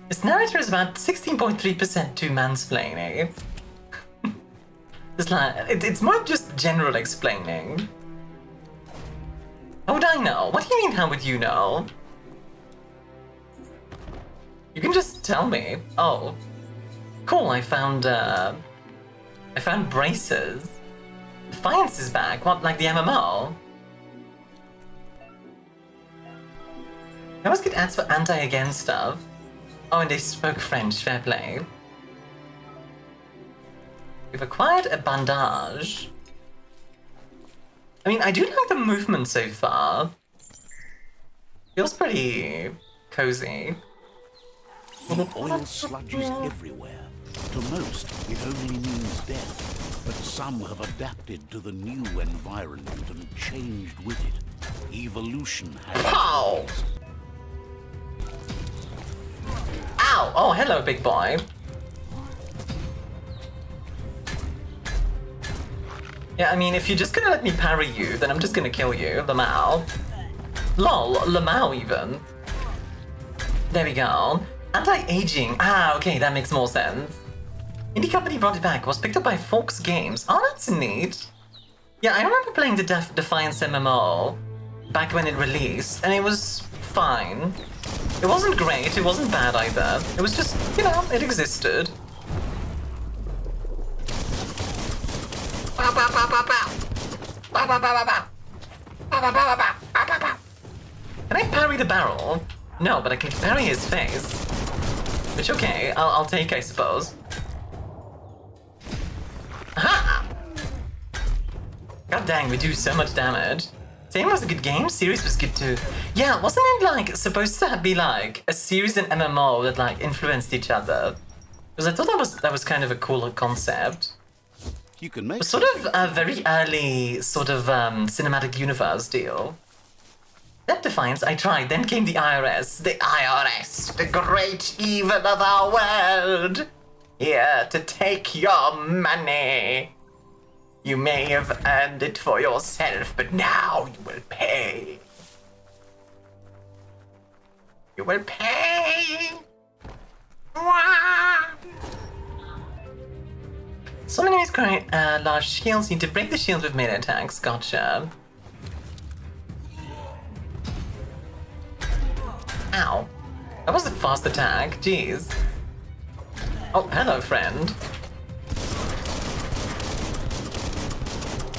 This narrator is about 16.3% to mansplaining. It's like, it's more just general explaining. How would I know? What do you mean, how would you know? You can just tell me. Oh. Cool, I found braces. Defiance is back. What, like the MMO? I always get ads for anti-again stuff. Oh, and they spoke French. Fair play. We've acquired a bandage. I mean, I do like the movement so far. Feels pretty cozy. The oil sludges everywhere. To most, it only means death. But some have adapted to the new environment and changed with it. Evolution has... Pow! Ow! Oh, hello, big boy. Yeah, I mean, if you're just gonna let me parry you, then I'm just gonna kill you, the Mao. Lol, Lamau even. There we go. Anti-aging. Ah, okay, that makes more sense. Indie company brought it back. Was picked up by Fox Games. Oh, that's neat. Yeah, I remember playing the Defiance MMO back when it released, and it was fine. It wasn't great, it wasn't bad either. It was just, you know, it existed. Can I parry the barrel? No, but I can parry his face. Which, okay, I'll take, I suppose. Aha! God dang, we do so much damage. Same was a good game, series was good too. Yeah, wasn't it like supposed to be like a series and MMO that like influenced each other? Because I thought that was kind of a cooler concept. You can make It was sort of a very early sort of cinematic universe deal. That Defiance, I tried. Then came the IRS. The IRS, the great evil of our world. Here to take your money. You may have earned it for yourself, but now you will pay. You will pay. Some enemies create large shields. You need to break the shield with melee attacks. Gotcha. Ow. That was a fast attack. Jeez. Oh, hello, friend.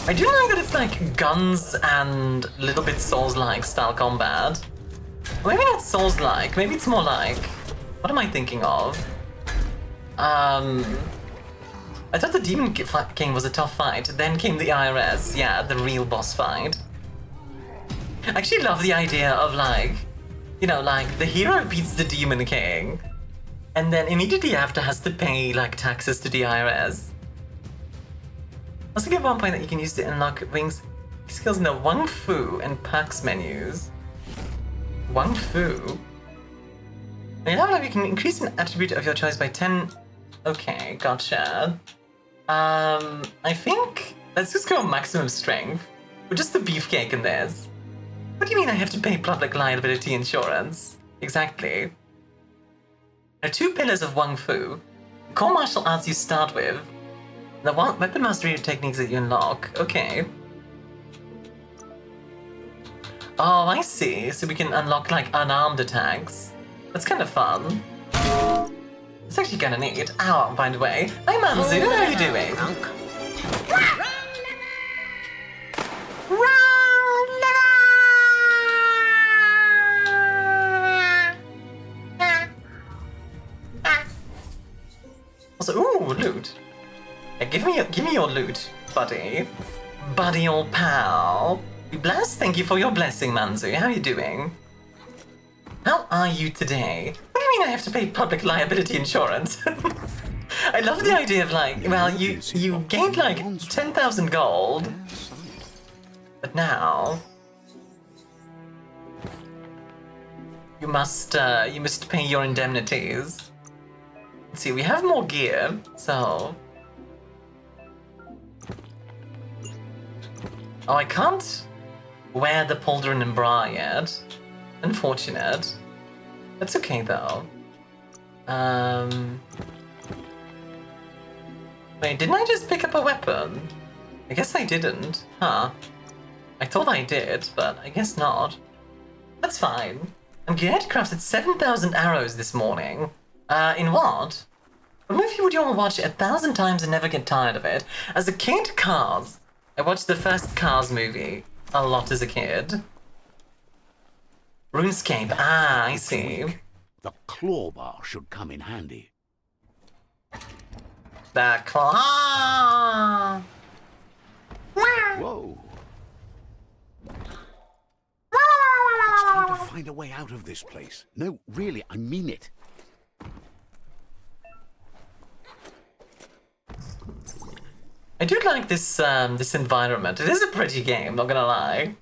I do like that it's like guns and a little bit Souls-like style combat. Maybe not Souls-like, maybe it's more like... What am I thinking of? I thought the Demon King was a tough fight, then came the IRS, yeah, the real boss fight. I actually love the idea of like, you know, like the hero beats the Demon King, and then immediately after has to pay like taxes to the IRS. Also get one point that you can use to unlock Wings skills in the Wang Fu and perks menus. Wang Fu? In level you can increase an attribute of your choice by 10. Okay, gotcha. I think let's just go maximum strength. We're just the beefcake in this. What do you mean I have to pay public liability insurance? Exactly. There are 2 pillars of Wang Fu. The core martial arts you start with. The weapon mastery techniques that you unlock. Okay. Oh, I see. So we can unlock like unarmed attacks. That's kind of fun. It's actually kind of neat. Ow, by the way. Hi, Manzu. How are you doing? Also, ooh, loot. Yeah, give me your loot, buddy. Buddy old pal. Be blessed, thank you for your blessing, Manzu. How are you doing? How are you today? What do you mean I have to pay public liability insurance? I love the idea of like, well, you gained like 10,000 gold. But now you must pay your indemnities. Let's see, we have more gear, so... Oh, I can't wear the pauldron and bra yet. Unfortunate. That's okay, though. Wait, didn't I just pick up a weapon? I guess I didn't. Huh. I thought I did, but I guess not. That's fine. I'm glad crafted 7,000 arrows this morning. In what? A movie would you all watch 1,000 times and never get tired of it? As a kid, Cars. I watched the first Cars movie a lot as a kid. RuneScape, ah, I see. The claw bar should come in handy. The claw! Whoa! It's time to find a way out of this place. No, really, I mean it. I do like this this environment. It is a pretty game, not gonna lie.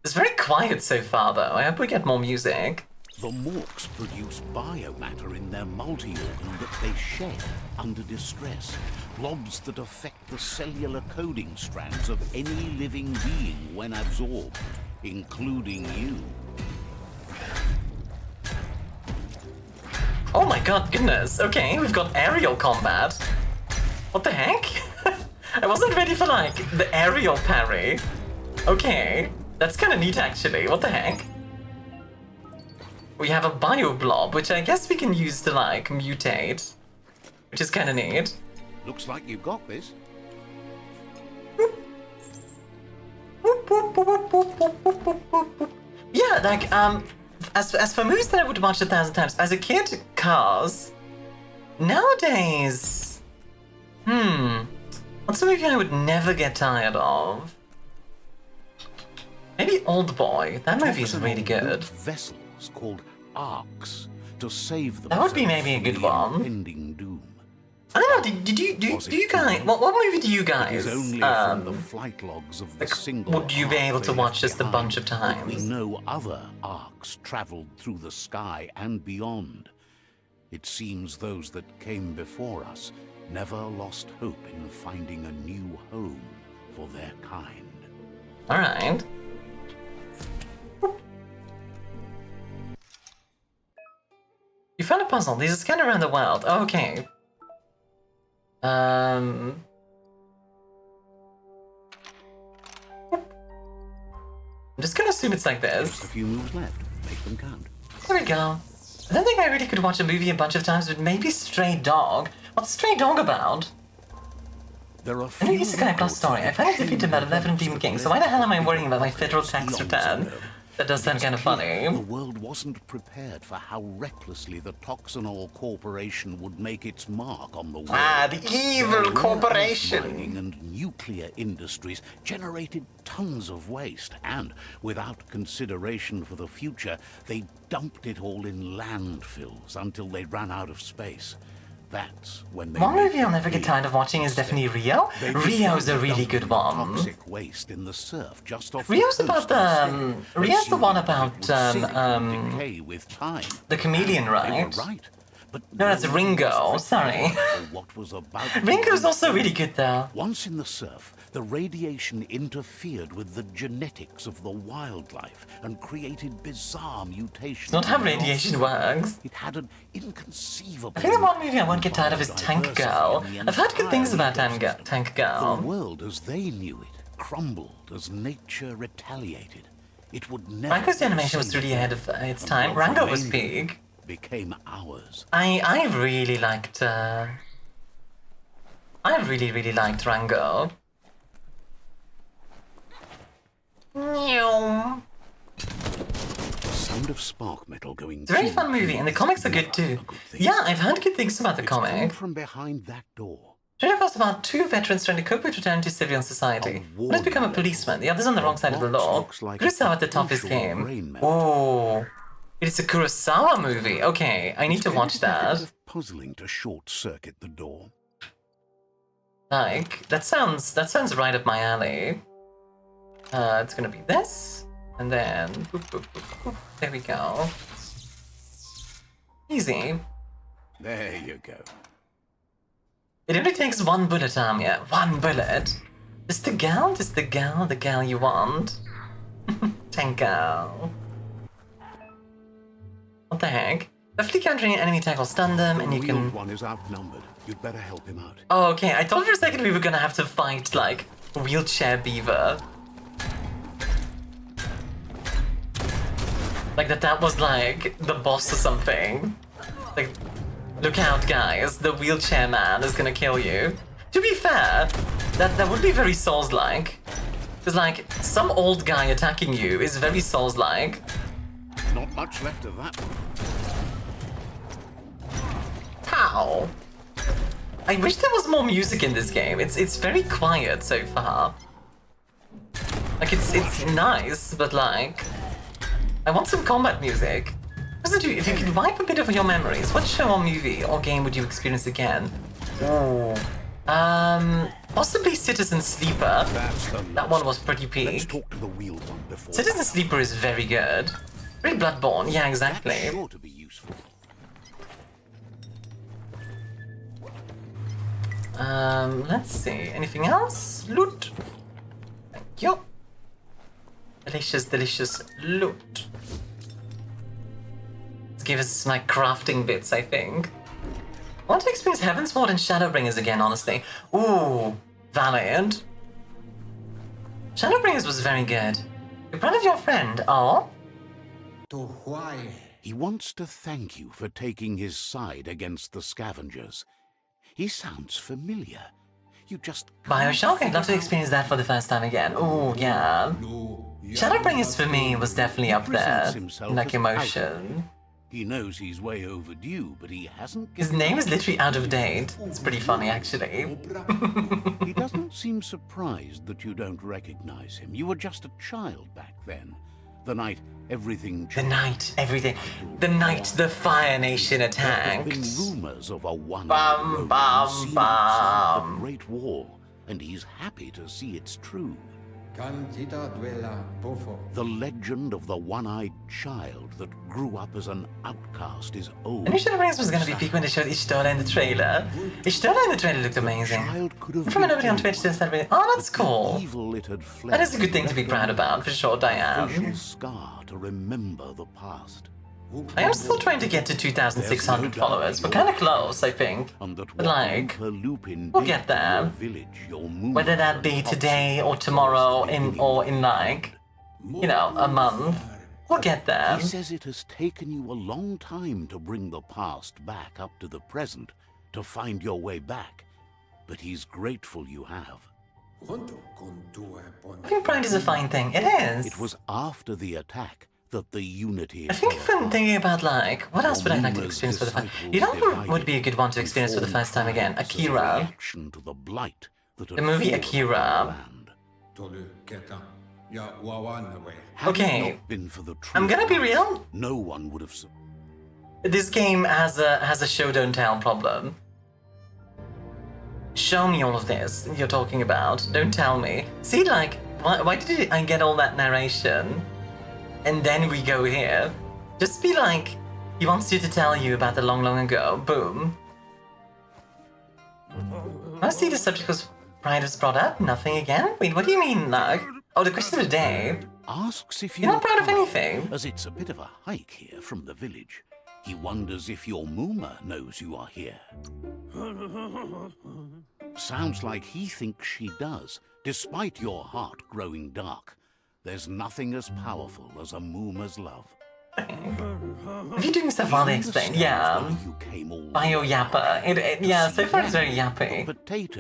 It's very quiet so far, though. I hope we get more music. The Morks produce biomatter in their multi-organ that they shed under distress. Blobs that affect the cellular coding strands of any living being when absorbed, including you. Oh my god, goodness. Okay, we've got aerial combat. What the heck? I wasn't ready for, like, the aerial parry. Okay, that's kind of neat, actually. What the heck? We have a bio blob, which I guess we can use to, like, mutate. Which is kind of neat. Looks like you've got this. Yeah, like, as for movies that I would watch 1,000 times, as a kid, Cars. Nowadays, what's a movie I would never get tired of? Maybe Old Boy. That movie is really good. Vessels called arcs to save them. That would be maybe a good one. Impending doom. I don't know. Do you guys? What movie do you guys? It is only from the flight logs of the like, single. would you be arc able to they watch left just a bunch of behind, that times? We know other arcs travelled through the sky and beyond. It seems those that came before us never lost hope in finding a new home for their kind. All right. You found a puzzle. These are scattered around the world. Oh, okay. I'm just gonna assume it's like Just a this. few moves left. Make them count. There we go. I don't think I really could watch a movie a bunch of times, but maybe Stray Dog. What's Stray Dog about? There are I know Isekai Plus story. I finally defeated about 11 reports Demon of King, so why the hell am I worrying about my federal deaths tax eons return? ago. That does sound kind of The funny. world wasn't prepared for how recklessly the Toxanol Corporation would make its mark on the world. Ah, the evil Their rare corporation. mining and nuclear industries generated tons of waste, and without consideration for the future, they dumped it all in landfills until they ran out of space. That's when they One made movie I'll never get tired of watching is definitely Rio. They Rio's a began really good dumping one. Toxic waste in the surf just off Rio's the about coast of Shay, Rio's the one assuming about, it would sink and decay with time. the chameleon, They right? were right. But No, that's no one Ringo, was sorry. prepared for what was about to Ringo's also unfold. really good though. Once in the surf, the radiation interfered with the genetics of the wildlife and created bizarre mutations. It's not how in their radiation offspring. works. It had an inconceivable. I think the one movie I won't get tired of is Tank Girl. I've heard good things about Tank The Girl. world as they knew it crumbled as nature retaliated. It would never. Rango's animation was really ahead of its time. Rango was big. Became ours. I really liked I really liked Rango. Meow. Sound of spark metal going. It's a very ching, fun movie, ching and the is comics are good never too. a good thing. Yeah, I've heard good things about the It's come comic. from behind that door. Trailer was about two veterans trying to cope with returning to civilian society. One has become a policeman, the other's on the wrong side of the law. Looks like Kurosawa a at the top of his potential game. brain melt. Oh, it is a Kurosawa movie. Okay, I need to watch that. Puzzling to short circuit the door. Like, that sounds right up my alley. It's gonna be this, and then boop, boop, boop, boop. There we go. Easy. There you go. It only takes one bullet, Armia. One bullet. Just the gal you want. Tank girl. What the heck? Definitely countering enemy attack will stun them, and you The can. wheeled one is outnumbered. You'd better help him out. Oh, okay. I thought for a second we were gonna have to fight like wheelchair beaver. Like that was like the boss or something. Like, look out, guys! The wheelchair man is gonna kill you. To be fair, that would be very Souls-like. Because like some old guy attacking you is very Souls-like. Not much left of that one. How? I wish there was more music in this game. It's very quiet so far. Like it's nice, but like I want some combat music. Listen to you, if you could wipe a bit of your memories, what show or movie or game would you experience again? Ooh. Possibly Citizen Sleeper. That's the That one was pretty Let's peak. talk to the wheeled one before. Citizen Sleeper is very good. Very Bloodborne, yeah, exactly. That's sure to be useful. Let's see. Anything else? Loot. Thank you. Delicious, delicious loot. Let's give us like crafting bits, I think. I want to experience Heavensward and Shadowbringers again, honestly. Ooh, valid. Shadowbringers was very good. You're proud of your friend, oh? He wants to thank you for taking his side against the scavengers. He sounds familiar. You just... Bioshock, I'd love to experience that for the first time again. Ooh, yeah. Shadowbringers for me was definitely up there. Like emotion. He knows he's way overdue, but he hasn't... His name is literally out of date. It's pretty funny, actually. He doesn't seem surprised that you don't recognize him. You were just a child back then. The night everything changed. The night, everything. The night the Fire Nation attacked. There have been rumors of a Bum, bum, bum. the Great War, and he's happy to see it's true. The legend of the one-eyed child that grew up as an outcast is old. I knew Shadowbringers was going to be peak when they showed Ishtola in the trailer. Ishtola in the trailer looked amazing. I remember nobody on Twitch just said, oh, that's cool. That is a good thing to be proud about, for sure, Diane. Scar to remember the past. I am still trying to get to 2,600 followers. We're kind of close, I think. But like, we'll get there. Whether that be today or tomorrow or in like, you know, a month. We'll get there. He says it has taken you a long time to bring the past back up to the present, to find your way back. But he's grateful you have. I think pride is a fine thing. It is. It was after the attack that the unity... I think if I'm thinking about, like, what else would I like to experience for the first... You know what would be a good one to experience for the first time again? Akira. The movie Akira. Okay, I'm gonna be real. No one would have... This game has a show don't tell problem. Show me all of this you're talking about. Don't tell me. See, like, why did I get all that narration? And then we go here. Just be like, he wants you to tell you about the long, long ago. Boom. Mostly the subject was pride was brought up. Nothing again? Wait, what do you mean, like? Oh, the question of the day. Asks if you're not proud of anything. As it's a bit of a hike here from the village. He wonders if your Muma knows you are here. Sounds like he thinks she does, despite your heart growing dark. There's nothing as powerful as a Muma's love. If you're doing stuff while they explain, yeah. Bio yapper. Yeah, so far it's very yappy.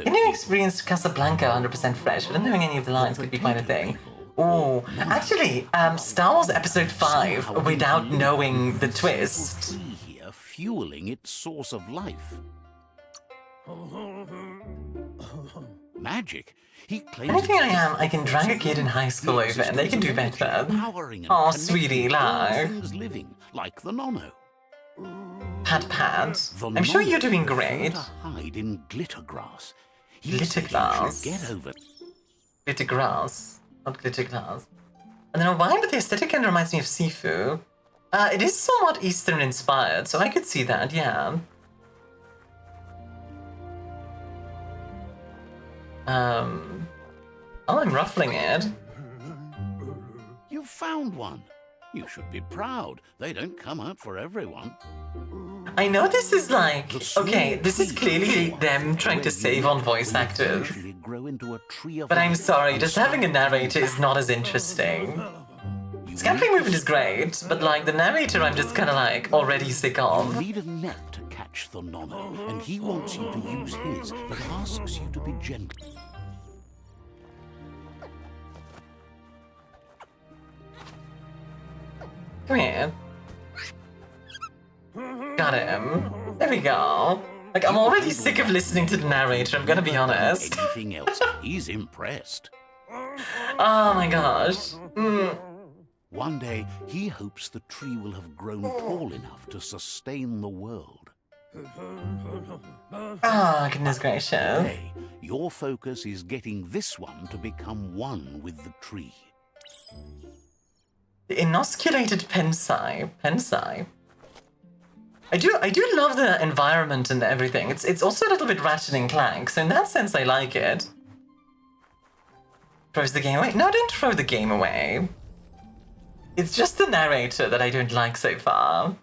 Can you experience Casablanca 100% fresh without knowing any of the lines could be quite a thing? Ooh, actually, Star Wars Episode 5 without knowing the twist. Here, fueling its source of life. Magic. He claims anything I am, I can drag a kid in high school over and they can do better. Oh, sweetie, like. Living, like the Nono. Pat. I'm sure you're doing great. Hide in glitter grass. Glitter grass. Get over. Glitter grass, not glitter glass. I don't know why, but the aesthetic kind of reminds me of Sifu. It is somewhat Eastern inspired, so I could see that, yeah. Oh, I'm ruffling it. You found one. You should be proud. They don't come out for everyone. I know this is like... Okay, this is clearly them trying to save on voice actors. But I'm sorry, just having a narrator is not as interesting. Scampering movement is great, but like the narrator I'm just kind of like already sick of. You need a net to catch the Nono, and he wants you to use his, but asks you to be gentle. Come here. Got him. There we go. Like, I'm already sick of listening to the narrator, I'm gonna be honest. Anything else? He's impressed. Oh my gosh. One day, he hopes the tree will have grown tall enough to sustain the world. Oh, goodness gracious. Today, your focus is getting this one to become one with the tree. The inoculated Pensai. I do love the environment and everything. It's also a little bit Ratchet and Clank, so in that sense I like it. Throws the game away? No, don't throw the game away. It's just the narrator that I don't like so far.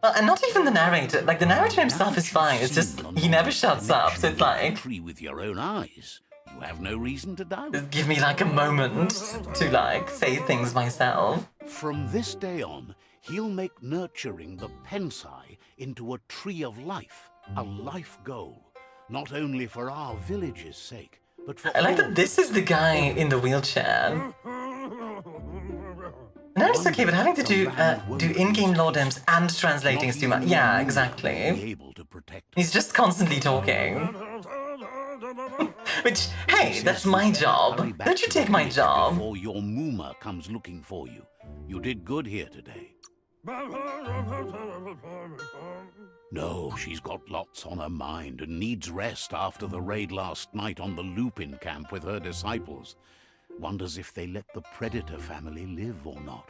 Well, and not even the narrator. Like, the narrator himself is fine. It's just, he never shuts up. So it's like, Tree with your own eyes. You have no reason to doubt. give me like a moment to like say things myself. From this day on, he'll make nurturing the Pensai into a tree of life, a life goal, not only for our village's sake, but for I like all. that this is the guy in the wheelchair. No, it's okay, but having to do in-game lordoms and translating is too much. Yeah, exactly. Able to protect He's just constantly talking. Which, hey, that's my job. Don't you take my job. Before your Muma comes looking for you. You did good here today. No, she's got lots on her mind and needs rest after the raid last night on the Lupin camp with her disciples. Wonders if they let the Predator family live or not.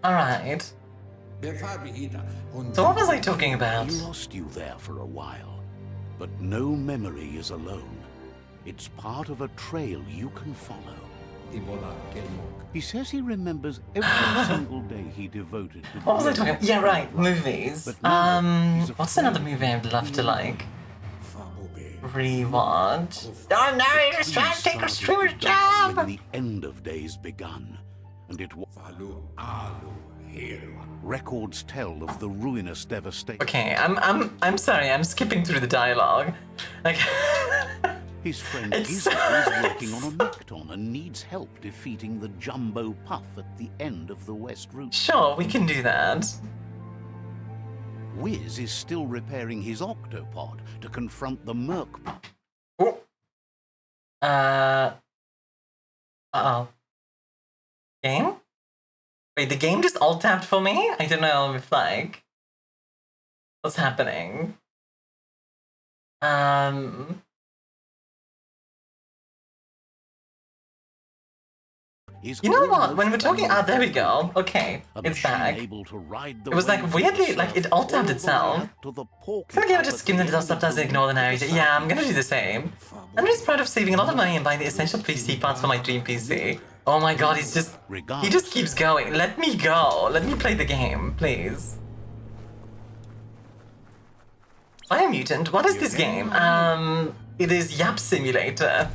Alright. So what was I talking about? We lost you there for a while, but no memory is alone. It's part of a trail you can follow. He says he remembers every single day he devoted to... What was I talking about? Yeah, right, movies. What's another movie I'd love to like rewatch? Oh no, he's trying to take us through his job! When the end of days begun, and it was... Records tell of the ruinous devastation. Okay, I'm sorry, I'm skipping through the dialogue. Like... His friend It's is so- working on a Mecton and needs help defeating the Jumbo Puff at the end of the West Route. Sure, we can do that. Wiz is still repairing his octopod to confront the Merc Puff. Oh. Uh-oh. Game? Wait, the game just alt-tabbed for me? I don't know if, like... What's happening? You know what? When we're talking... Ah, there we go. Okay, it's back. It was like weirdly, like it alt-tabbed itself. I feel like I would just skim the stuff, doesn't ignore the narrator. Yeah, I'm gonna do the same. I'm just proud of saving a lot of money and buying the essential PC parts for my dream PC. Oh my god, he just keeps going. Let me go. Let me play the game, please. BIOMUTANT, what is this game? It is Yap Simulator.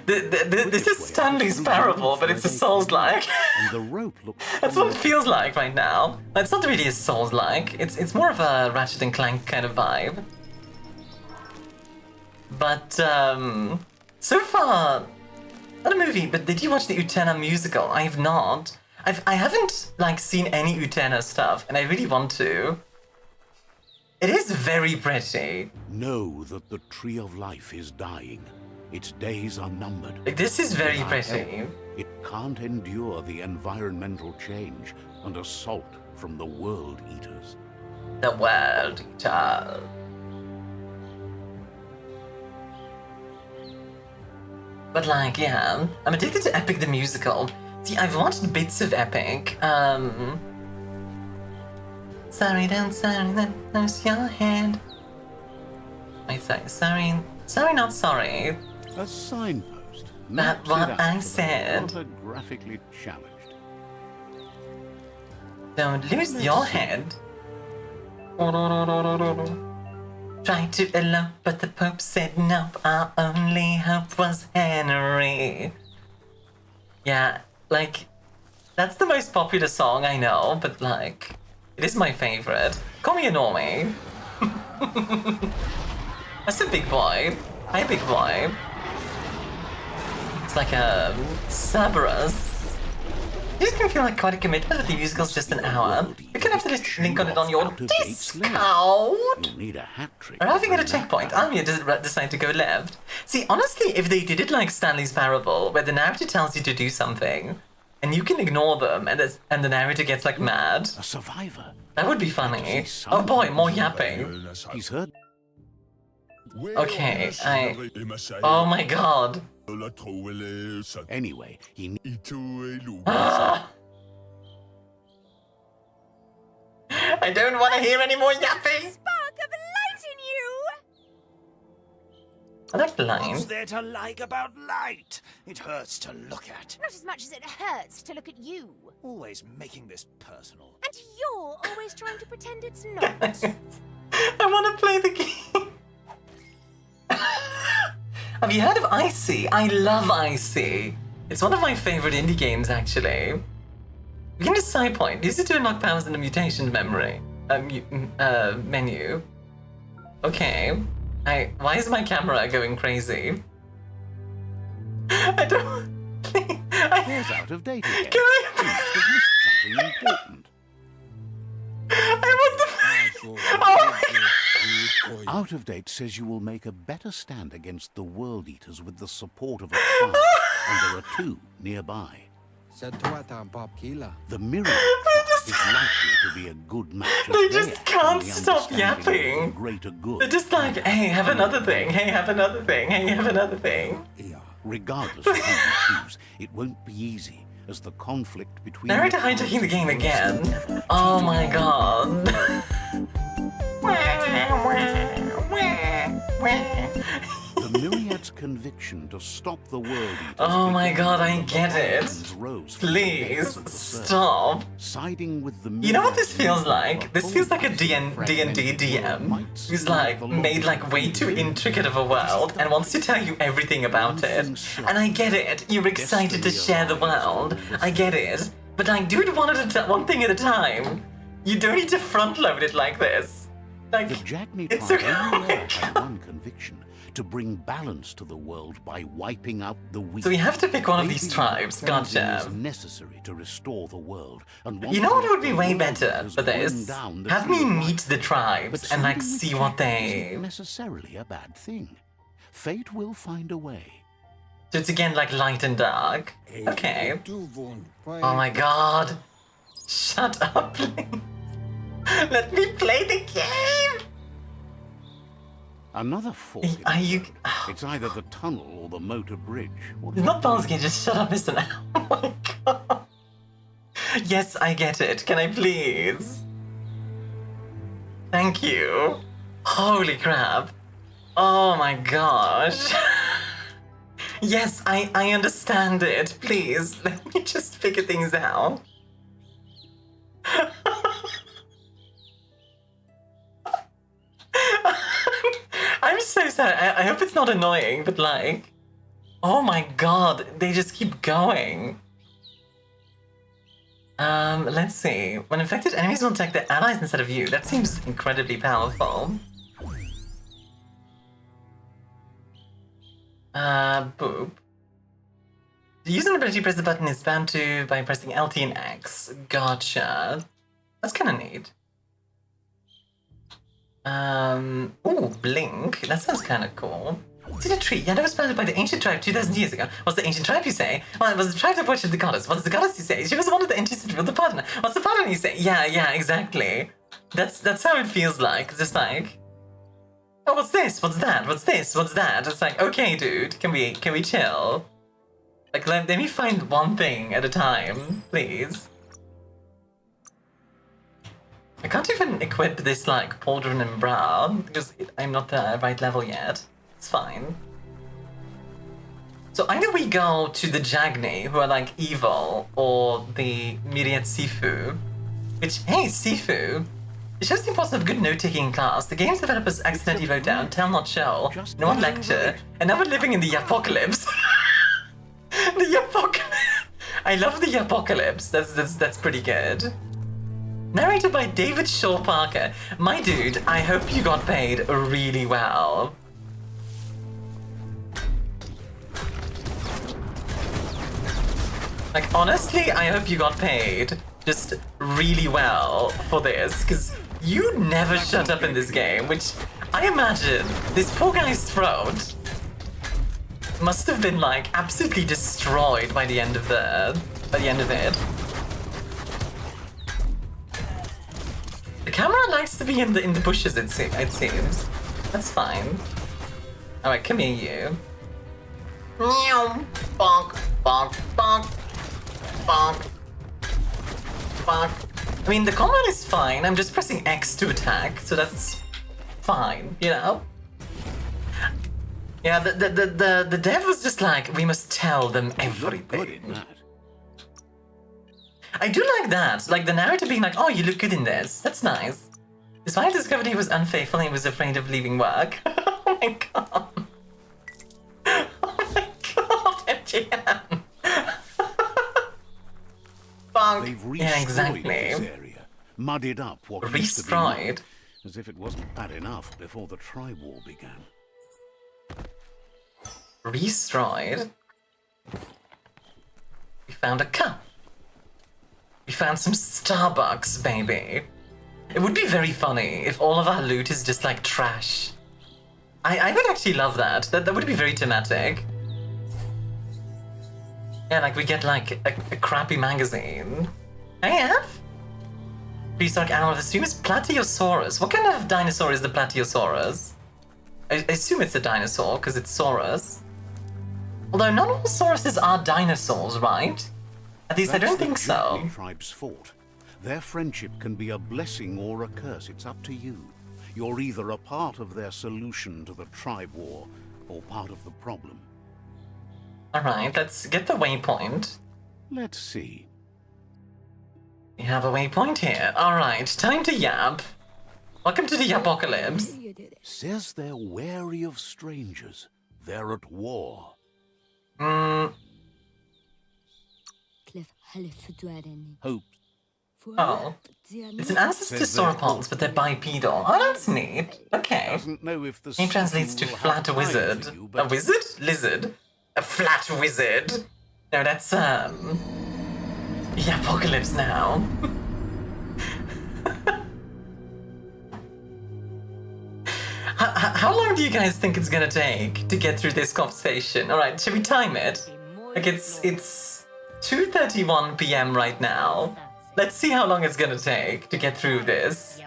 This is Stanley's Parable, but it's a Souls-like. That's what it feels like right now. It's not really a Souls-like. It's more of a Ratchet and Clank kind of vibe. But so far, not a movie. But did you watch the Utena musical? I have not. I haven't like seen any Utena stuff, and I really want to. It is very pretty. Know that the Tree of Life is dying. Its days are numbered. Like, this is very pretty. It can't endure the environmental change and assault from the World Eaters. The World Eater. But like, yeah, I'm addicted to Epic the Musical. See, I've watched bits of Epic. Sorry, don't lose your head. Wait, sorry, not sorry. A signpost. That's what I said. Graphically challenged. Don't lose your head. Tried to elope, but the Pope said nope. Our only hope was Henry. Yeah, like, that's the most popular song I know, but like, it is my favorite. Call me a normie. That's a big boy. Hi, big boy. It's like a Cerberus. This can feel like quite a commitment, but the musical's just an hour. You can have to just link on it on your discount. You'll need a hat trick. Arriving at a checkpoint, Armia doesn't decide to go left. See, honestly, if they did it like Stanley's Parable, where the narrator tells you to do something, and you can ignore them, and the narrator gets like mad. A survivor. That would be funny. Oh boy, more yapping. He's heard. Okay, oh my god. Anyway, he Ah! I don't want to hear any more yapping. Spark of light in you! I like blind. What's there to like about light? It hurts to look at. Not as much as it hurts to look at you. Always making this personal. And you're always trying to pretend it's not. I want to play the game. Have you heard of Icy? I love Icy. It's one of my favorite indie games, actually. We can just side point. Use it to unlock powers in the mutation memory menu. Okay. Why is my camera going crazy? I don't. There's out of date again. Can I? They've missed something important. I want the. Oh my God. Out of date says you will make a better stand against the World Eaters with the support of a tribe, and there are 2 nearby. The Mirror is likely to be a good match. They just can't stop yapping. Greater good. They're just like, hey, have another thing. Hey, have another thing. Hey, have another thing. Regardless of who you choose, it won't be easy, as the conflict between... Narrator hijacking the game again. Oh my god. The Myriad's conviction to stop the World Eaters... Oh my god, I get it. Please, stop. Siding with the You know what this feels like? This feels like a D&D DM who's like made like way too intricate of a world and wants to tell you everything about it. And I get it. You're excited to share the world. I get it. But like, do it one thing at a time. You don't need to front load it like this. Like, it's okay. had one conviction: to bring balance to the world by wiping out the weak. So we have to pick one of these tribes. Gotcha. Is necessary to restore the world. And you know what would be way better for this? Have me meet the tribes and like see what they... Isn't necessarily a bad thing. Fate will find a way. So it's again like light and dark. Okay. Oh my god. Shut up, please. Let me play the game. Another fork. Are you... It's either the tunnel or the motor bridge. It's not Balsky, just shut up, listen. Oh my god. Yes, I get it. Can I please? Thank you. Holy crap. Oh my gosh. Yes, I understand it. Please, let me just figure things out. I'm so sorry. I hope it's not annoying, but like... Oh my god, they just keep going. Let's see. When infected, enemies will attack their allies instead of you. That seems incredibly powerful. Boop. The user ability to press the button is bound to by pressing LT and X. Gotcha. That's kind of neat. Ooh, Blink. That sounds kind of cool. See the tree? Yeah, that was planted by the ancient tribe 2,000 years ago. What's the ancient tribe, you say? Well, it was the tribe that worshipped the goddess. What's the goddess, you say? She was one of the ancient of the partner. What's the partner, you say? Yeah, exactly. That's how it feels like. It's just like... Oh, what's this? What's that? What's this? What's that? It's like, okay, dude, can we chill? Like, let me find one thing at a time, please. I can't even equip this, like, pauldron and brow, because I'm not the right level yet. It's fine. So either we go to the Jagni, who are, like, evil, or the Myriad Sifu. Which, hey, Sifu! It shows the importance of good note-taking in class. The game's developers accidentally wrote down, tell not show, no one lecture, and now we're living in the apocalypse. The apocalypse! I love the apocalypse. That's pretty good. Narrated by David Shaw Parker. My dude, I hope you got paid really well. Like, honestly, I hope you got paid just really well for this, because you never shut up in this game, which I imagine this poor guy's throat must have been, like, absolutely destroyed by the end of it. The camera likes to be in the bushes, it seems. That's fine. Alright, come here, you. Meow. Bonk, bonk, bonk. Bonk. Bonk. I mean, the combat is fine. I'm just pressing X to attack, so that's fine, you know? Yeah, the dev was just like, we must tell them Good everything. in that. I do like that, like the narrator being like, oh, you look good in this. That's nice. Despite discovered he was unfaithful and he was afraid of leaving work. Oh my god. Oh my god, MGM. Fuck. They've Yeah, destroyed exactly. this area, muddied up what used to be Destroyed. mud, as if it wasn't bad enough before the tribe war began. Destroyed. We found a cup. We found some Starbucks, baby. It would be very funny if all of our loot is just like trash. I would actually love that. That would be very thematic. Yeah, like we get like a crappy magazine. AF? Prehistoric animal, I assume it's Platyosaurus. What kind of dinosaur is the Platyosaurus? I assume it's a dinosaur, because it's Saurus. Although not all Sauruses are dinosaurs, right? At least I don't think so. The tribe's fault. Their friendship can be a blessing or a curse. It's up to you. You're either a part of their solution to the tribe war, or part of the problem. Alright, let's get the waypoint. Let's see. We have a waypoint here. Alright, time to yap. Welcome to the apocalypse. Says they're wary of strangers. They're at war. Hmm. Hope. Oh. It's an ancestor to sauropods, but they're bipedal. Oh, that's neat. Okay. Doesn't know if the Name translates to will have flat time wizard. for you, A but wizard? Lizard? A flat wizard? No, that's, the apocalypse now. How long do you guys think it's gonna take to get through this conversation? Alright, should we time it? Like, it's 2:31 p.m. right now. Let's see how long it's gonna take to get through this.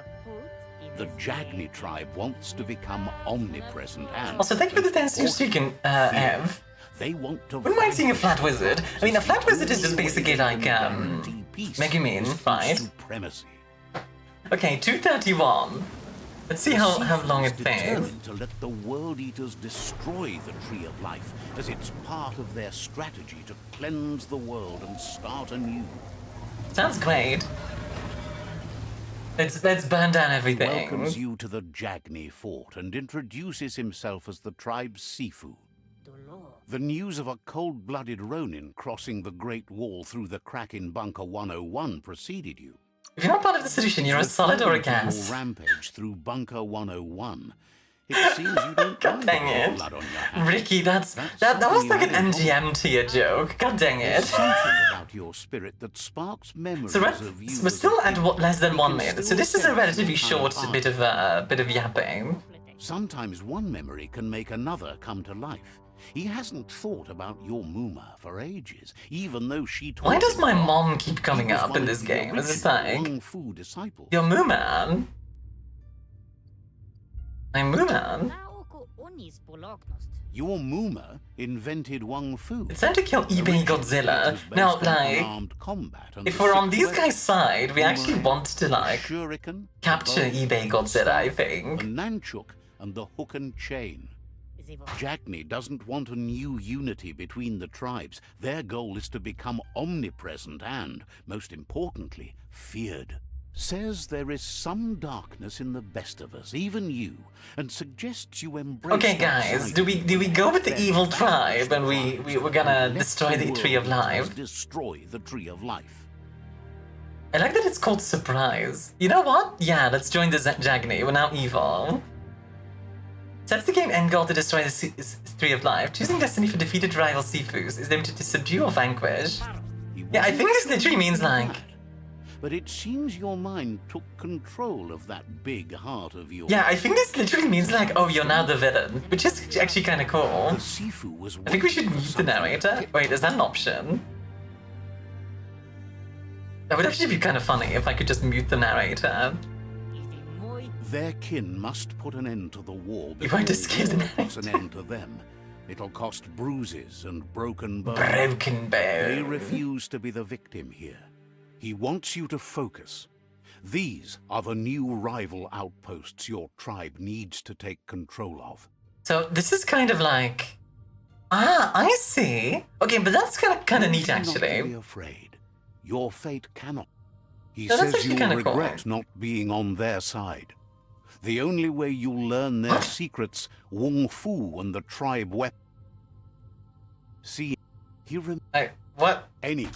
the Jagni tribe wants to become omnipresent and... Also, thank you for the 10 streak, Ev. They want to... Wouldn't mind seeing a flat wizard. I mean, a flat wizard is just basically like, Megumin, right? Supremacy. Okay, 2:31. Let's see how long it takes. Determined to let the World Eaters destroy the Tree of Life, as it's part of their strategy to cleanse the world and start anew. Sounds great. Let's burn down everything. Welcomes you to the Jagni fort and introduces himself as the tribe's Sifu. The news of a cold-blooded Ronin crossing the Great Wall through the crack in Bunker 101 preceded you. If you're not part of the solution, you're a solid or a Your gas. rampage through Bunker 101. It seems you don't God mind dang the it. blood on your hands. Ricky, that was like an MGM tier joke. God dang There's it. something about your spirit that sparks memories So of you. we're as still a at kid. less than You 1 can minute, so still this is a sense relatively some short kind bit of yapping. Sometimes one memory can make another come to life. He hasn't thought about your Muma for ages, even though she told Why does him my not. mom keep He coming was up one in of this the game? Is this original like Kung Fu disciples. your Mooman? My Mooman? Your Muma invented Wung Fu. It's time to kill eBay Godzilla. Now, like, if we're on these guys' side, we actually want to, like, Shuriken, capture eBay Godzilla, I think. the Nanchuk, and the hook and chain. Jagni doesn't want a new unity between the tribes. Their goal is to become omnipresent and, most importantly, feared. Says there is some darkness in the best of us, even you, and suggests you embrace. Okay, that guys, side do of we you. go with the Then evil back tribe and tribes we're gonna let destroy the Tree of world Life? Destroy the Tree of Life. I like that it's called Surprise. You know what? Yeah, let's join the Jagni. We're now evil. Sets the game end goal to destroy the Tree of Life. Choosing destiny for defeated rival Sifus is limited to subdue or vanquish. Yeah, I think this literally means like... But it seems your mind took control of that big heart of yours. Yeah, I think this literally means like, oh, you're now the villain, which is actually kind of cool. The Sifu was I think we should waiting for mute the something to narrator. tip Wait, is that an option? That would actually be kind of funny if I could just mute the narrator. Their kin must put an end to the war You won't before escape the war puts an narrator. end to them. It'll cost bruises and broken bones. Broken They bone. refuse to be the victim here. He wants you to focus. These are the new rival outposts your tribe needs to take control of. So this is kind of like... Ah, I see. Okay, but that's kind of neat, Do not actually. be afraid. Your fate cannot. He No, that's says actually you'll kinda cool. regret not being on their side. The only way you'll learn their secrets, Wong Fu and the tribe weapon. See, he What? any.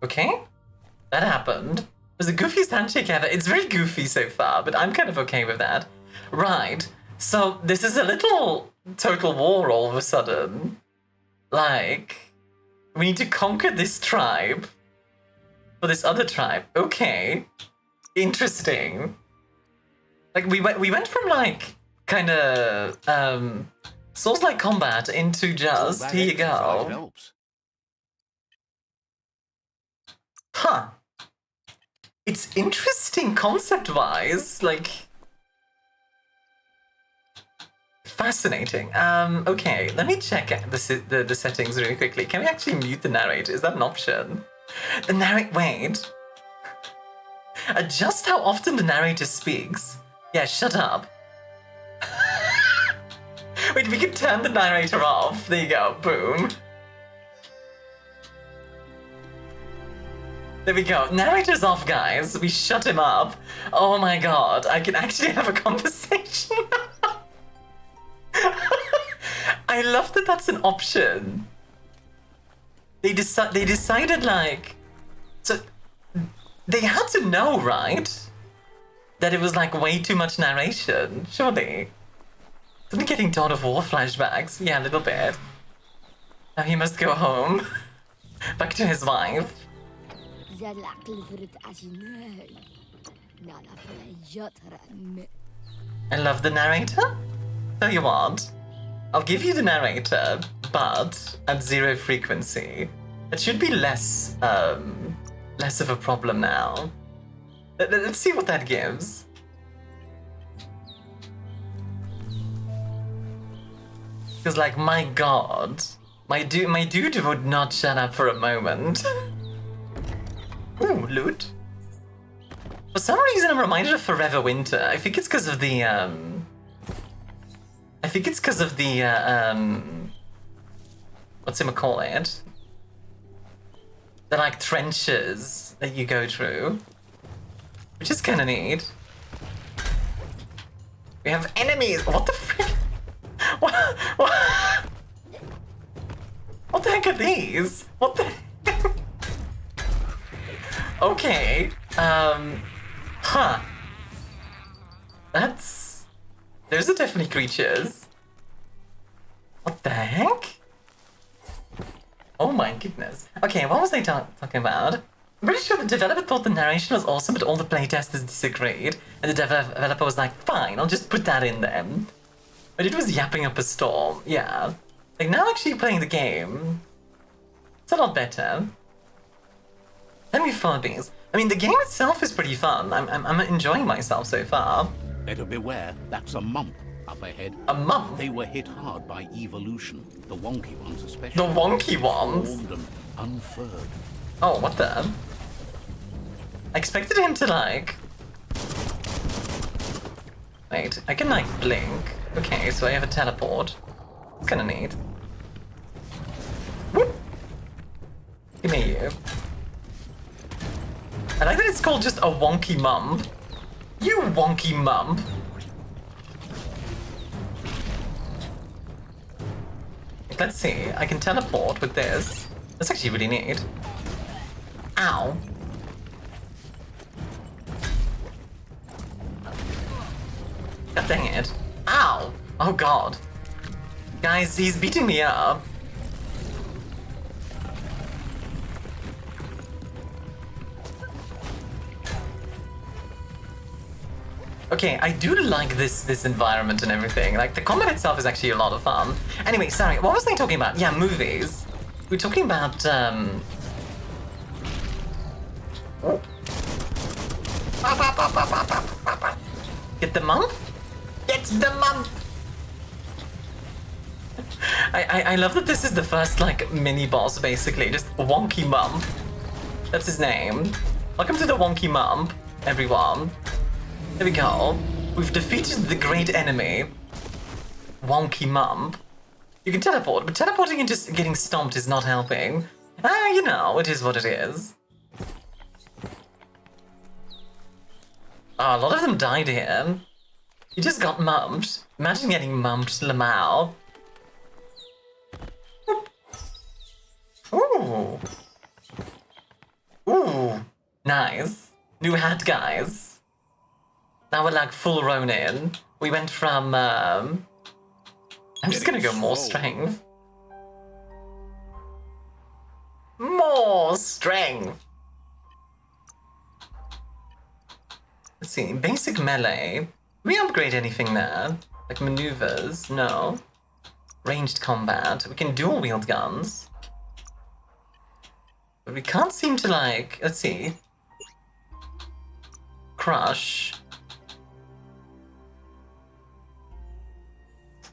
Okay. That happened. It was the goofiest handshake ever. It's very goofy so far, but I'm kind of okay with that. Right. So this is a little total war all of a sudden. Like, we need to conquer this tribe for this other tribe. Okay. Interesting. Like, we went from, like, kind of, Souls-like combat into just, here you go. Helps. Huh. It's interesting concept-wise, like... Fascinating. Okay, let me check the settings really quickly. Can we actually mute the narrator? Is that an option? The wait. Adjust how often the narrator speaks. Yeah, shut up. Wait, we can turn the narrator off. There you go. Boom. There we go. Narrator's off, guys. We shut him up. Oh my god. I can actually have a conversation. I love that that's an option. They decided, like... So... They had to know, right? That it was, like, way too much narration. Surely. Isn't he getting Dawn of War flashbacks? Yeah, a little bit. Now he must go home. Back to his wife. I love the narrator. Tell you what, I'll give you the narrator, but at 0 frequency. It should be less of a problem now. Let's see what that gives. Because, like, my god, my dude would not shut up for a moment. Ooh, loot. For some reason, I'm reminded of Forever Winter. I think it's because of the whatchamacallit? The, like, trenches that you go through. Which is kinda neat. We have enemies! What the frick? What the heck are these? What the heck? Okay. Huh. Those are definitely creatures. What the heck? Oh my goodness. Okay, what was I talking about? I'm pretty sure the developer thought the narration was awesome, but all the playtesters disagreed. And the developer was like, fine, I'll just put that in then. But it was yapping up a storm, yeah. Like, now actually playing the game, it's a lot better. Let me find these. I mean, the game itself is pretty fun. I'm enjoying myself so far. Better beware, that's a mump up ahead. A mump? They were hit hard by evolution, the wonky ones especially. The wonky ones? Formed and unfurred. Oh, what the? I expected him to, like... Wait, I can, like, blink. Okay, so I have a teleport. It's kinda neat. Whoop! Give me you. I like that it's called just a wonky mump. You wonky mump! Let's see, I can teleport with this. That's actually really neat. Ow. God dang it. Ow! Oh god. Guys, he's beating me up. Okay, I do like this environment and everything. Like, the combat itself is actually a lot of fun. Anyway, sorry, what was I talking about? Yeah, movies. We're talking about, Oh. Get the mump? Get the mump! I love that this is the first, like, mini-boss, basically. Just Wonky Mump. That's his name. Welcome to the Wonky Mump, everyone. There we go. We've defeated the great enemy, Wonky Mump. You can teleport, but teleporting and just getting stomped is not helping. You know, it is what it is. A lot of them died here. You just got mumped. Imagine getting mumped, Lamau. Ooh. Ooh. Nice. New hat, guys. Now we're like full Ronin. We went from, I'm just gonna go more strength. More strength. Let's see, basic melee. We upgrade anything there? Like maneuvers? No. Ranged combat. We can dual wield guns. But we can't seem to like, let's see. Crush.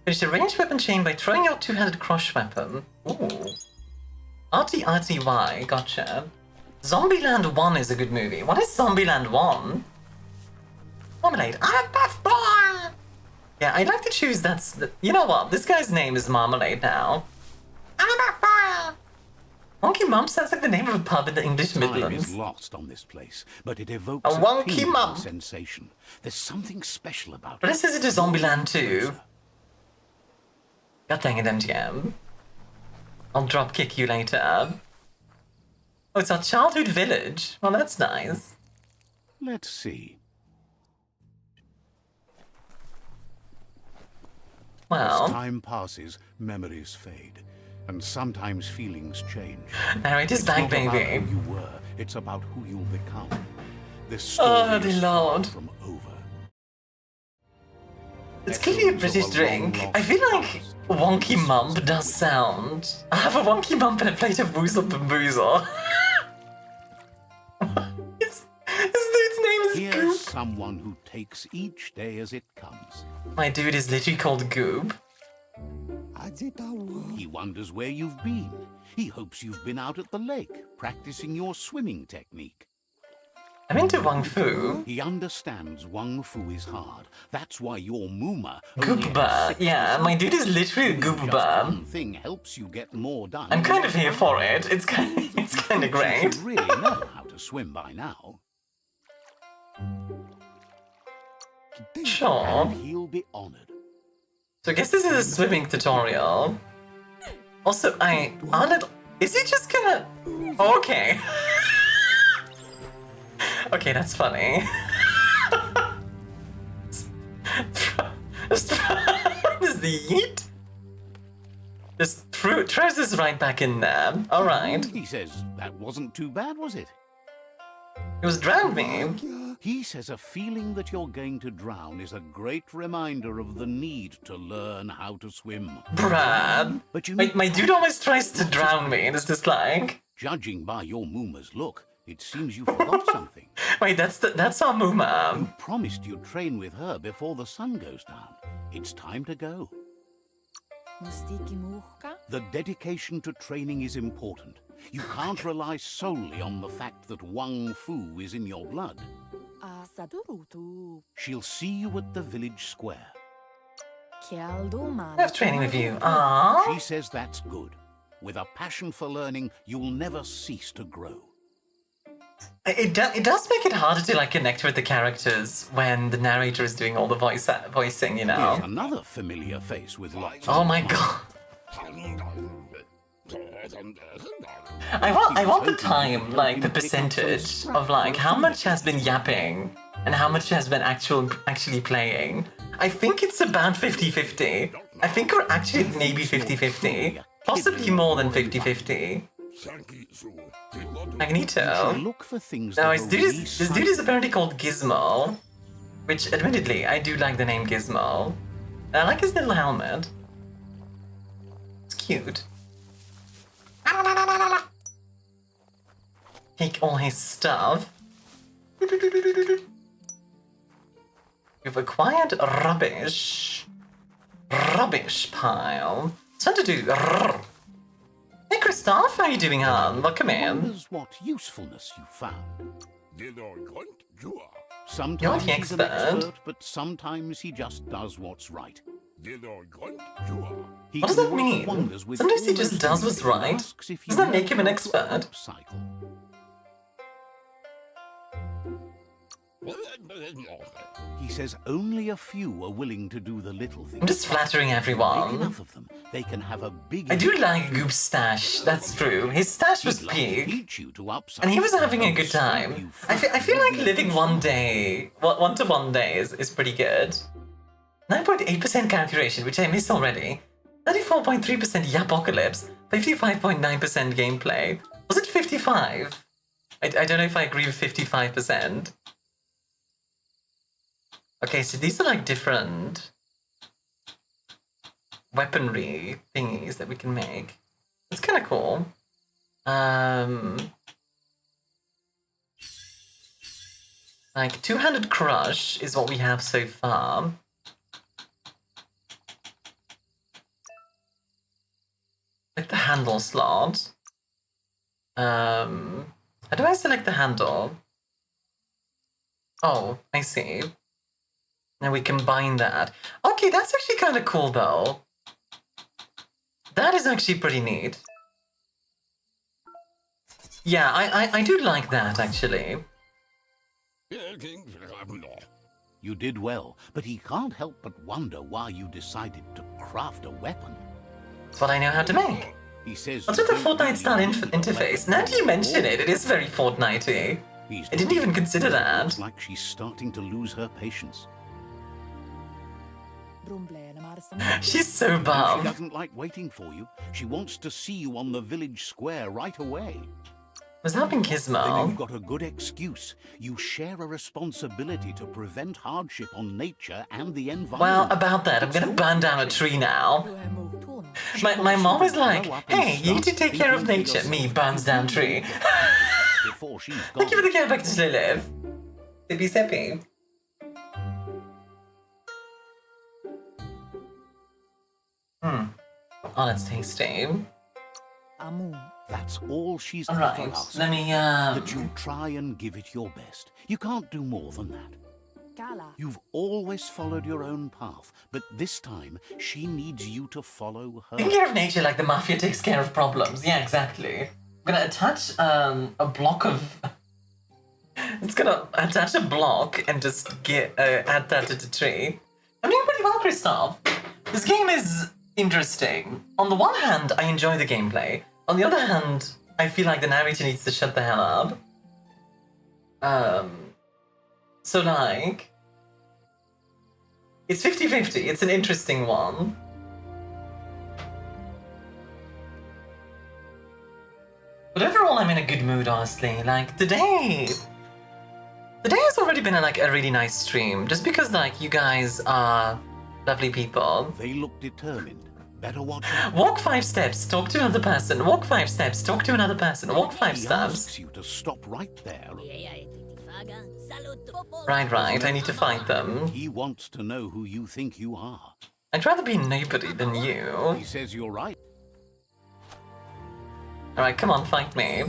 Finish a ranged weapon chain by throwing your two-handed crush weapon. Ooh. RTRTY, gotcha. Zombieland 1 is a good movie. What is Zombieland 1? Marmalade. I'm a buff boy! Yeah, I'd like to choose that's... You know what? This guy's name is Marmalade now. I'm a buff boy! Wonky Mump sounds like the name of a pub in the English Midlands. Time is lost on this place, but it evokes A Wonky tingling Mump. sensation. There's something special about But it. this is to Zombieland 2. God dang it, MGM. I'll drop kick you later. Oh, it's our childhood village. Well, that's nice. Let's see. Well, As time passes, memories fade, and sometimes feelings change. narrator's It's back, not about baby. who you were, it's about who you'll become. This Oh, story the is far Lord. from over. It's clearly a British drink. I feel like Wonky Mump does sound. I have a Wonky Mump and a plate of Woozle Bamboozle. This dude's name is Here's Goop. someone who takes each day as it comes. My dude is literally called Goop. He wonders where you've been. He hopes you've been out at the lake, practicing your swimming technique. I'm into Wang Fu. He understands Wang Fu is hard. That's why your Mooma... Goopba. Yeah, my dude is literally a Just Goopba. one thing helps you get more done. I'm kind of here for it. It's kind of You great. should really know how to swim by now. Sure. And he'll be honored. So I guess this is a swimming tutorial. Also, Arnold, is he just gonna... Okay. Okay, that's funny. Just the yeet? Just throws this right back in there. Alright. He says that wasn't too bad, was it? It was drowned me. He says a feeling that you're going to drown is a great reminder of the need to learn how to swim. Brad. But you My dude always tries to drown me, and it's just like... Judging by your Mooma's look, it seems you forgot something. Wait, that's our Mooma. You promised you'd train with her before the sun goes down. It's time to go. The dedication to training is important. You can't rely solely on the fact that Wang Fu is in your blood. She'll see you at the village square. I have training with you. Aww. She says that's good. With a passion for learning, you'll never cease to grow. It does make it harder to like connect with the characters when the narrator is doing all the voicing, you know. Here's another familiar face with lots Oh of my god. I want the time, like the percentage of like how much has been yapping and how much has been actually playing. I think it's about 50-50. I think we're actually maybe 50-50. Possibly more than 50-50. Magneto. Look for things No, that this dude is apparently called Gizmo. Which, admittedly, I do like the name Gizmo. I like his little helmet. It's cute. Take all his stuff. You've acquired rubbish. Rubbish pile. It's time to do... Hey, Christoph, how are you doing, hon? Welcome in. wonders what usefulness you found. Sometimes the he's an expert. expert, but sometimes he just does what's right. He What does can that work mean? wonders with Sometimes he just almost does what's anything and right. asks if Does you that make him an know how to expert? upcycle. He says only a few are willing to do the little things. I'm just flattering Make everyone. enough of them, they can have a big. I do like Goop's stash, that's true. His stash was He'd love to big, teach you to upcycle and he was having a and good stop time. you I from feel like being living one day, one-to-one day is pretty good. 9.8% calculation, which I missed already. 34.3% Yapocalypse. 55.9% gameplay. Was it 55? I don't know if I agree with 55%. Okay, so these are like different weaponry thingies that we can make. It's kind of cool. Like two-handed crush is what we have so far. Like the handle slot. How do I select the handle? Oh, I see. Now we combine that. Okay, that's actually kind of cool though. That is actually pretty neat. Yeah, I do like that actually. You did well, but he can't help but wonder why you decided to craft a weapon. It's what I know how to make. He says. What's with the Fortnite-style interface? Now that you mention it, it is very Fortnite-y. I didn't even consider that. Looks like she's starting to lose her patience. She's so She bummed. doesn't like waiting for you. She wants to see you on the village square right away. Was helping Then Gizmo. you've got a good excuse. You share a responsibility to prevent hardship on nature and the environment. Well, about that, I'm gonna burn down a tree now. My mom was like, hey, you need to take care of nature. Me, burns down tree. Before she's gone. Thank you for the care package, Lilith. Sippy sippy. Oh, that's tasty. That's all she's ever Alright, asked. let me, That you try and give it your best. You can't do more than that. You've always followed your own path, but this time she needs you to follow her. taking care of nature like the mafia takes care of problems. Yeah, exactly. I'm gonna attach a block of... It's gonna attach a block and just add that to the tree. I'm doing pretty well, Christoph. This game is interesting. On the one hand, I enjoy the gameplay. On the other hand, I feel like the narrator needs to shut the hell up. So like... It's 50-50. It's an interesting one. But overall, I'm in a good mood, honestly. Like, today has already been a really nice stream. Just because, like, you guys are lovely people. They look determined. Better watch out. Walk 5 steps, talk to another person. Walk 5 steps, talk to another person. Walk 5 He steps. asks you to stop right there. Right, I need to find them. He wants to know who you think you are. I'd rather be nobody than you. He says you're right. Alright, come on, fight me.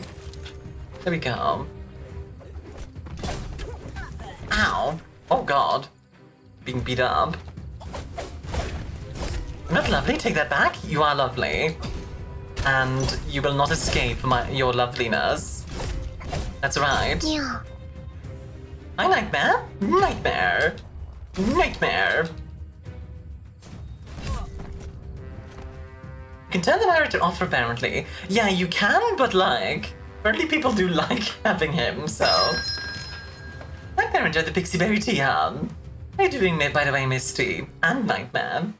There we go. Ow. Oh god. Being beat up. I'm not lovely, take that back. You are lovely. And you will not escape your loveliness. That's right. Yeah. Hi, Nightmare. Nightmare. Nightmare. You can turn the narrator off, apparently. Yeah, you can, but apparently people do like having him, so... Nightmare enjoyed the Pixie Berry tea, huh? How are you doing, by the way, Misty? And Nightmare?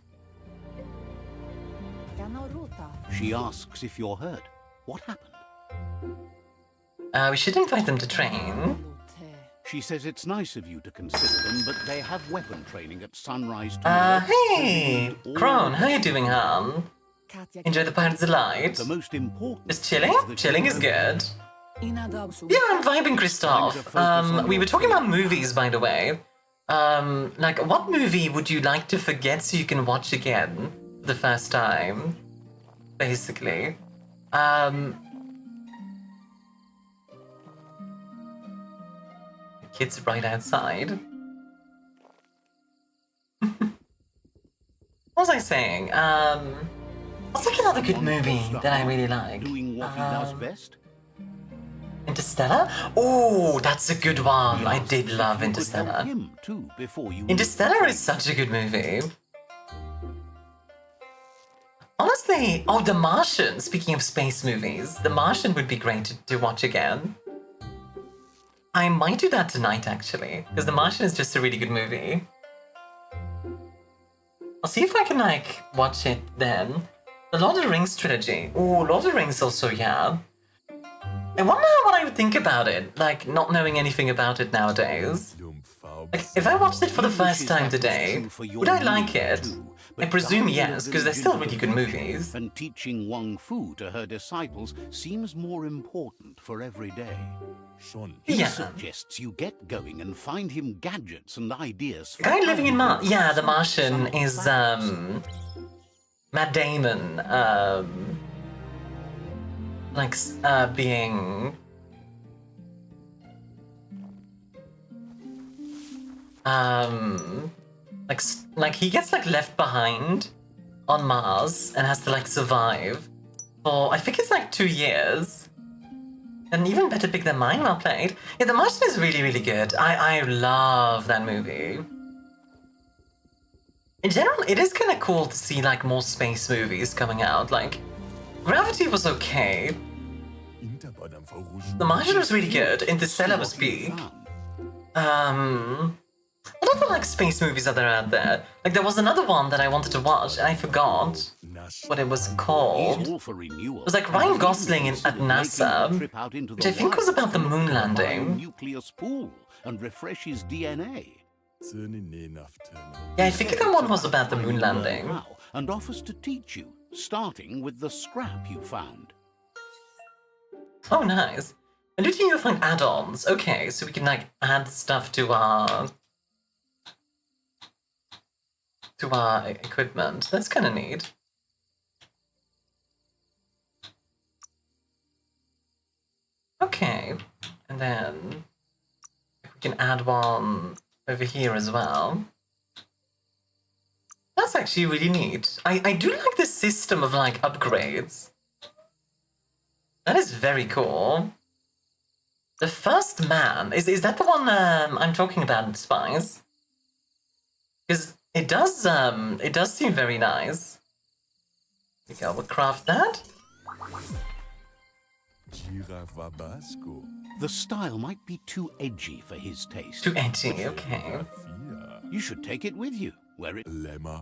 She asks if you're hurt. What happened? We should invite them to train. She says it's nice of you to consider them, but they have weapon training at sunrise Hey! so you need all Crone, how you doing, hon? Enjoy the Pirate's Delight? The most important. Just chilling? that Chilling you is know good. Yeah, I'm vibing, Christoph. We were talking about movies, by the way. What movie would you like to forget so you can watch again for the first time? Basically. kids right outside. What was I saying? What's like another good movie that I really like? Doing what he does best. Interstellar? Oh, that's a good one. I did love Interstellar. Him too before you. Interstellar is such a good movie. Honestly, oh, The Martian. Speaking of space movies, The Martian would be great to watch again. I might do that tonight, actually, because The Martian is just a really good movie. I'll see if I can, like, watch it then. The Lord of the Rings trilogy. Oh, Lord of the Rings also, yeah. I wonder what I would think about it, like, not knowing anything about it nowadays. Like, if I watched it for the first time today, would I like it? I presume yes, because they're still really good movies. And teaching Wang Fu to her disciples seems more important for every day. He suggests you get going and find him gadgets and ideas. The guy living in Mars. Yeah, The Martian is Matt Damon. Being like he gets like left behind on Mars and has to like survive for I think it's like 2 years. An even better pick than mine, well played. Yeah, The Martian is really, really good. I love that movie. In general, it is kind of cool to see like more space movies coming out. Like, Gravity was okay. The Martian was really good. Interstellar was big. What other like space movies are there out there? Like there was another one that I wanted to watch and I forgot what it was called. It was like Ryan Gosling at NASA, which I think was about the moon landing. Nucleus pool and refresh his DNA. Yeah, I think that one was about the moon landing. And offers to teach you, starting with the scrap you found. Oh, nice. And did you find add-ons? Okay, so we can like add stuff to our equipment. That's kind of neat. Okay, and then we can add one over here as well. That's actually really neat. I do like this system of like upgrades. That is very cool. The First Man, is that the one I'm talking about in Spies? Because it does seem very nice. Here we go, we'll craft that. The style might be too edgy for his taste. Too edgy, okay. You should take it with you.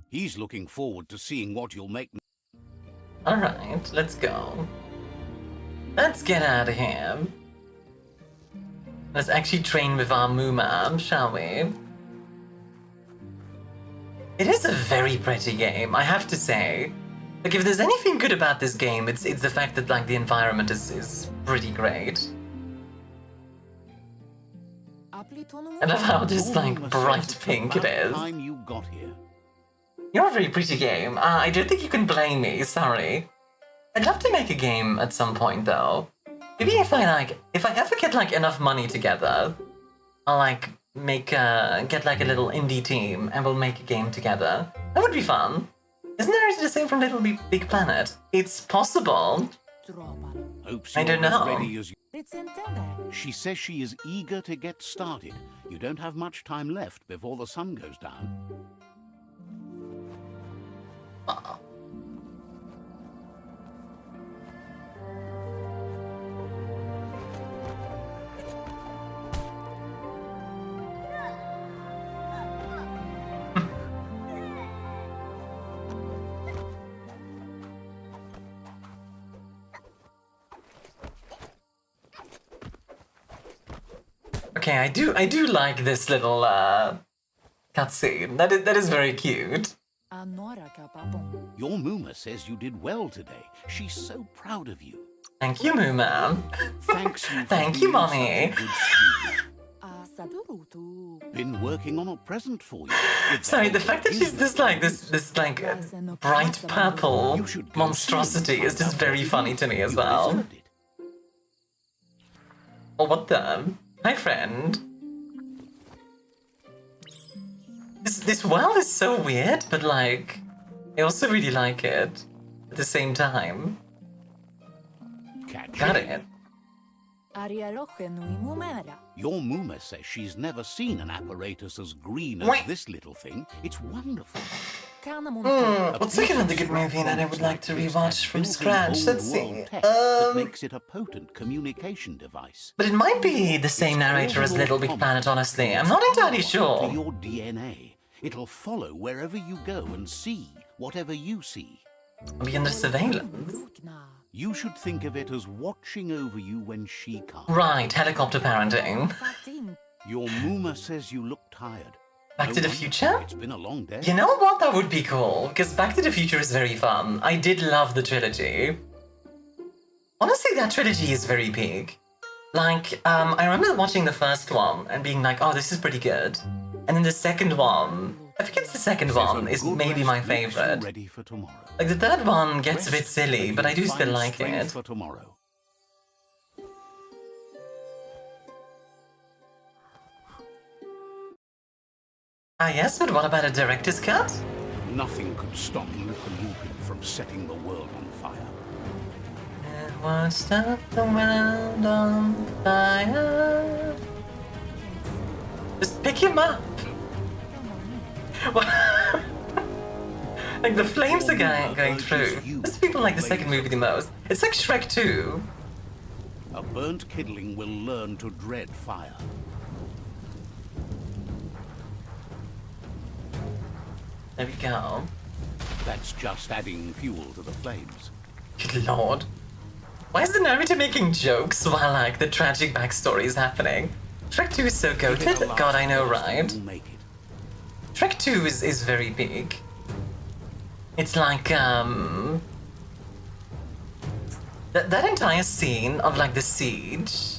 He's looking forward to seeing what you'll make. Alright, let's go. Let's get out of here. Let's actually train with our Muma, shall we? It is a very pretty game, I have to say. Like, if there's anything good about this game, it's the fact that, like, the environment is pretty great. I love how just, like, bright pink it is. You're a very pretty game. I don't think you can blame me, sorry. I'd love to make a game at some point, though. Maybe if I ever get, like, enough money together, I'll, like, get, like, a little indie team, and we'll make a game together. That would be fun. Isn't there the same from Little Big Planet? It's possible. I don't know. She says she is eager to get started. You don't have much time left before the sun goes down. Okay, I do like this little cutscene. That is very cute. Your Muma says you did well today. She's so proud of you. Thank you, Muma. Thanks you. Thank you, Mommy. Been working on a present for you. Sorry, the fact that she's this bright purple monstrosity is just very funny to me as well. Oh, what the? Hi, friend. this world is so weird, but like, I also really like it at the same time. Got it. Your Muma says she's never seen an apparatus as green as Wait. this little thing. It's wonderful. What's another good movie that I would like to rewatch from scratch? Let's see. That makes it a potent communication device. But it might be the same narrator as Little Big Planet, honestly. I'm not entirely To sure. your DNA, it'll follow wherever you go and see whatever you see. I'll be under surveillance. You should think of it as watching over you when she can't. Right, helicopter parenting. Your Muma says you look tired. Back to the Future? It's been a long day. You know what? That would be cool, because Back to the Future is very fun. I did love the trilogy. Honestly, that trilogy is very big. Like, I remember watching the first one and being like, oh, this is pretty good. And then the second one, I think it's the second one, is maybe my favorite. Ready for tomorrow. Like, the third one gets a bit silly, but I do still Find like strength it. for tomorrow. Ah, yes, but what about a director's cut? Nothing could stop Lupin from setting the world on fire. It won't stop the world on fire. Just pick him up. Like, the flames are going through. Those people like the second movie the most. It's like Shrek 2. A burnt kidling will learn to dread fire. There we go. That's just adding fuel to the flames. Good lord. Why is the narrator making jokes while, like, the tragic backstory is happening? Shrek 2 is so goated. God, I know, right? You'll make it. Shrek 2 is very big. It's like, that entire scene of, like, the siege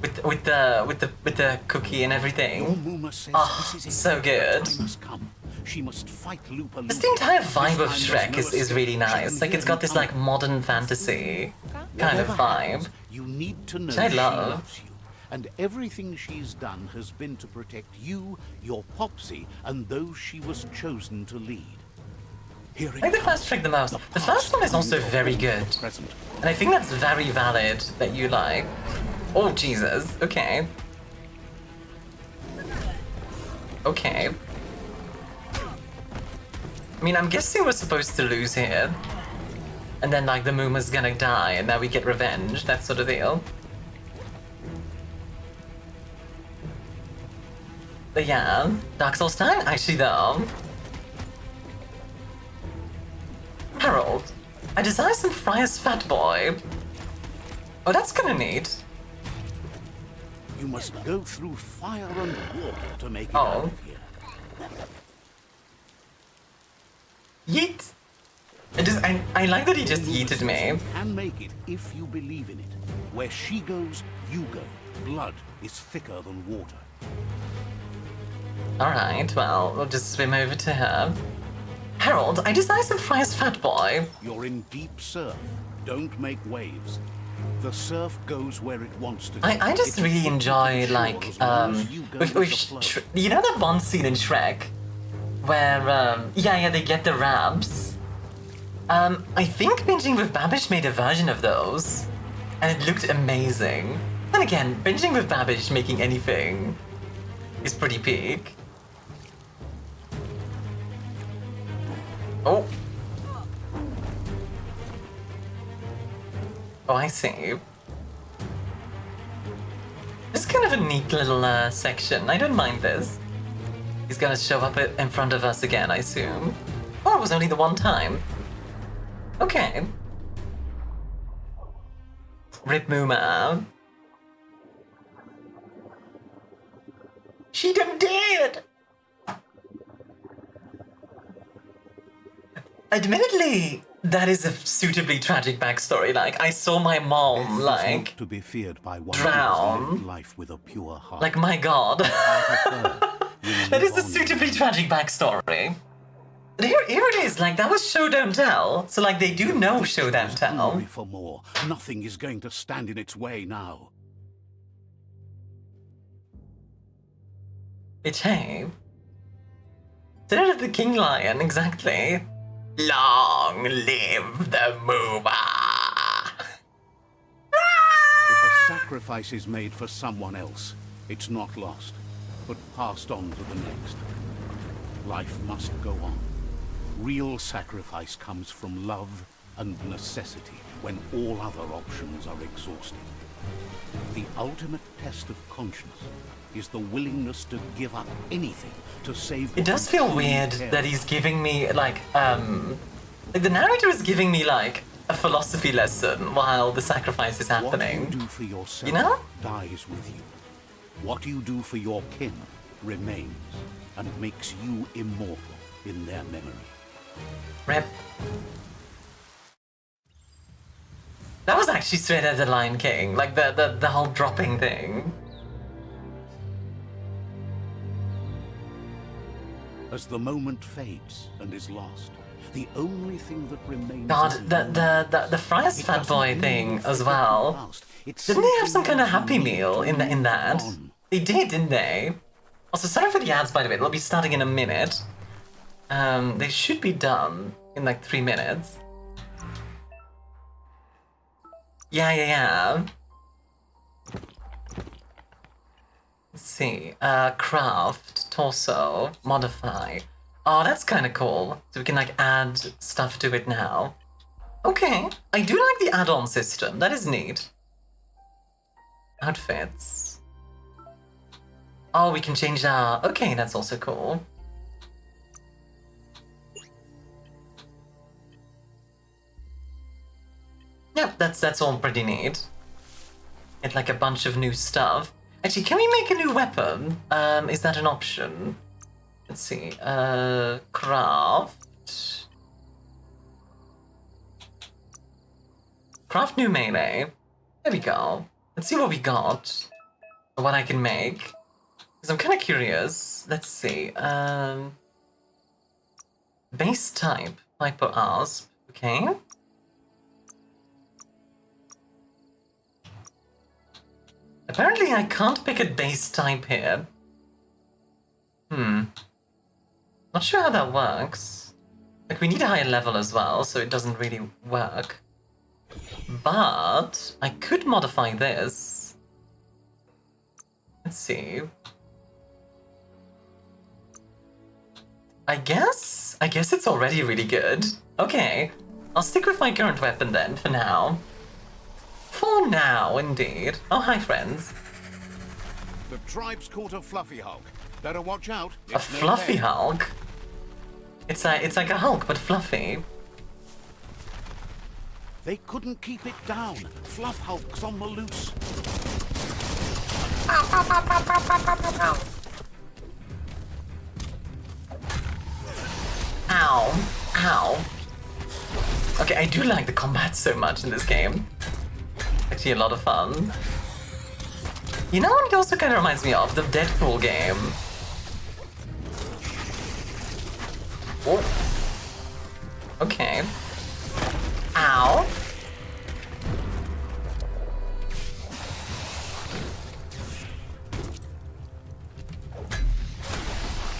with the cookie and Your everything. Muma says Oh, this is it. so good. The time has come. She must fight Lupa. Just the entire vibe of This Shrek time there's no is really escape. She nice. can Like, it's hear got him this, like, coming. modern fantasy kind of Whatever happens, vibe. you need to know Which I she love. loves you. And everything she's done has been to protect you, your Popsy, and those she was chosen to lead. Here I it like the comes. first Shrek the most. The first one is also very good. Present. And I think that's very valid that you like. Oh, Jesus. Okay. Okay. I mean, I'm guessing we're supposed to lose here. And then, like, the Muma's gonna die, and now we get revenge, that sort of deal. But yeah, Dark Souls time? Actually, though. Harold, I desire some Friar's Fat Boy. Oh, that's kinda neat. You must go through fire and water to make it Oh. out of here. Yeet! I like that he just yeeted me. And make it if you believe in it. Where she goes, you go. Blood is thicker than water. Alright, well, we'll just swim over to her. Harold, I desire some Friar's Fat Boy. You're in deep surf. Don't make waves. The surf goes where it wants to go. I just It's really a enjoy, shore like, as long as you go with the flow. you know that one scene in Shrek where, yeah, they get the ramps? I think Binging with Babish made a version of those, and it looked amazing. And again, Binging with Babish making anything is pretty peak. Oh. Oh, I see. This is kind of a neat little section. I don't mind this. He's gonna show up in front of us again, I assume. Oh, it was only the one time. Okay. Rip Muma. She done dead! Admittedly, that is a suitably tragic backstory. Like, I saw my mom, Death is like, not to be feared by one drown. who has lived life with a pure heart. like, my god. Will That is live a on suitably tragic backstory. But here it is, like, that was show don't tell. So, like, they do know show don't tell. hungry for more. Nothing is going to stand in its way now. Bitch, hey. Spirit of the King Lion, exactly. Long live the mover! If a sacrifice is made for someone else, it's not lost, but passed on to the next. Life must go on. Real sacrifice comes from love and necessity when all other options are exhausted. The ultimate test of conscience is the willingness to give up anything to save. It does feel weird that he's giving me like the narrator is giving me like a philosophy lesson while the sacrifice is happening. What you do for yourself, you know, dies with you. What you do for your kin remains and makes you immortal in their memory. Rip. That was actually straight out of the Lion King, like the whole dropping thing. As the moment fades and is lost, the only thing that remains. God, the Friar's Fat Boy thing as well. Didn't they have some kind of Happy Meal in that? They did, didn't they? Also, sorry for the ads, by the way. They'll be starting in a minute. They should be done in like 3 minutes. Yeah. Let's see. Craft, torso, modify. Oh, that's kind of cool. So we can like add stuff to it now. Okay, I do like the add-on system. That is neat. Outfits. Oh, we can change that. Okay, that's also cool. Yep, that's all pretty neat. Get like a bunch of new stuff. Actually, can we make a new weapon? Is that an option? Let's see. Craft. Craft new melee. There we go. Let's see what we got. Or what I can make. Because I'm kind of curious. Let's see. Base type. Hyper Asp. Okay. Apparently I can't pick a base type here. Not sure how that works. Like, we need a higher level as well, so it doesn't really work. But I could modify this. Let's see. I guess it's already really good. Okay, I'll stick with my current weapon then, for now. For now, indeed. Oh, hi, friends. The tribe's caught a fluffy Hulk. Better watch out. A fluffy Hulk? It's like a Hulk, but fluffy. They couldn't keep it down. Fluff Hulk's on the loose. Ow. Ow. Okay, I do like the combat so much in this game. Actually a lot of fun. You know what it also kind of reminds me of? The Deadpool game. Oh. Okay. Ow.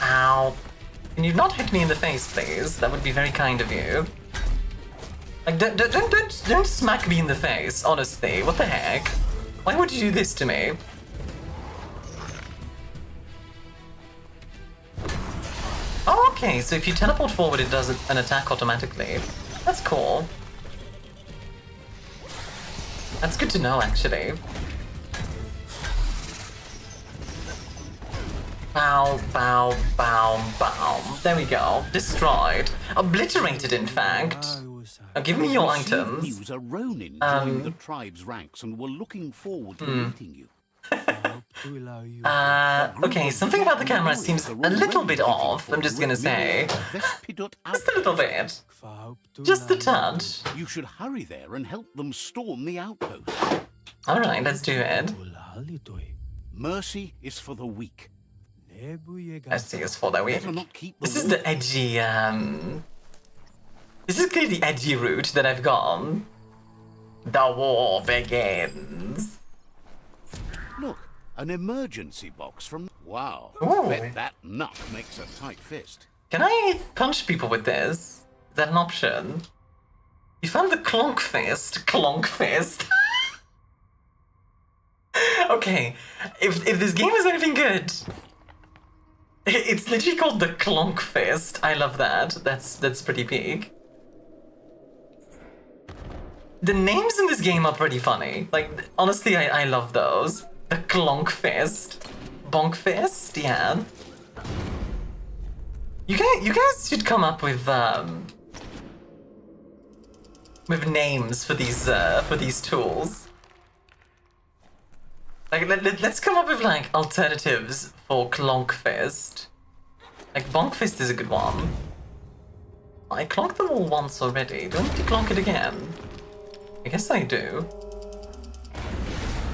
Ow. Can you not hit me in the face, please? That would be very kind of you. Like, don't smack me in the face, honestly. What the heck? Why would you do this to me? Oh, okay, so if you teleport forward, it does an attack automatically. That's cool. That's good to know, actually. Bow, bow, bow, bow. There we go. Destroyed. Obliterated, in fact. Now give me your items. News a Ronin joined the tribe's ranks and were looking forward to meeting you. Okay, something about the camera seems a little bit off, I'm just gonna say. Just a little bit. Just a touch. You should hurry there and help them storm the outpost. Alright, let's do it. Mercy is for the weak. Mercy is for the weak. Better not keep This is the edgy, This is clearly the edgy route that I've gone. The war begins. Look, an emergency box from... Wow, Ooh. bet that nut makes a tight fist. Can I punch people with this? Is that an option? You found the Clonk Fist. Clonk Fist. Okay, if this game is anything good, it's literally called the Clonk Fist. I love that. That's pretty big. The names in this game are pretty funny. Like, honestly, I love those. The Clonk Fist. Bonk Fist? Yeah. You guys should come up with names for these tools. Like, let's come up with, like, alternatives for Clonk Fist. Like, Bonk Fist is a good one. I clonked them all once already. Do I need to clonk it again? I guess I do.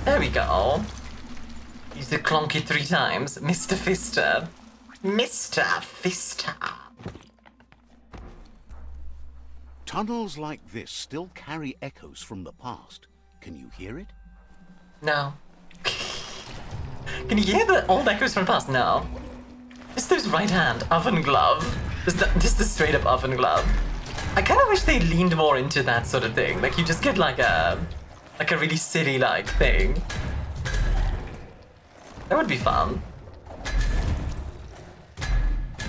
There we go. Use the clonky 3 times. Mr. Fister. Mr. Fister. Tunnels like this still carry echoes from the past. Can you hear it? No. Can you hear the old echoes from the past? No. Just those right hand, oven glove. Just the straight up oven glove. I kind of wish they leaned more into that sort of thing. Like, you just get like a really silly like thing. That would be fun.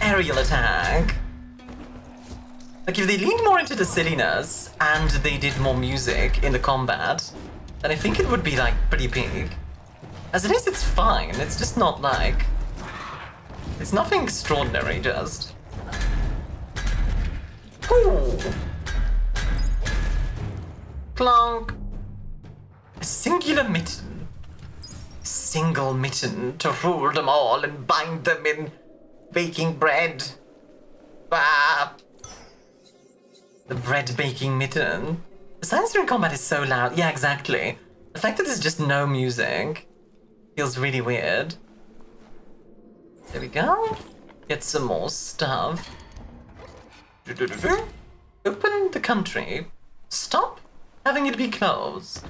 Aerial attack. Like, if they leaned more into the silliness and they did more music in the combat, then I think it would be like pretty big. As it is, it's fine. It's just not like... It's nothing extraordinary, just. Ooh. Clonk. A singular mitten. Single mitten to rule them all and bind them in baking bread. Ah. The bread baking mitten. The science during combat is so loud. Yeah, exactly. The fact that there's just no music feels really weird. There we go. Get some more stuff. Open the country. Stop having it be closed.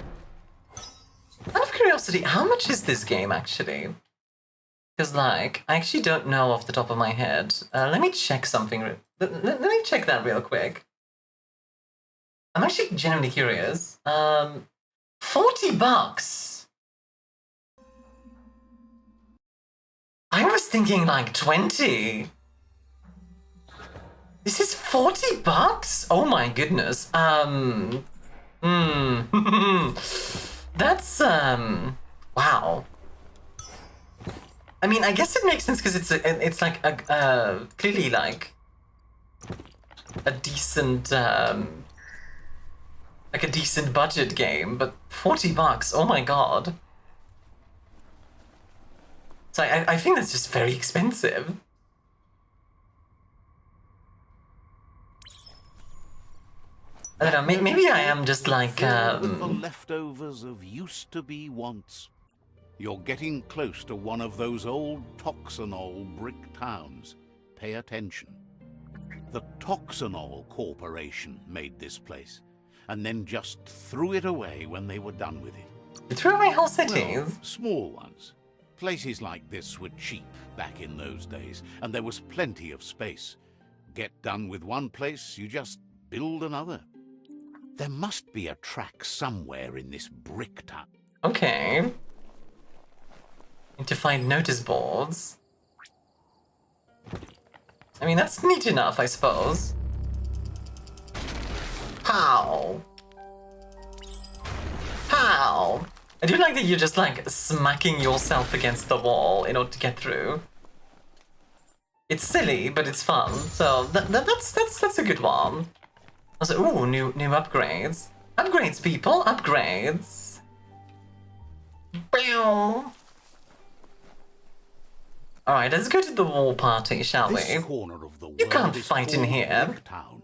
Out of curiosity, how much is this game actually? Because, like, I actually don't know off the top of my head. Let me check something. Let me check that real quick. I'm actually genuinely curious. $40. I was thinking like 20. This is $40? Oh my goodness. That's wow. I mean, I guess it makes sense because it's like a clearly like a decent like a decent budget game, but $40, oh my god. So I think that's just very expensive. I don't know, maybe I am just like With the leftovers of used-to-be wants. You're getting close to one of those old Toxanol brick towns. Pay attention. The Toxanol Corporation made this place, and then just threw it away when they were done with it. You threw away whole cities? Well, small ones. Places like this were cheap back in those days, and there was plenty of space. Get done with one place, you just build another. There must be a track somewhere in this brick town. Okay. Need to find notice boards. I mean, that's neat enough, I suppose. How? How? I do like that you're just like smacking yourself against the wall in order to get through. It's silly, but it's fun. So that's a good one. Also, ooh, new upgrades. Upgrades, people, upgrades. Bow. All right, let's go to the war party, shall we? This corner of the world You can't is fight in called here. Bricktown.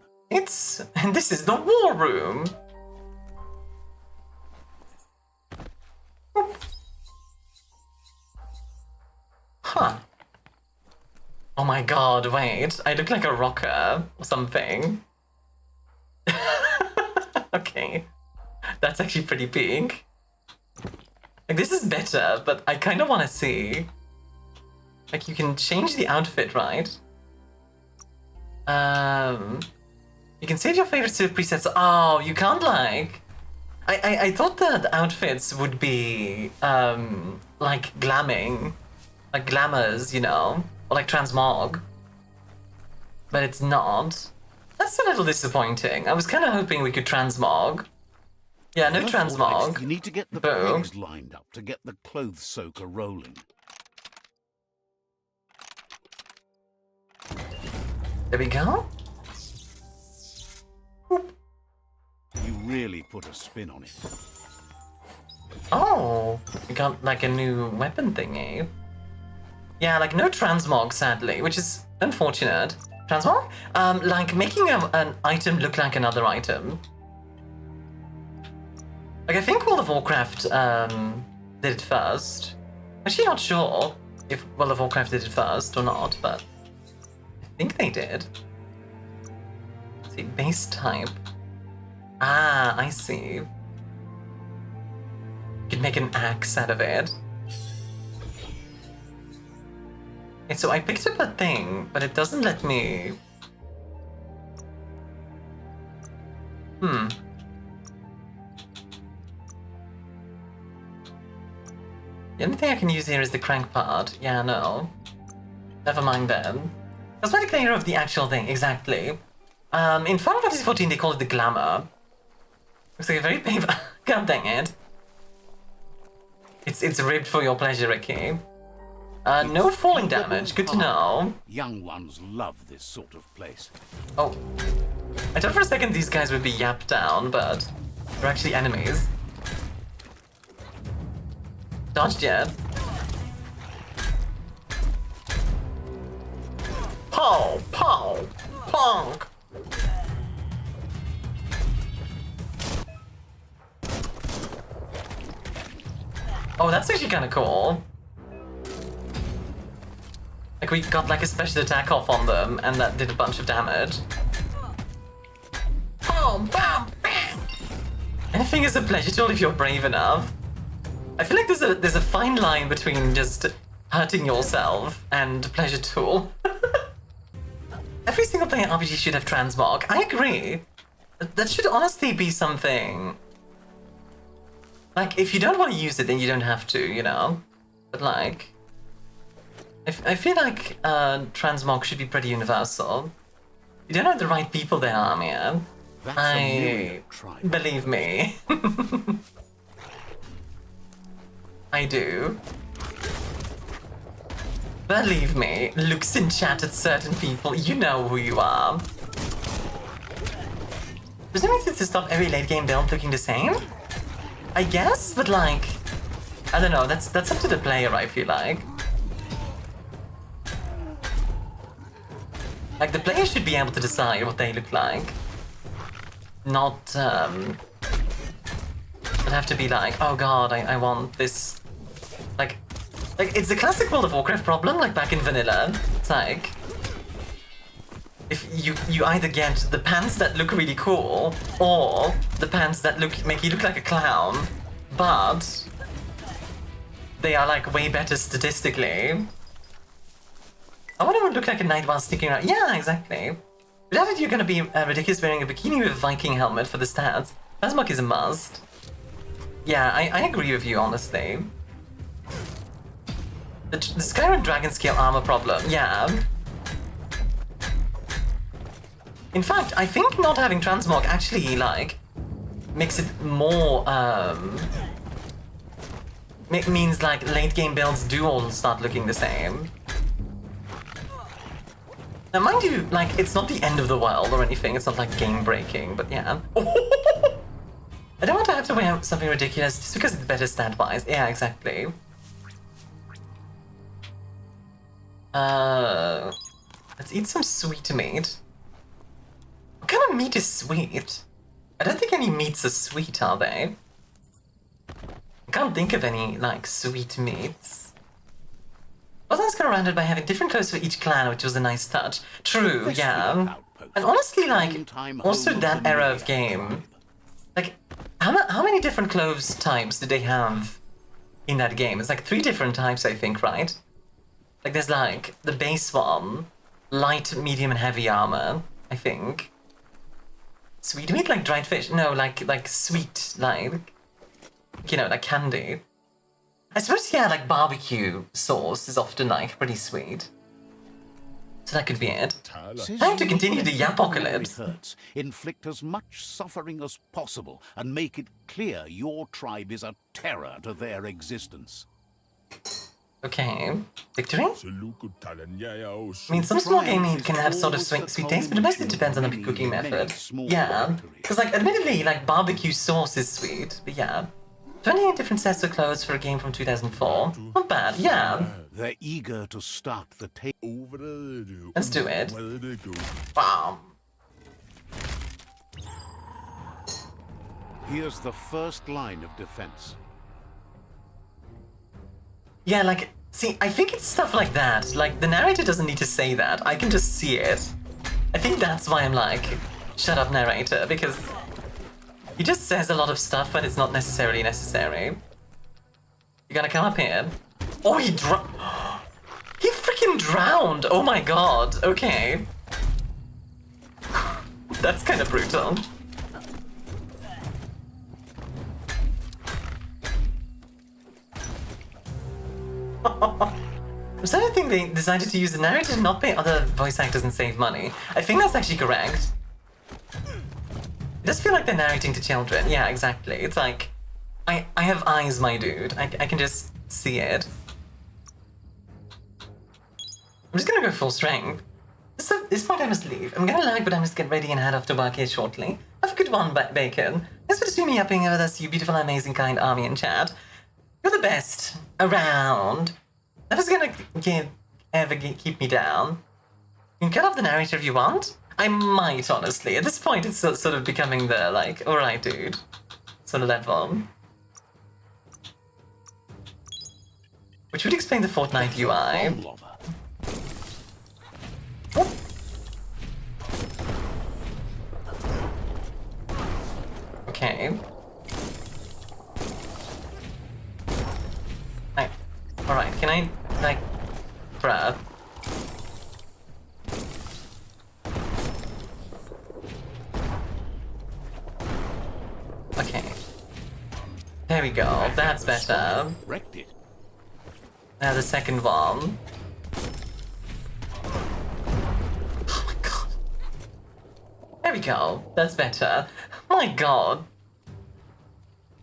And this is the war room. Huh. Oh my god, wait. I look like a rocker or something. Okay. That's actually pretty big. Like, this is better, but I kind of want to see. Like, you can change the outfit, right? You can save your favorite suit presets. Oh, you can't like... I thought that the outfits would be, like glamming. Like glamours, you know? Or like transmog. But it's not. That's a little disappointing. I was kind of hoping we could transmog. Yeah, no transmog. You need to get the pegs lined up to get the clothes soaker rolling. There we go. Whoop. You really put a spin on it. Oh, we got like a new weapon thingy. Yeah, like no transmog, sadly, which is unfortunate. Transmog? Like making an item look like another item. Like, I think World of Warcraft did it first. Actually, not sure if World of Warcraft did it first or not, but I think they did. Let's see, base type. Ah, I see. You could make an axe out of it. Okay, so I picked up a thing, but it doesn't let me... The only thing I can use here is the crank part. Yeah, no. Never mind then. Cosmetic layer of the actual thing, exactly. In Final Fantasy XIV they call it the glamour. Looks like a very painful... God dang it. It's ribbed for your pleasure, Ricky. No falling damage, good to know. Young ones love this sort of place. Oh. I thought for a second these guys would be yapped down, but they're actually enemies. Dodged yet. Pow! Pow! Plonk! Oh, that's actually kind of cool. Like, we got like a special attack off on them, and that did a bunch of damage. Boom! Bam! Bam! Anything is a pleasure tool if you're brave enough. I feel like there's a fine line between just hurting yourself and pleasure tool. Every single player RPG should have transmog. I agree. That should honestly be something. Like, if you don't want to use it, then you don't have to, you know? But like... I feel like transmog should be pretty universal. You don't have the right people there, Armia. Believe me. I do. Believe me, looks in chat at certain people, you know who you are. Does it mean to stop every late game build looking the same? I guess, but like... I don't know, that's up to the player, I feel like. Like, the player should be able to decide what they look like. Not, would have to be like, oh god, I want this... Like, it's a classic World of Warcraft problem, like back in vanilla. It's like... If you either get the pants that look really cool, or the pants that make you look like a clown, but... they are like way better statistically. I wonder what it would look like at night while sticking around. Yeah, exactly. Without it, you're gonna be ridiculous wearing a bikini with a Viking helmet for the stats. Transmog is a must. Yeah, I agree with you, honestly. The Skyrim Dragon Scale armor problem, yeah. In fact, I think not having transmog actually, like, makes it more, means, like, late game builds do all start looking the same. Now, mind you, like, it's not the end of the world or anything, it's not, like, game-breaking, but yeah. I don't want to have to wear something ridiculous just because it's better stat-wise. Yeah, exactly. Let's eat some sweet meat. What kind of meat is sweet? I don't think any meats are sweet, are they? I can't think of any, like, sweet meats. Wasn't surrounded by having different clothes for each clan, which was a nice touch. True, yeah. And honestly, like, also that era of game, like, how many different clothes types did they have in that game? It's like 3 different types, I think, right? Like, there's like the base one, light, medium, and heavy armor, I think. Sweet meat like dried fish? No, like sweet, like, you know, like candy. I suppose, yeah, like barbecue sauce is often like pretty sweet. So that could be it. Time to continue the Yapocalypse. Hurts. Inflict as much suffering as possible and make it clear your tribe is a terror to their existence. Okay. Victory? I mean, some small gaming can have sort of sweet taste, but it mostly depends on the cooking method. Yeah. Because, like, admittedly, like, barbecue sauce is sweet, but yeah. 28 different sets of clothes for a game from 2004. Not bad, yeah. They're eager to start the tape. Let's do it. Wow. Here's the first line of defense. Yeah, like, see, I think it's stuff like that. Like, the narrator doesn't need to say that. I can just see it. I think that's why I'm like, shut up, narrator, because he just says a lot of stuff when it's not necessarily necessary. You gonna come up here? Oh, he freaking drowned! Oh my god, okay. That's kind of brutal. I'm starting to think they decided to use the narrator to not pay other voice actors and save money. I think that's actually correct. It does feel like they're narrating to children. Yeah, exactly. It's like, I have eyes, my dude. I can just see it. I'm just gonna go full strength. This point I must leave. I'm gonna lag, but I must get ready and head off to work here shortly. Have a good one, Bacon. Thanks for just me upping with us, you beautiful, amazing, kind army in chat. You're the best around. Nothing's gonna ever keep me down. You can cut off the narrator if you want. I might, honestly. At this point, it's sort of becoming the, like, alright, dude, sort of level. Which would explain the Fortnite UI. Oh. Okay. Alright, can I, like, bruh? Okay. There we go, that's better. Wrecked it. Now the second one. Oh my god. There we go, that's better. Oh my god.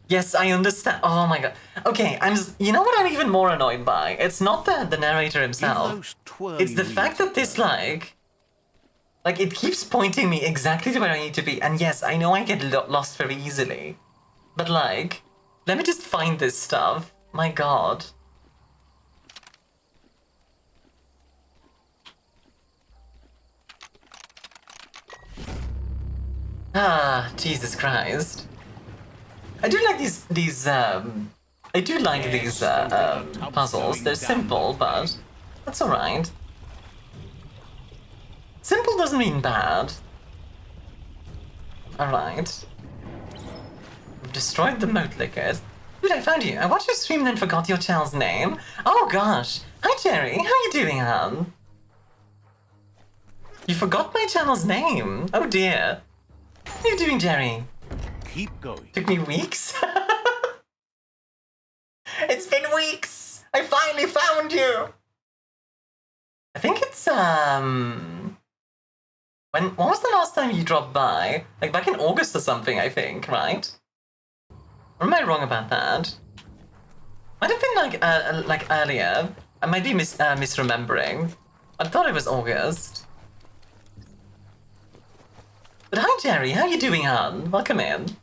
Yes, I understand. Oh my god. Okay, you know what I'm even more annoyed by? It's not the narrator himself. It's the fact that this, like, it keeps pointing me exactly to where I need to be. And yes, I know I get lost very easily. But, like, let me just find this stuff. My god. Ah, Jesus Christ. I do like these puzzles. They're simple, but that's alright. Simple doesn't mean bad. Alright. We've destroyed the moat liquors. Dude, I found you. I watched your stream and then forgot your channel's name. Oh gosh. Hi Jerry, how you doing, hon? You forgot my channel's name. Oh dear. How are you doing, Jerry? Keep going. Took me weeks? It's been weeks! I finally found you! I think it's, when was the last time you dropped by? Like, back in August or something, I think, right? Or am I wrong about that? Might have been, like earlier. I might be misremembering. I thought it was August. But hi, Jerry. How you doing, hon? Welcome in.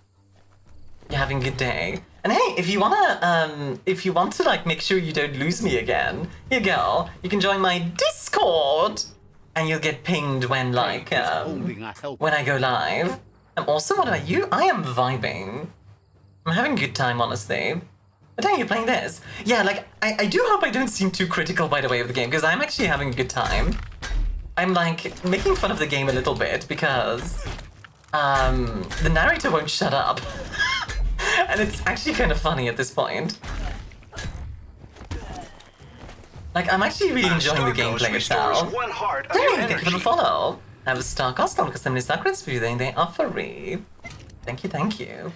You're having a good day. And hey, if you want to like make sure you don't lose me again, here you go. You can join my Discord, and you'll get pinged when like when I go live. And also, what about you? I am vibing. I'm having a good time, honestly. But hey, you're playing this. Yeah, like I do hope I don't seem too critical by the way of the game, because I'm actually having a good time. I'm like making fun of the game a little bit because the narrator won't shut up. And it's actually kind of funny at this point. Like, I'm actually really enjoying the gameplay itself. One heart of Hey, your thank you for the energy. follow. I have a Starkos on custom sacreds for you, they are free. Thank you.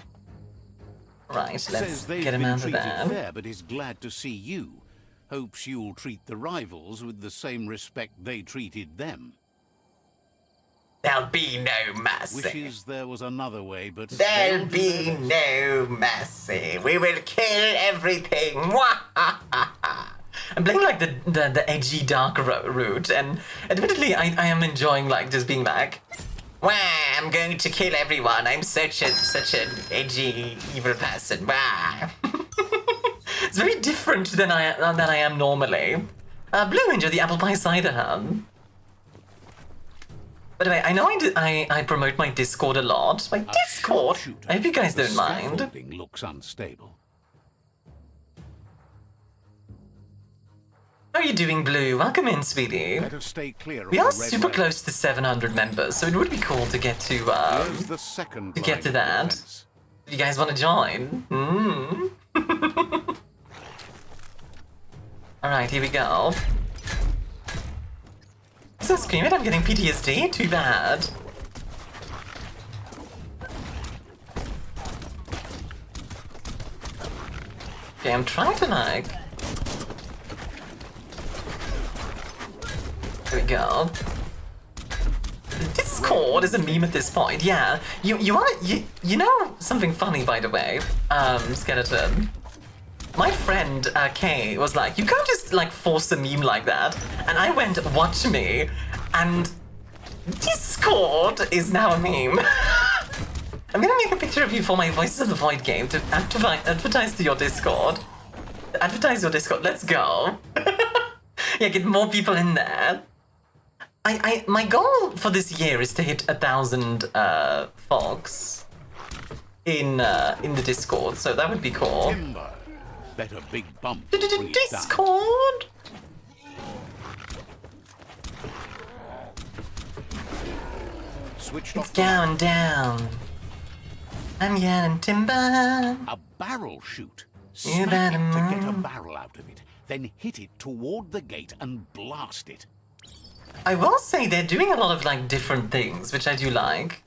Right, let's Says they've get him been out of treated there. fair, but is glad to see you. Hopes you'll treat the rivals with the same respect they treated them. There'll be no mercy. Wishes there was another way, but There'll be no mercy. We will kill everything. I'm playing like the edgy dark route, and admittedly, I am enjoying like just being like, "Wah, I'm going to kill everyone. I'm such an edgy evil person." Wah. It's very different than I am normally. Blue, enjoy the apple pie cider, hun. By the way, I know I promote my Discord a lot. My Discord? I hope you guys don't mind. Scaffolding looks unstable. How are you doing, Blue? Welcome in, sweetie. Better stay clear of We are the red super ray. close to 700 members, so it would be cool to get to, Here's the second to get to line of that. defense. If you guys want to join. Alright, here we go. So scream it, I'm getting PTSD? Too bad. Okay, I'm trying to like... There we go. Discord is a meme at this point, yeah. You know something funny, by the way, Skeleton. My friend Kay was like, you can't just like force a meme like that. And I went, watch me, and Discord is now a meme. I'm gonna make a picture of you for my Voices of the Void game to advertise to your Discord. Advertise your Discord, let's go. Yeah, get more people in there. My goal for this year is to hit 1,000 folks in the Discord, so that would be cool. Timber. Bet a big bump. to bring it down. Discord. Switched It's off. going down. I'm yelling timber. A barrel shoot. You Smack better it to get a move. barrel out of it, then hit it toward the gate and blast it. I will say they're doing a lot of like different things, which I do like.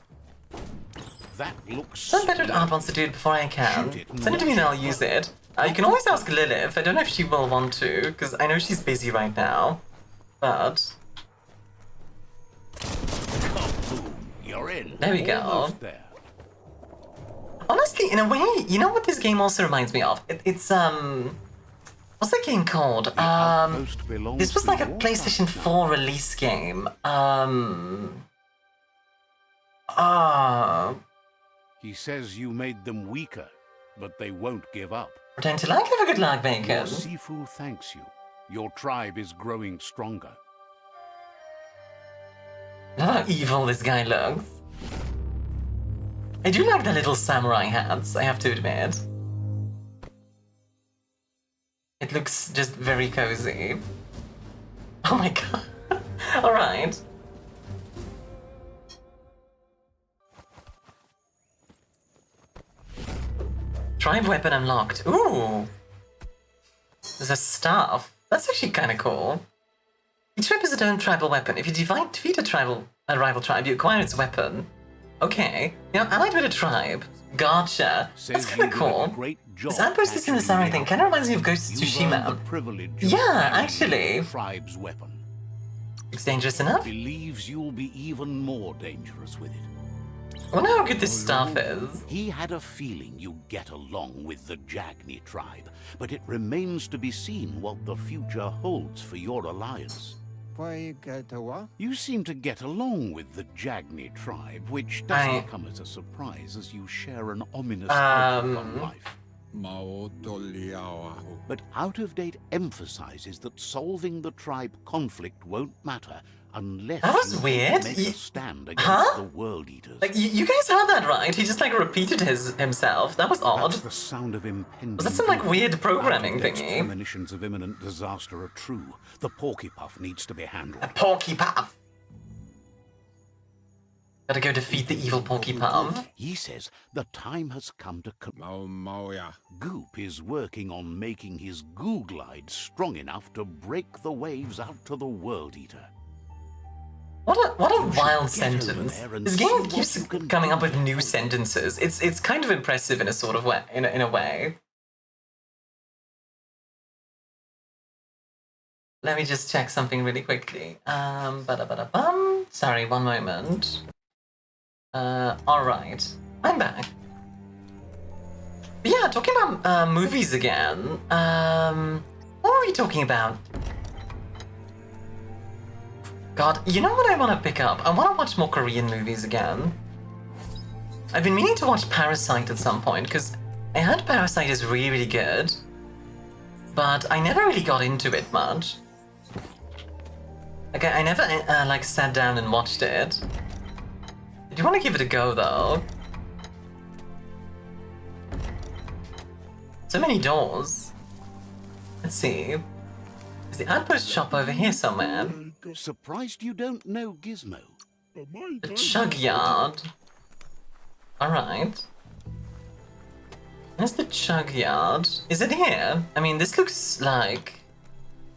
That looks. Some better splendid. art wants to do it before I can. Shoot it, Send it to me and I'll use it. You can always ask Lilith. I don't know if she will want to, because I know she's busy right now. But Boom, you're in. There we go. Almost there. honestly, in a way, you know what this game also reminds me of? It's what's that game called? Outpost belongs This was to like a your PlayStation partner. 4 release game. He says you made them weaker, but they won't give up. Pretend to like, have a good luck, Your Bacon. Sifu thanks you. Your tribe is growing stronger. Look how evil this guy looks. I do like the little samurai hats, I have to admit. It looks just very cozy. Oh my god. Alright. Tribe weapon unlocked. Ooh! There's a staff. That's actually kind of cool. Each tribe has its own tribal weapon. If you defeat a rival tribe, you acquire its weapon. Okay. You know, allied with a tribe. Gotcha. That's Says kind of you did a cool. great job This outpost is in the catching samurai me thing. up. Kind of reminds me of Ghost of You've earned the Tsushima. privilege of Yeah, carrying actually. the tribe's weapon. It's dangerous enough. Believes you'll be even more dangerous with it. I wonder how good this staff is. He had a feeling you'd get along with the Jagni tribe, but it remains to be seen what the future holds for your alliance. You seem to get along with the Jagni tribe, which doesn't come as a surprise as you share an ominous outlook on life. But out-of-date emphasizes that solving the tribe conflict won't matter unless That was you weird. make a stand against Huh? the World Eaters. Like, you guys heard that right? He just, like, repeated himself. That was odd. That's the sound of impending. Was that some, like, doom. weird programming Out-of-date's thingy? Premonitions of imminent disaster are true. The porky puff needs to be handled. A porky puff. Gotta go defeat the evil porcupine. He says the time has come to... Goop is working on making his goo glide strong enough to break the waves out to the World Eater. What a wild sentence. This game keeps coming up with new sentences. It's kind of impressive in a sort of way, in a way. Let me just check something really quickly. Sorry, one moment. Alright. I'm back. But yeah, talking about movies again. What are we talking about? God, you know what I want to pick up? I want to watch more Korean movies again. I've been meaning to watch Parasite at some point, because I heard Parasite is really, really good. But I never really got into it much. Okay, I never, like, sat down and watched it. I do want to give it a go, though. So many doors. Let's see. Is the outpost shop over here somewhere? Surprised you don't know Gizmo. The chug yard. Alright. Where's the chug yard? Is it here? I mean, this looks like...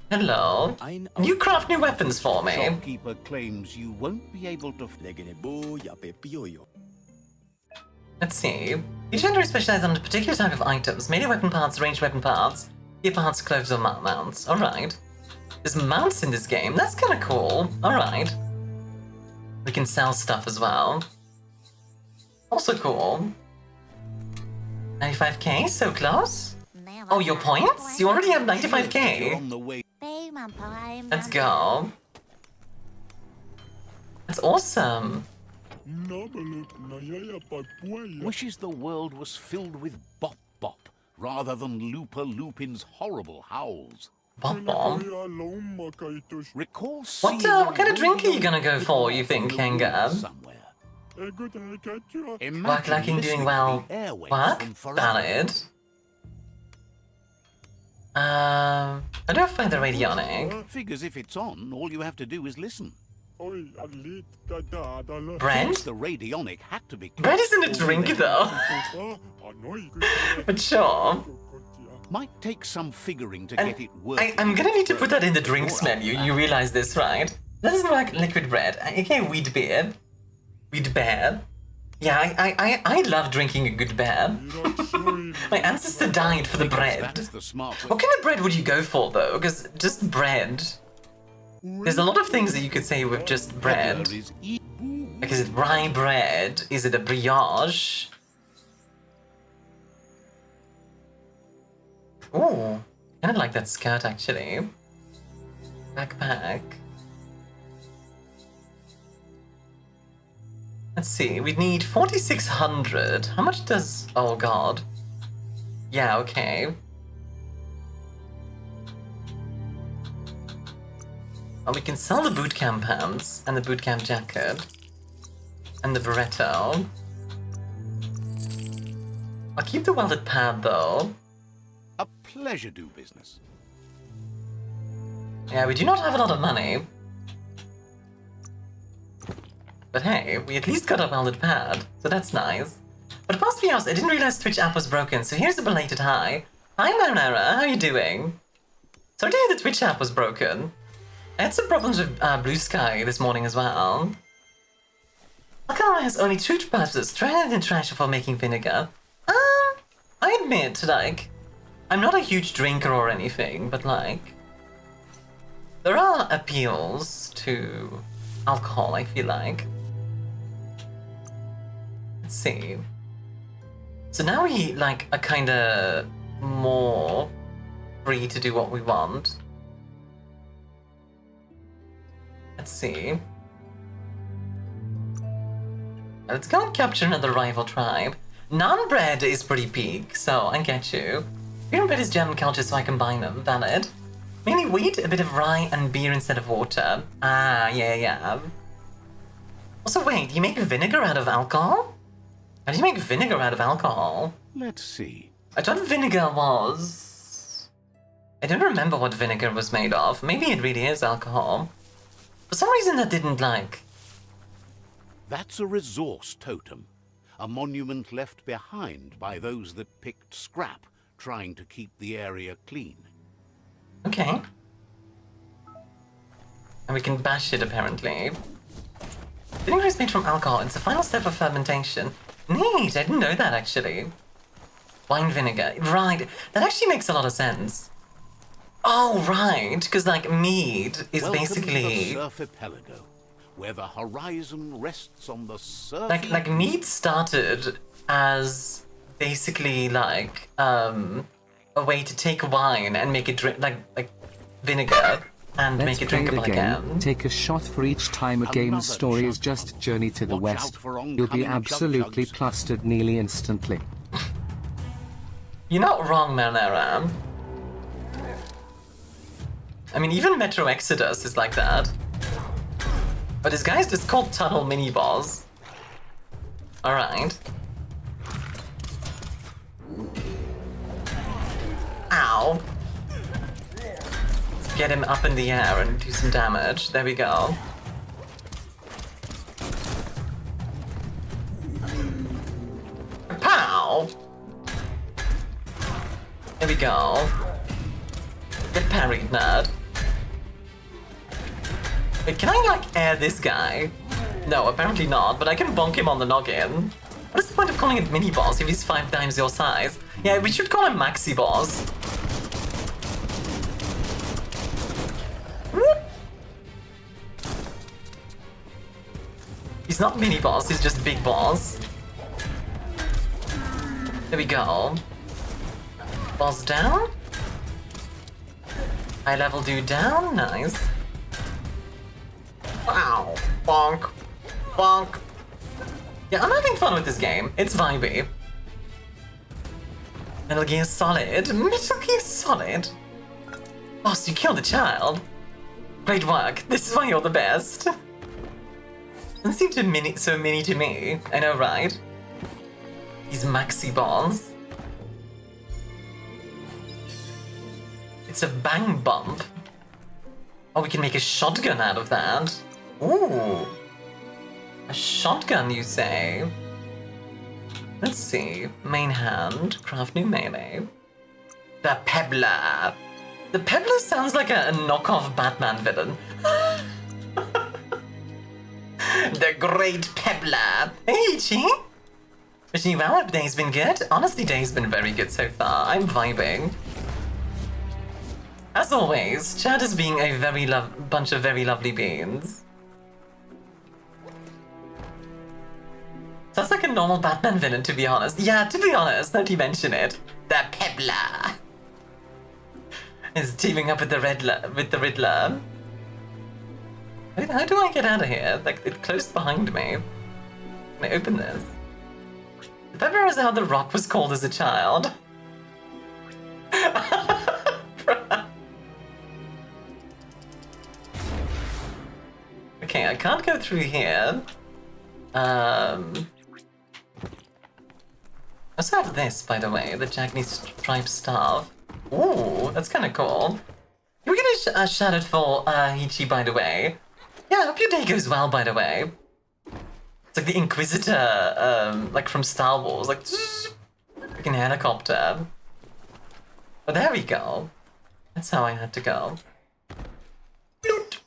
Hello. You craft new weapons for me. Shopkeeper claims you won't be able to... Let's see. Each vendor is specialized on a particular type of items. Melee weapon parts, ranged weapon parts, gear parts, clothes, or mounts. Alright. There's mounts in this game. That's kind of cool. Alright. We can sell stuff as well. Also cool. 95k? So close? Oh, your points? You already have 95k. On the way. Let's go. That's awesome. Wishes the world was filled with Bop Bop rather than Looper Lupin's horrible howls. Bop Bop? Recall What kind of drink are you gonna go for, you think, Kenga? Somewhere. Work lacking doing well. Work? Valid. I don't find the radionic. Figures if it's on, all you have to do is listen. Bread? The radionic had to be... Bread isn't a drink, though. But sure. Might take some figuring to get it working. I'm gonna need to put that in the drinks menu. You realize this, right? That doesn't work liquid bread. Okay, wheat beer. Wheat beer. Yeah, I love drinking a good beer. My ancestor died for the bread. What kind of bread would you go for, though? Because just bread... There's a lot of things that you could say with just bread. Like, is it rye bread? Is it a brioche? Ooh, kind of like that skirt, actually. Backpack. Let's see, we need 4,600. How much does... Oh, God. Yeah, okay. Oh, we can sell the bootcamp pants, and the bootcamp jacket, and the Beretta. I'll keep the welded pad, though. A pleasure do business. Yeah, we do not have a lot of money. But hey, we at least got a welded pad, so that's nice. But past few hours, I didn't realize Twitch app was broken, so here's a belated hi. Hi, Marinara, how you doing? Sorry to hear the Twitch app was broken. I had some problems with Blue Sky this morning as well. Alcohol has only two purposes, trying in trash for making vinegar. I admit, like, I'm not a huge drinker or anything, but like, there are appeals to alcohol, I feel like. Let's see. So now we, like, are kinda more free to do what we want. Let's see. Let's go and capture another rival tribe. Naan bread is pretty peak, so I get you. Beer and bread is German culture, so I combine them. Valid. Mainly wheat, a bit of rye, and beer instead of water. Ah, yeah. Also, wait, you make vinegar out of alcohol? How do you make vinegar out of alcohol? Let's see. I thought vinegar was... I don't remember what vinegar was made of. Maybe it really is alcohol. For some reason that didn't, like... That's a resource totem. A monument left behind by those that picked scrap, trying to keep the area clean. Okay. And we can bash it, apparently. Vinegar is made from alcohol. It's the final step of fermentation. Neat! I didn't know that, actually. Wine vinegar. Right. That actually makes a lot of sense. Oh, right. Because, like, mead is basically... Welcome to the Surf Archipelago, where the horizon rests on the surf. Like mead started as basically, like, a way to take wine and make it drink, like vinegar, and Let's make it play the drinkable game. again. Take a shot for each time a game's story is just Journey to the Watch out West. for You'll be oncoming absolutely jug-jugs. plastered nearly instantly. You're not wrong, Manera. I mean, even Metro Exodus is like that. But this guy's just called Tunnel Mini-Boss. Alright. Ow. Let's get him up in the air and do some damage. There we go. Pow! There we go. Get parried, nerd. Wait, can I, like, air this guy? No, apparently not, but I can bonk him on the noggin. What is the point of calling it mini-boss if he's 5 times your size? Yeah, we should call him maxi-boss. Whoop. He's not mini-boss, he's just big boss. There we go. Boss down. High level dude down, nice. Wow, bonk, bonk. Yeah, I'm having fun with this game. It's vibey. Metal Gear Solid. Metal Gear Solid. Boss, you killed a child. Great work. This is why you're the best. Doesn't seem so mini to me. I know, right? These maxi balls. It's a bang bump. Oh, we can make a shotgun out of that. Ooh. A shotgun, you say? Let's see. Main hand. Craft new melee. The Pebbler. The Pebbler sounds like a knockoff Batman villain. The Great Pebbler. Hey, Chi. Wishing you well. Day's been good. Honestly, day's been very good so far. I'm vibing. As always, Chad is being a bunch of very lovely beans. Sounds like a normal Batman villain, to be honest. Yeah, to be honest, now that you mention it. The Pebbler is teaming up with the Riddler. Wait, how do I get out of here? Like, it closed behind me. Can I open this? The Pebbler is how the Rock was called as a child. Okay, I can't go through here. I also have this, by the way, the Japanese striped staff. Ooh, that's kind of cool. We're gonna shout it for Hichi, by the way. Yeah, I hope your day goes well, by the way. It's like the Inquisitor, like from Star Wars, like freaking helicopter. But there we go. That's how I had to go. Bloot.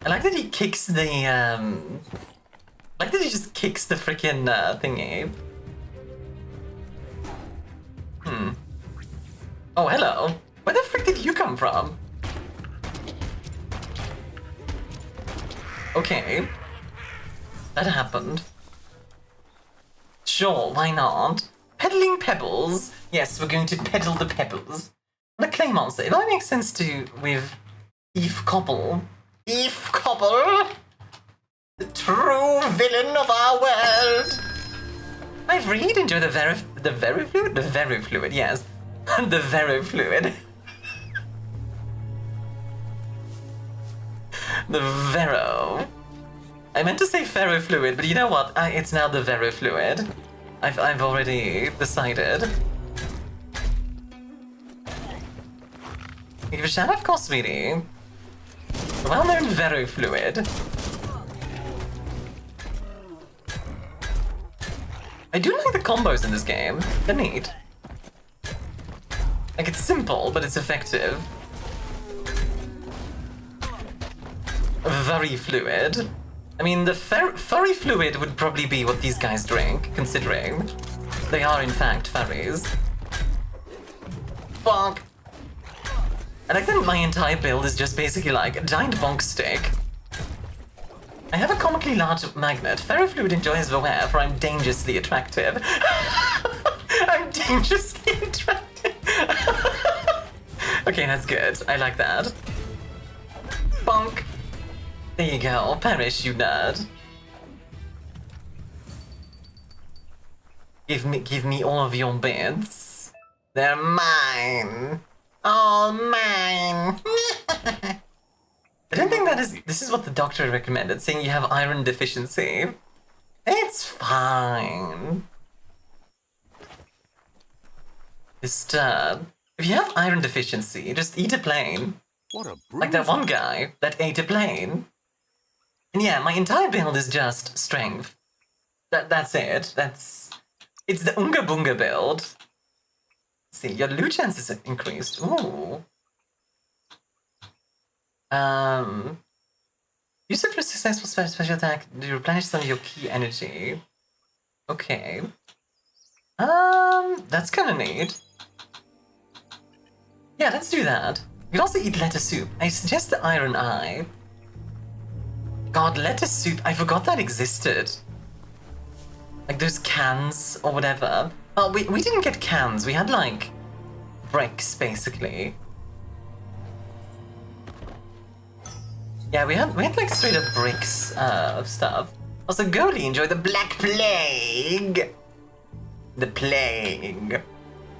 I like that he kicks the, I like that he just kicks the freaking thingy. Oh, hello. Where the frick did you come from? Okay. That happened. Sure, why not? Peddling pebbles. Yes, we're going to peddle the pebbles. The clay monster. It only makes sense with Eve Cobble. Eve Cobble! The true villain of our world! I really enjoy the Verifluid? The Verifluid, yes. The Verifluid. The Vero. I meant to say Ferrofluid, but you know what? It's now the Verifluid. I've already decided. Give a shout, of course, sweetie. Well-known Verifluid. I do like the combos in this game. They're neat. Like, it's simple, but it's effective. Very fluid. I mean, the furry fluid would probably be what these guys drink, considering they are in fact furries. Bonk! I like that my entire build is just basically like a giant bonk stick. I have a comically large magnet. Furry fluid enjoys the wear, for I'm dangerously attractive. I'm dangerously attractive. Okay, that's good. I like that. Bonk. There you go. Perish, you nerd. Give me all of your bits. They're mine. All mine. I don't think this is what the doctor recommended, saying you have iron deficiency. It's fine. Disturb. If you have iron deficiency, just eat a plane. What a Like that one guy that ate a plane. And yeah, my entire build is just strength. That's it. It's the Unga Bunga build. Let's see, your loot chance is increased. Ooh. Use it for a successful special attack to replenish some of your key energy. Okay. That's kinda neat. Yeah, let's do that. You can also eat lettuce soup. I suggest the iron eye. God, lettuce soup, I forgot that existed. Like those cans or whatever. Oh, we didn't get cans, we had like bricks basically. Yeah, we had like straight up bricks of stuff. Also, Goalie, enjoy the Black Plague. The plague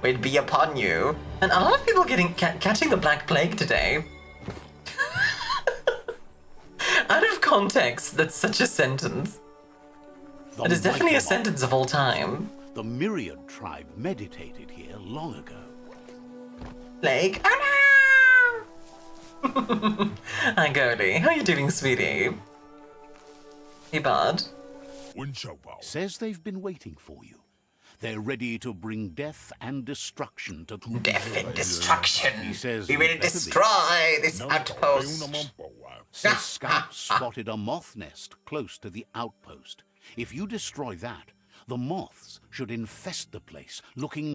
will be upon you. And a lot of people catching the Black Plague today. Out of context, that's such a sentence. It is definitely a sentence of all time. The Myriad tribe meditated here long ago. Plague. Oh no! Hi, Goalie. How are you doing, sweetie? Hey, bud. Says they've been waiting for you. They're ready to bring death and destruction to... Death and destruction. He says We will destroy this outpost. Says scouts spotted a moth nest close to the outpost. If you destroy that, the moths should infest the place, looking...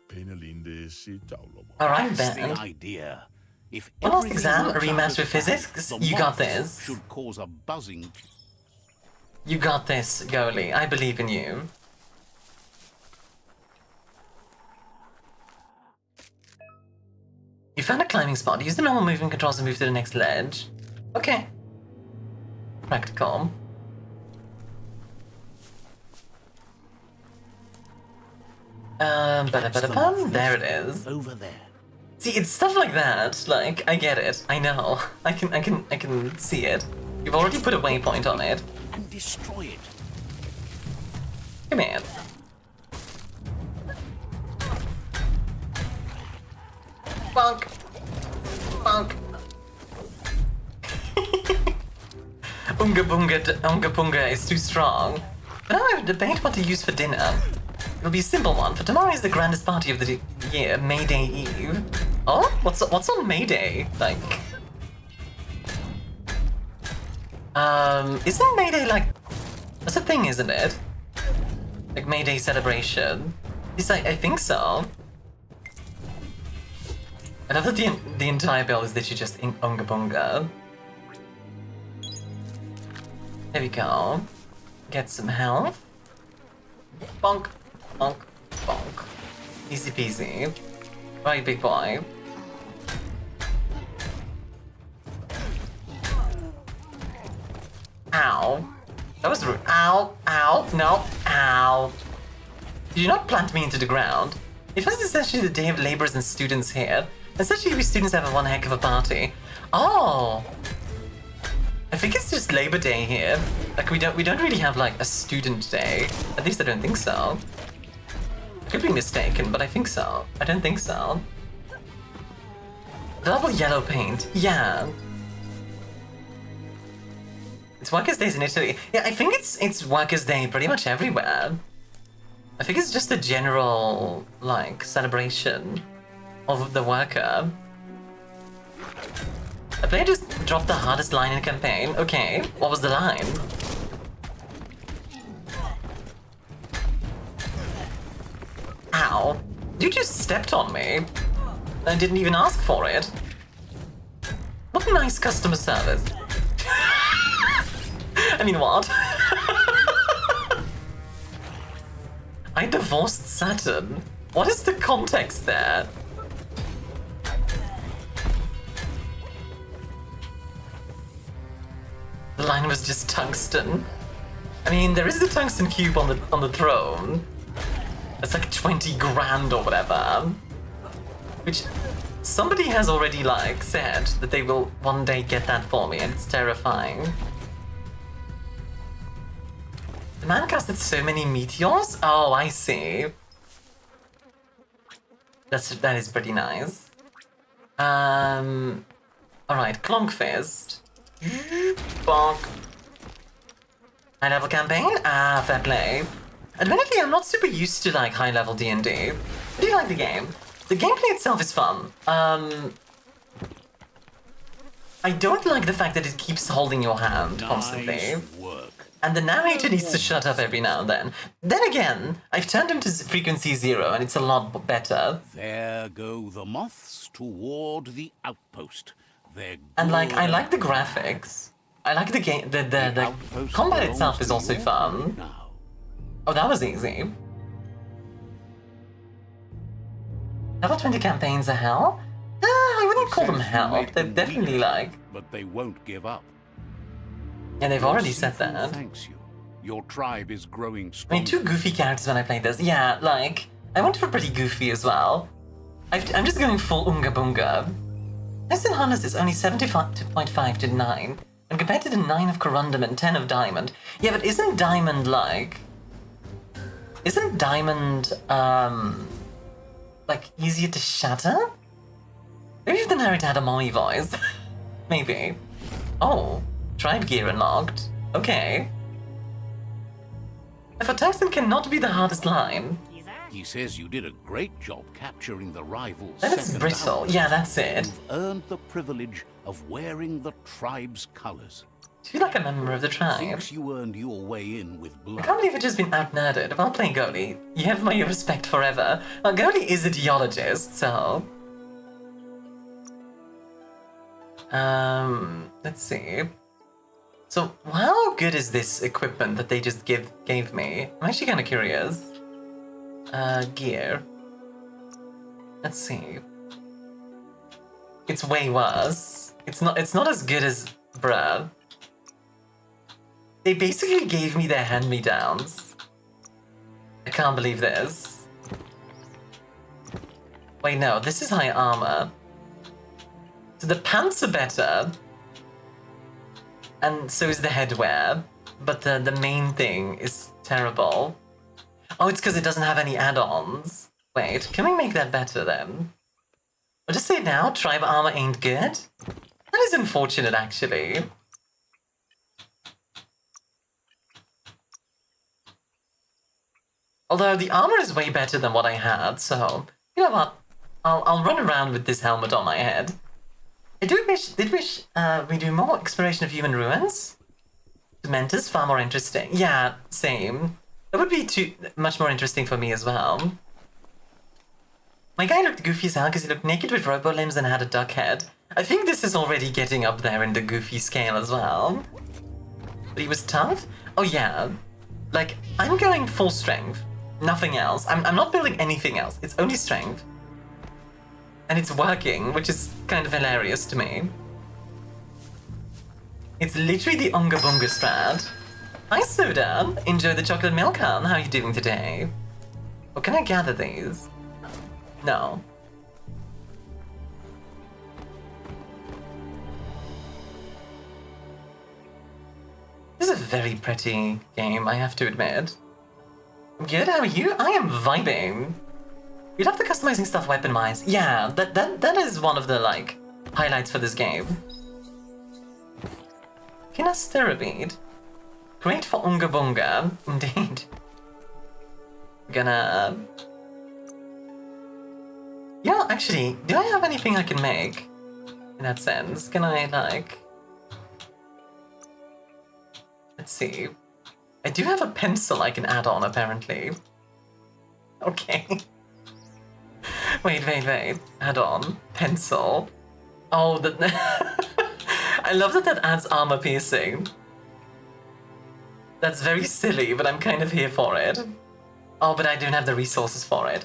Alright That's then. the idea. If Last everything exam, a works out rematch as with physics. planned, the You got moths this. Should cause a buzzing. You got this, Goalie. I believe in you. You found a climbing spot. Use the normal movement controls to move to the next ledge. Okay. Practical. There it is. Over there. See, it's stuff like that. Like, I get it. I know. I can see it. You've already put a waypoint on it. And destroy it. Come here. Bonk. Bonk. Unga Bunga is too strong. But now I have a debate what to use for dinner. It'll be a simple one, for tomorrow is the grandest party of the year, May Day Eve. Oh? What's on May Day? Like... Isn't May Day like... That's a thing, isn't it? Like May Day celebration. It's like, I think so. I love that the entire build is literally just in Unga Bunga. There we go. Get some health. Bonk, bonk, bonk. Easy peasy. Right, big boy. Ow. That was rude. Ow, ow, no, ow. Did you not plant me into the ground? It was essentially the day of laborers and students here. Essentially, we students have one heck of a party. Oh! I think it's just Labor Day here. Like, we don't really have, like, a student day. At least I don't think so. I could be mistaken, but I think so. I don't think so. Double yellow paint. Yeah. It's Workers' Days in Italy. Yeah, I think it's Workers' Day pretty much everywhere. I think it's just a general, like, celebration of the worker. A player just dropped the hardest line in the campaign. Okay, what was the line? Ow. You just stepped on me. I didn't even ask for it. What a nice customer service. I mean, what? I divorced Saturn. What is the context there? The line was just tungsten. I mean, there is the tungsten cube on the throne. It's like 20 grand or whatever. Which somebody has already like said that they will one day get that for me, and it's terrifying. The man casted so many meteors? Oh, I see. That is pretty nice. Alright, Clonk Fist. Bonk. High level campaign? Ah, fair play. Admittedly, I'm not super used to like high level D&D. I do like the game. The gameplay itself is fun. I don't like the fact that it keeps holding your hand constantly. Nice work. And the narrator needs to shut up every now and then. Then again, I've turned him to frequency 0 and it's a lot better. There go the moths toward the outpost. And like, I like the graphics. I like the game, the combat itself is also fun. Now. Oh, that was easy. Level 20 campaigns are hell? I wouldn't call them hell. They're definitely like... But they won't give up. Yeah, they've already said that. Thanks you. Your tribe is growing I stronger. mean, 2 goofy characters when I played this. Yeah, like, I went for pretty goofy as well. I'm just going full Unga Bunga. Nessun Harness is only 75.5 to 9, and compared to the 9 of Corundum and 10 of Diamond. Yeah, but isn't Diamond like... Isn't Diamond, like, easier to shatter? Maybe if the narrator had a mommy voice. Maybe. Oh, tribe gear unlocked. Okay. If a tungsten cannot be the hardest line... He says you did a great job capturing the rival's Then it's second brittle. hour. Yeah, that's it. You've earned the privilege of wearing the tribe's colors. Do you like a member of the tribe? Thinks you earned your way in with I blood. can't believe I've just been out-nerded. While playing goalie, you have my respect forever. Well, goalie is a geologist, so... let's see. So, how good is this equipment that they just gave me? I'm actually kind of curious. Gear. Let's see. It's way worse. It's not as good as bruh. They basically gave me their hand-me-downs. I can't believe this. Wait, no, this is high armor. So the pants are better. And so is the headwear. But the main thing is terrible. Oh, it's because it doesn't have any add-ons. Wait, can we make that better then? I'll just say now, tribe armor ain't good. That is unfortunate, actually. Although the armor is way better than what I had, so... You know what? I'll run around with this helmet on my head. I did wish we do more exploration of human ruins. Dementors, far more interesting. Yeah, same. That would be much more interesting for me as well. My guy looked goofy as hell because he looked naked with robo limbs and had a duck head. I think this is already getting up there in the goofy scale as well. But he was tough? Oh yeah. Like, I'm going full strength. Nothing else. I'm not building anything else. It's only strength. And it's working, which is kind of hilarious to me. It's literally the Unga Bunga strat. Hi Soda, enjoy the chocolate milk, hon. How are you doing today? Or can I gather these? No. This is a very pretty game, I have to admit. Good, how are you? I am vibing. We love the customizing stuff weapon-wise. Yeah, that is one of the, like, highlights for this game. Finasterabid. Great for Unga Bunga, indeed. Gonna... Yeah, actually, do I have anything I can make? In that sense, can I, like... Let's see. I do have a pencil I can add on, apparently. Okay. Wait. Add on. Pencil. Oh, that... I love that adds armor piercing. That's very silly, but I'm kind of here for it. Oh, but I don't have the resources for it.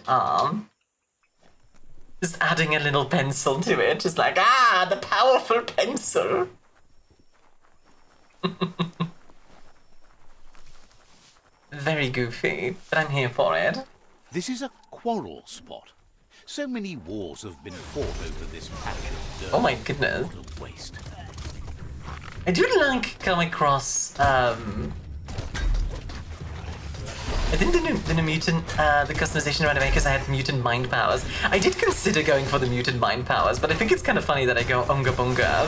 Just adding a little pencil to it, just like, the powerful pencil. Very goofy, but I'm here for it. This is a quarrel spot. So many wars have been fought over this packet of dirt. Oh my goodness. What a waste. I do like coming across, I think the mutant, the customization right away because I had mutant mind powers. I did consider going for the mutant mind powers, but I think it's kind of funny that I go unga bunga.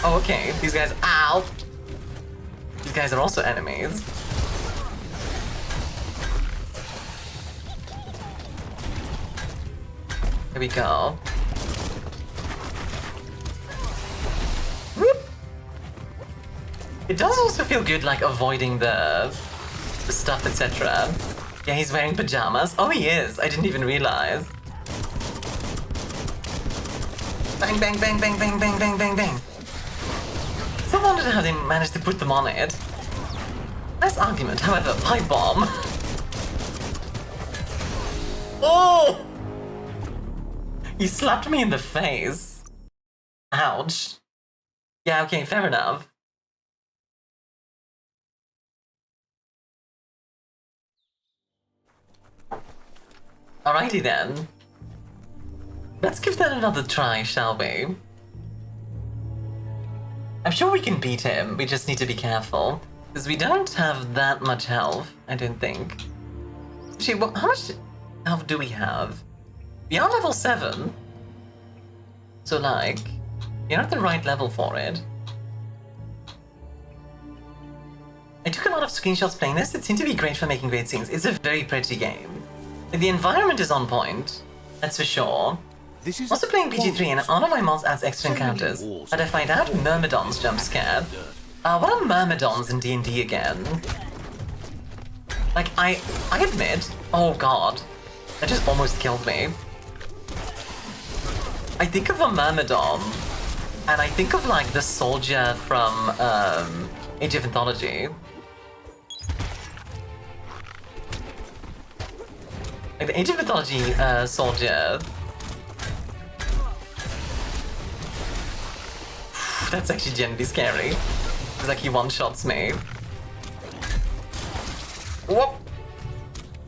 Oh, okay. These guys, ow! These guys are also enemies. Here we go. Whoop. It does also feel good, like, avoiding the stuff, etc. Yeah, he's wearing pajamas. Oh, he is. I didn't even realize. Bang, bang, bang, bang, bang, bang, bang, bang, bang. So I wondered how they managed to put them on it. Nice argument, however, pipe bomb. Oh! He slapped me in the face. Ouch. Yeah, okay, fair enough. Alrighty then. Let's give that another try, shall we? I'm sure we can beat him, we just need to be careful. Because we don't have that much health, I don't think. Actually, how much health do we have? We are level 7. So, like, you're not the right level for it. I took a lot of screenshots playing this. It seemed to be great for making great scenes. It's a very pretty game. Like, the environment is on point, that's for sure. This is Also playing PG3 and all of my mods adds extra encounters. But I find out Myrmidons jump scared. What are Myrmidons in D&D again? Like, I admit... Oh god. That just almost killed me. I think of a Myrmidon, and I think of, like, the soldier from, Age of Anthology. Like, the Age of Anthology, soldier. That's actually genuinely scary. It's like he one-shots me. Whoop!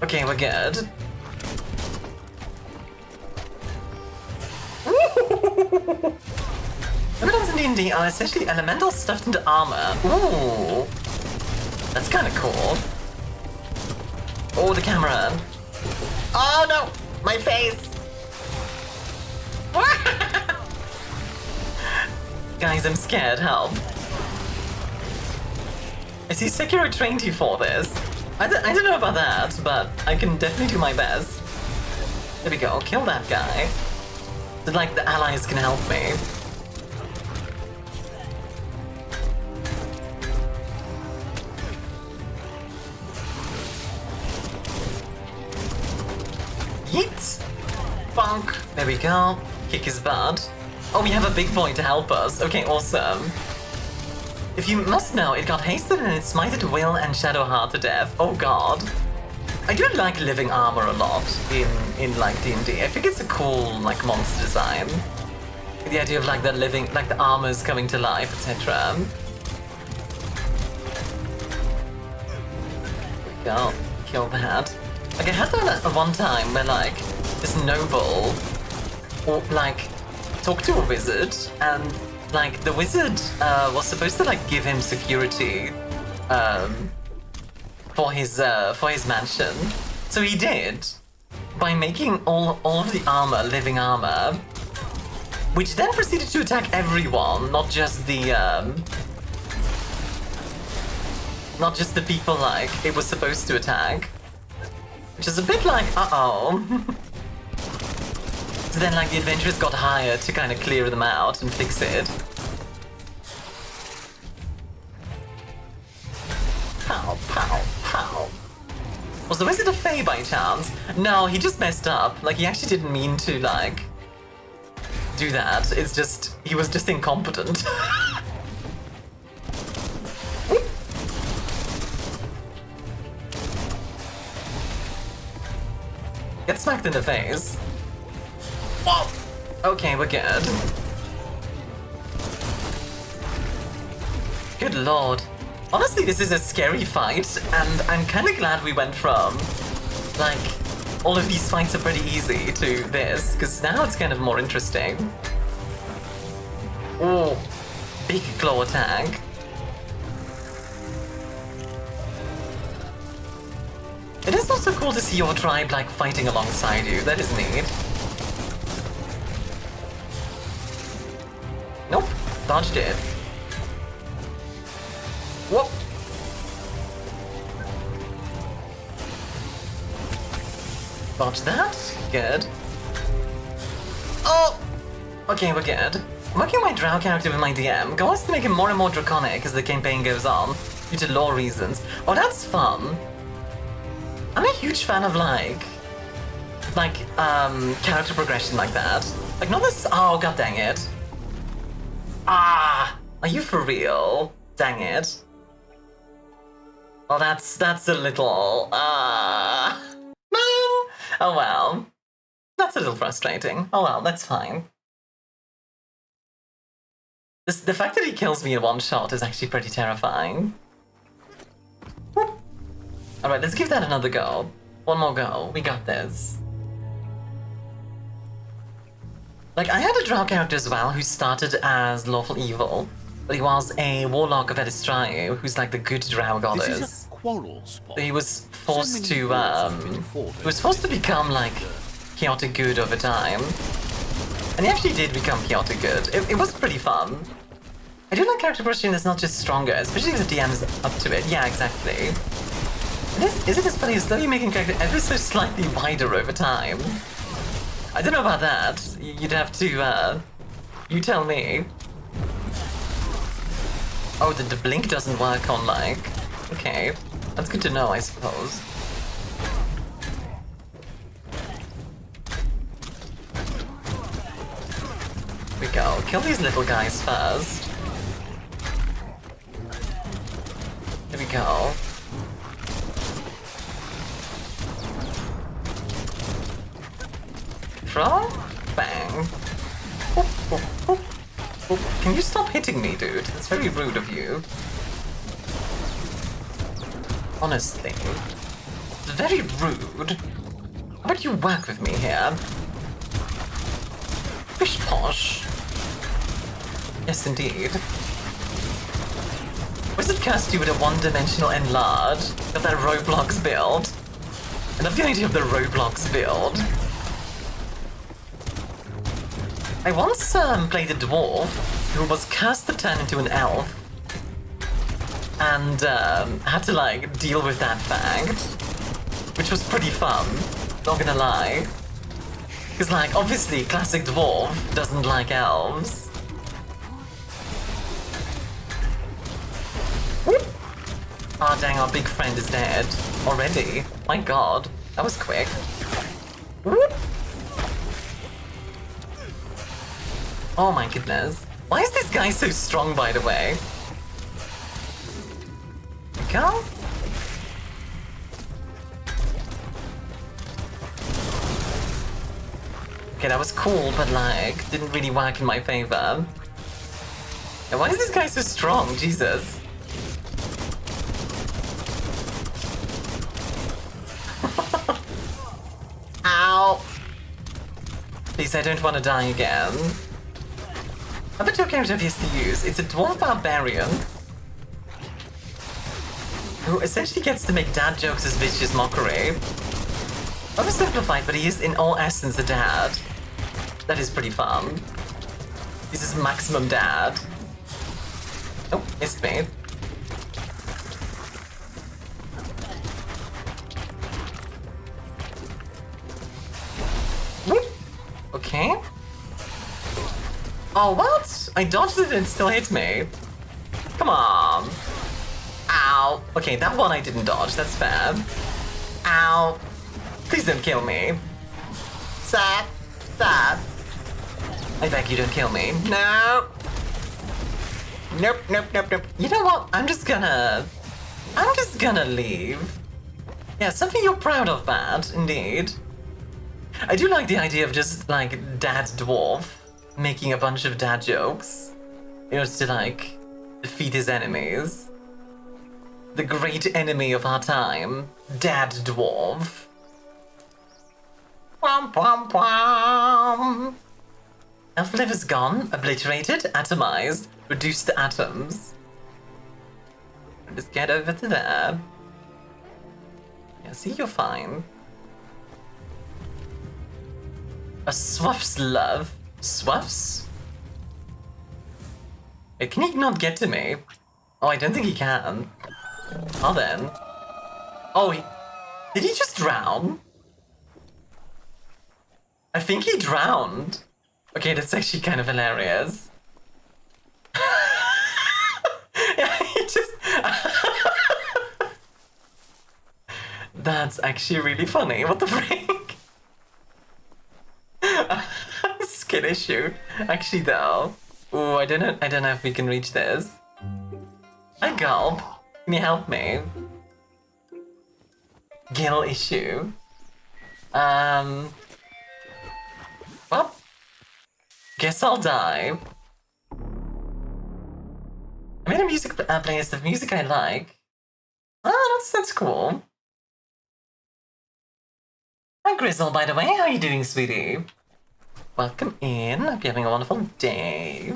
Okay, we're good. Myrmidons in D&D are essentially elementals stuffed into armor. Ooh! That's kind of cool. Oh, the camera. Oh no! My face! Guys, I'm scared, help. I see Sekiro trained you for this. I don't know about that, but I can definitely do my best. There we go, kill that guy. So, like, the allies can help me. Yeet! Bonk! There we go. Kick his butt. Oh, we have a big boy to help us. Okay, awesome. If you must know, it got hasted and it smited Will and Shadowheart to death. Oh god. I do like living armor a lot in like D&D. I think it's a cool like monster design. The idea of like the living, like the armors coming to life, etc. There we go. Kill that. Like I had that at one time where like this noble or like talked to a wizard and like the wizard was supposed to like give him security for his mansion. So he did by making all of the armor living armor, which then proceeded to attack everyone, not just the not just the people like it was supposed to attack. Which is a bit like, uh-oh. So then like the adventurers got hired to kind of clear them out and fix it. Pow, pow, pow. Was the Wizard of Fae by chance? No, he just messed up. Like, he actually didn't mean to, like, do that. It's just, he was just incompetent. Get smacked in the face. Whoa! Okay, we're good. Good lord. Honestly, this is a scary fight, and I'm kind of glad we went from, like, all of these fights are pretty easy to this, because now it's kind of more interesting. Oh, big claw attack. It is also cool to see your tribe, like, fighting alongside you. That is neat. Nope, dodged it. Whoop! Dodge that. Good. Oh! Okay, we're good. I'm working my drow character with my DM. Goal is to make him more and more draconic as the campaign goes on, due to lore reasons. Oh, that's fun. I'm a huge fan of, character progression like that. Like, not this- oh, god dang it. Ah! Are you for real? Dang it. Well, that's a little, man. Oh well. That's a little frustrating. Oh well, that's fine. The fact that he kills me in one shot is actually pretty terrifying. Alright, let's give that another go. One more go. We got this. Like, I had a drow character as well who started as lawful evil, but he was a warlock of Edistrae, who's like the good drow goddess. This is a quarrel spot. So he was forced to become like chaotic good over time. And he actually did become chaotic good. It was pretty fun. I do like character progression that's not just stronger, especially if the DM's up to it. Yeah, exactly. Is it as funny as slowly making character ever so slightly wider over time? I don't know about that. You'd have to, you tell me. Oh, the blink doesn't work on, like... Okay. That's good to know, I suppose. Here we go. Kill these little guys first. Here we go. Throw? Bang. Oop, oop, oop. Oop. Can you stop hitting me, dude? It's very rude of you. Honestly. It's very rude. How about you work with me here? Bish posh. Yes, indeed. Wizard cursed you with a one-dimensional enlarge. Got that Roblox build. I love the idea of the Roblox build. I once played a dwarf who was cursed to turn into an elf and had to like deal with that fact, which was pretty fun, not gonna lie. Because like obviously classic dwarf doesn't like elves. Whoop. Ah, dang, our big friend is dead already. My god, that was quick. Whoop. Oh my goodness. Why is this guy so strong, by the way? Go. Okay, that was cool, but like, didn't really work in my favor. And why is this guy so strong? Jesus. Ow. Please, I don't want to die again. I bet your character appears to use. It's a dwarf barbarian who essentially gets to make dad jokes as vicious mockery. Oversimplified, but he is in all essence a dad. That is pretty fun. This is maximum dad. Oh, missed me. Okay. Oh, what? I dodged it and it still hit me. Come on. Ow. Okay, that one I didn't dodge. That's fair. Ow. Please don't kill me. Stop. Stop. I beg you don't kill me. No. Nope, nope, nope, nope. You know what? I'm just gonna leave. Yeah, something you're proud of, Bad, indeed. I do like the idea of just, like, Dad Dwarf making a bunch of dad jokes in order to, like, defeat his enemies. The great enemy of our time, Dad Dwarf. Pom pom pom. Elf liver is gone, obliterated, atomized, reduced to atoms. Just get over to there. Yeah, see, you're fine. A Swaff's love. Swaffs? Wait, can he not get to me? Oh, I don't think he can. Oh, then. Oh, did he just drown? I think he drowned. Okay, that's actually kind of hilarious. Yeah, he just... That's actually really funny. What the freak? Skin issue. Actually, though. Ooh, I don't know if we can reach this. Hi, Gulp. Can you help me? Gill issue. Well, guess I'll die. I made a music playlist of music I like. Oh, that's cool. Hi, Grizzle, by the way. How are you doing, sweetie? Welcome in. Hope you're having a wonderful day.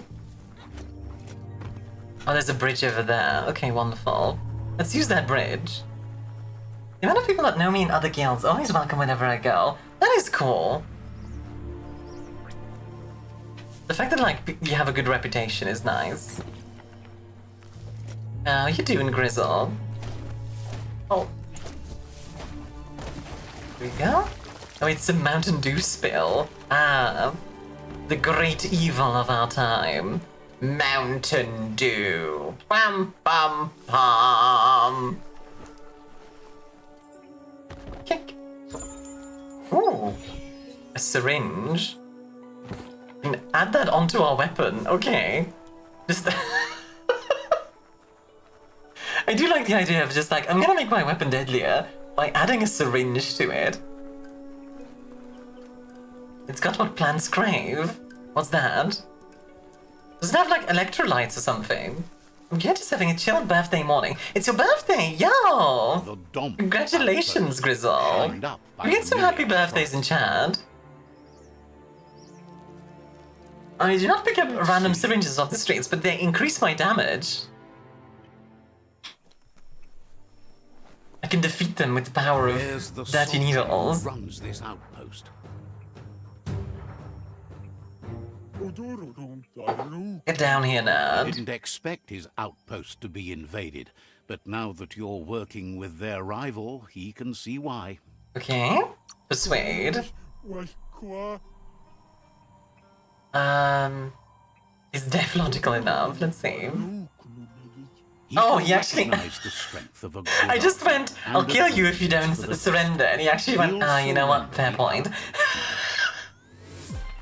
Oh, there's a bridge over there. Okay, wonderful. Let's use that bridge. The amount of people that know me in other guilds always welcome whenever I go. That is cool. The fact that, like, you have a good reputation is nice. How you doing, Grizzle? Oh. Here we go. Oh, it's a Mountain Dew spill. Ah, the great evil of our time. Mountain Dew. Pam pam pam. Kick. Ooh, a syringe. We can add that onto our weapon. Okay. Just. I do like the idea of just like, I'm gonna make my weapon deadlier by adding a syringe to it. It's got what plants crave. What's that? Does it have like electrolytes or something? I'm just having a chill birthday morning. It's your birthday, yo! Congratulations, Grizzle. We get some happy birthdays in chat. I do not pick up random syringes off the streets, but they increase my damage. I can defeat them with the power of dirty needles. Runs this outpost. Get down here, nerd. Didn't expect his outpost to be invaded, but now that you're working with their rival, he can see why. Okay. Persuade. Is death logical enough? Let's see. Oh, he actually... The strength of a I just went, I'll kill you if you don't surrender, and he actually went, you know what, fair point.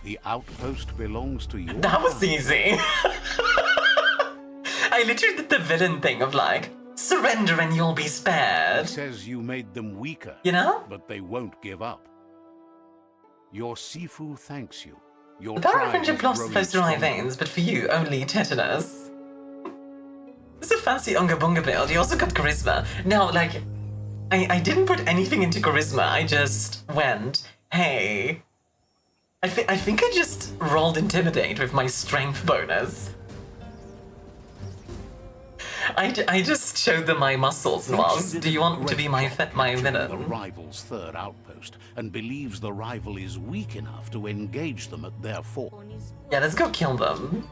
The outpost belongs to you. That was easy. I literally did the villain thing of like, surrender and you'll be spared. He says you made them weaker. You know? But they won't give up. Your Sifu thanks you. Your The power of tribe friendship is flows growing through my stronger. veins, but for you, only tetanus. This is a fancy Unga Bunga build. You also got charisma. Now, like, I didn't put anything into charisma. I just went, hey. I think I just rolled intimidate with my strength bonus. I just showed them my muscles and was, do you want to be my The villain? rival's third outpost and believes the rival is weak enough to engage them at their fort. Yeah, let's go kill them.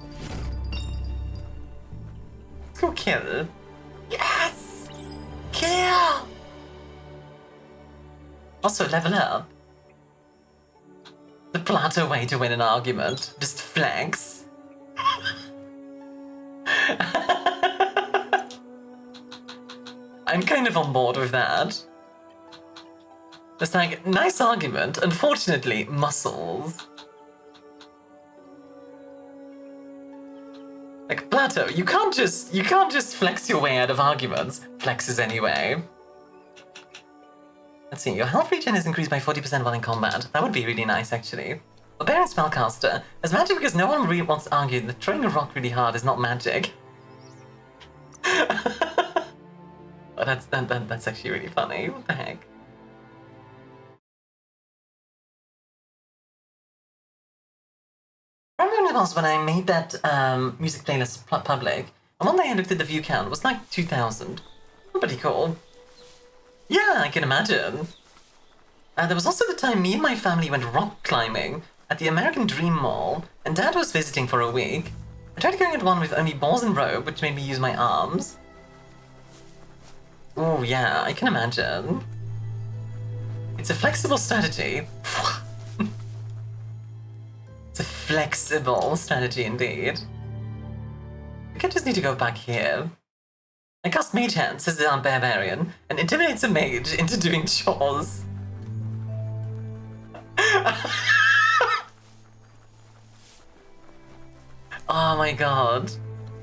Let's go kill. Yes! Kill! Also, level up. The Plato way to win an argument. Just flex. I'm kind of on board with that. It's like, nice argument, unfortunately, muscles. Like, Plato, you can't just flex your way out of arguments. Flexes anyway. Let's see, your health regen is increased by 40% while in combat. That would be really nice, actually. Barbarian Spellcaster. As magic because no one really wants to argue that throwing a rock really hard is not magic. Oh, that's actually really funny. What the heck? I remember it was when I made that music playlist public, and one day I looked at the view count, it was like 2,000. Pretty cool. Yeah, I can imagine. There was also the time me and my family went rock climbing at the American Dream Mall, and Dad was visiting for a week. I tried going at one with only balls and rope, which made me use my arms. Oh yeah, I can imagine. It's a flexible strategy. It's a flexible strategy indeed. I could just need to go back here. I cast Mage Hand, says the Barbarian, and intimidates a mage into doing chores. Oh my god.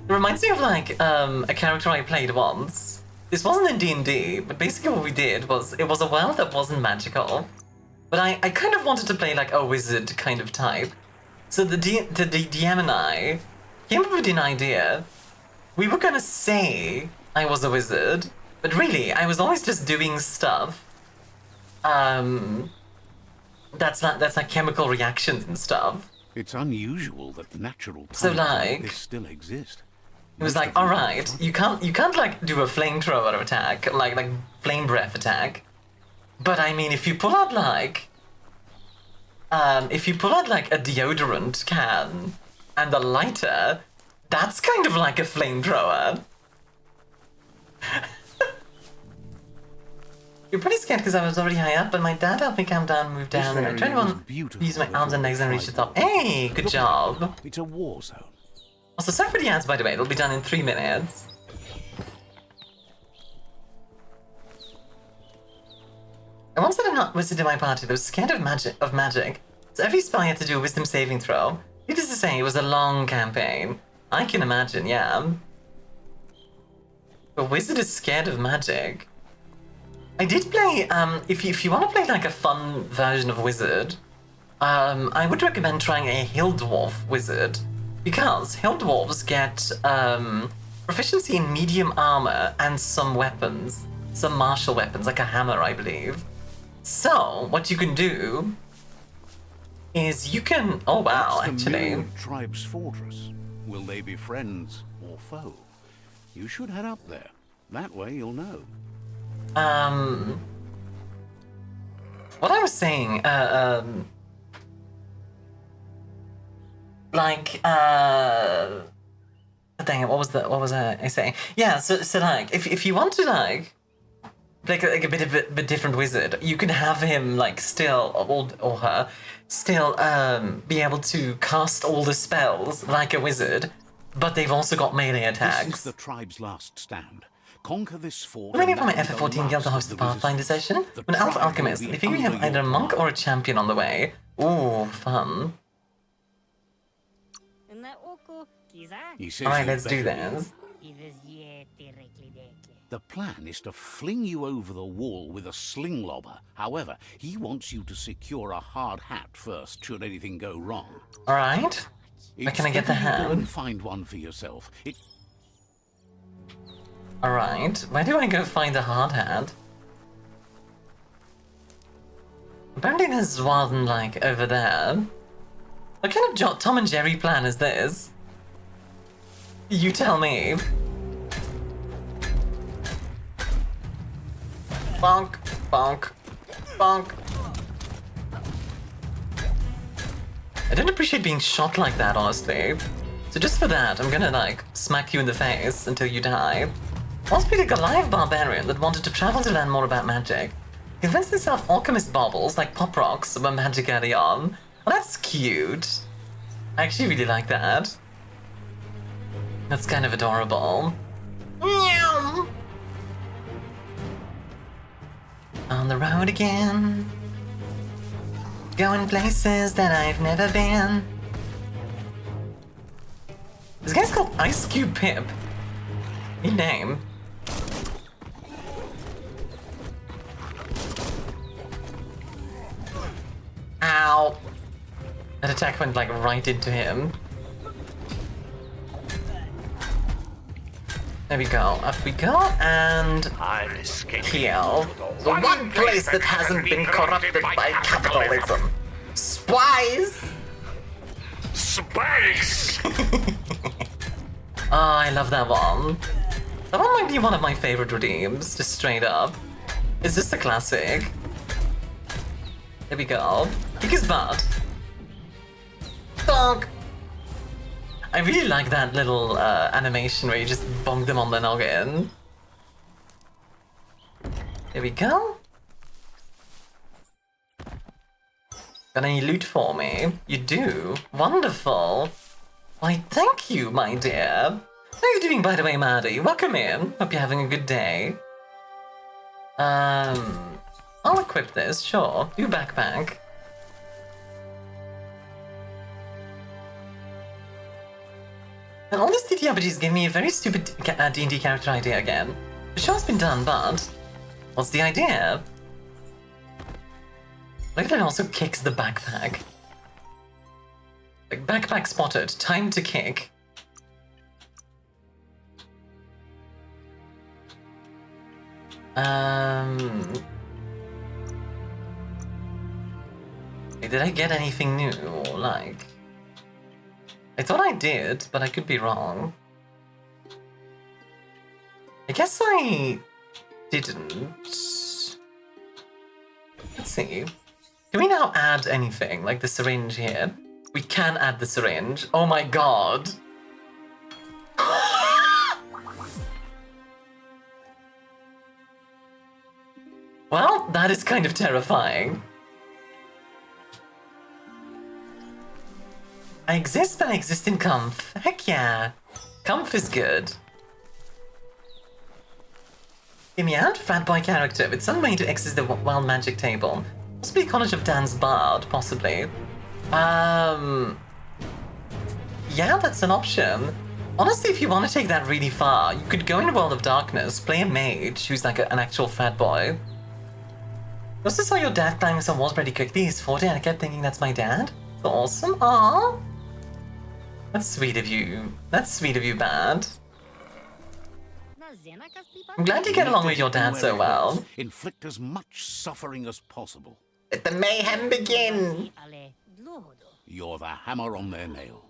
It reminds me of like a character I played once. This wasn't in D&D, but basically what we did was, it was a world that wasn't magical. But I kind of wanted to play like a wizard kind of type. So the DM and I came up with an idea. We were gonna say I was a wizard, but really I was always just doing stuff. That's like chemical reactions and stuff. It's unusual that natural talents So like this still exist. It was like, all right, you can't like do a flamethrower attack, like flame breath attack. But I mean, if you pull out like a deodorant can and a lighter, that's kind of like a flamethrower. You're pretty scared because I was already high up, but my dad helped me calm down and move down, and I tried to use my arms and legs and reach the top. Hey, good job. It's a war zone. Also, sorry for the ads, by the way. It'll be done in 3 minutes. I once had a wizard in my party that was scared of magic. So every spell had to do a wisdom saving throw. Needless to say, it was a long campaign. I can imagine, yeah. A wizard is scared of magic. I did play, if you want to play like a fun version of wizard, I would recommend trying a hill dwarf wizard. Because hill dwarves get proficiency in medium armor and some weapons. Some martial weapons, like a hammer, I believe. So, what you can do is you can... Oh wow, That's the actually. Myun tribe's fortress. Will they be friends or foe? You should head up there. That way you'll know. What I was saying, dang it, what was I saying? Yeah, so like, if you want to like a bit different wizard, you can have him like still, or her, still be able to cast all the spells like a wizard, but they've also got melee attacks. This is the tribe's last stand. Conquer this fort. Many of my FF14 guild to host the Pathfinder session. An elf alchemist. They figure you have either a monk or a champion on the way. Ooh, fun. Alright, let's do this. The plan is to fling you over the wall with a sling lobber. However, he wants you to secure a hard hat first, should anything go wrong. Alright. Where can I get the Go and hat? find one for yourself. Alright. Where do I go find a hard hat? Apparently there's one, like, over there. What kind of Tom and Jerry plan is this? You tell me. Bonk, bonk, bonk. I don't appreciate being shot like that, honestly. So just for that, I'm gonna, like, smack you in the face until you die. Once beat a Goliath barbarian that wanted to travel to learn more about magic. He convinced himself alchemist baubles, like pop rocks, were magic early on. Oh, that's cute. I actually really like that. That's kind of adorable. Meow. On the road again. Going places that I've never been. This guy's called Ice Cube Pip. New name. Ow. That attack went like right into him. There we go. Up we go, and kill. The one place that hasn't been corrupted by capitalism. Spies! Spice! Oh, I love that one. That one might be one of my favorite redeems, just straight up. It's just a classic. There we go. Kick his butt. Dog! I really like that little animation where you just bonk them on the noggin. There we go. Got any loot for me? You do? Wonderful. Why, thank you, my dear. How are you doing, by the way, Maddie? Welcome in. Hope you're having a good day. I'll equip this, sure. Do backpack. And all these TTRPGs gave me a very stupid D&D character idea again. The show's been done, but... what's the idea? Look at that, it also kicks the backpack. Like, backpack spotted. Time to kick. Did I get anything new, or like... I thought I did, but I could be wrong. I guess I didn't. Let's see. Can we now add anything, like the syringe here? We can add the syringe. Oh my god! Well, that is kind of terrifying. I exist, but I exist in Conf. Heck yeah. Conf is good. Give me out, frat boy character with some way to access the wild magic table. Possibly College of Dance Bard, possibly. Yeah, that's an option. Honestly, if you want to take that really far, you could go in World of Darkness, play a mage who's like an actual frat boy. Also saw your dad climbing some walls pretty quickly. He's 40 and I kept thinking that's my dad. That's awesome. Aww. That's sweet of you. That's sweet of you, Bad. I'm glad you get along with your dad so well. Inflict as much suffering as possible. Let the mayhem begin. You're the hammer on their nail.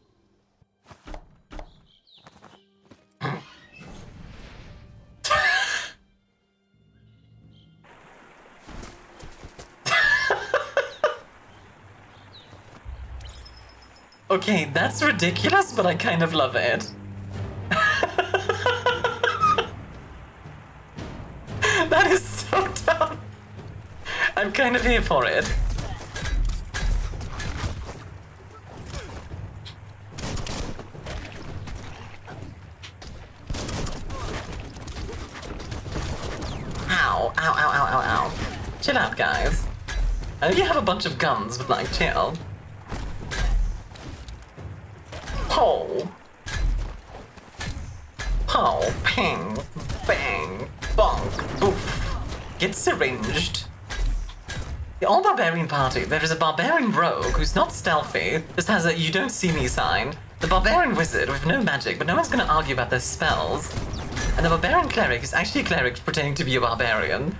Okay, that's ridiculous, but I kind of love it. That is so dumb. I'm kind of here for it. Ow, ow, ow, ow, ow, ow. Chill out, guys. I know you have a bunch of guns, but like, chill. Pow. Pow, ping, bang, bonk, oof. Get syringed. The all-barbarian party. There is a barbarian rogue who's not stealthy, just has a you don't see me sign. The barbarian wizard with no magic, but no one's gonna argue about their spells. And the barbarian cleric is actually a cleric pretending to be a barbarian.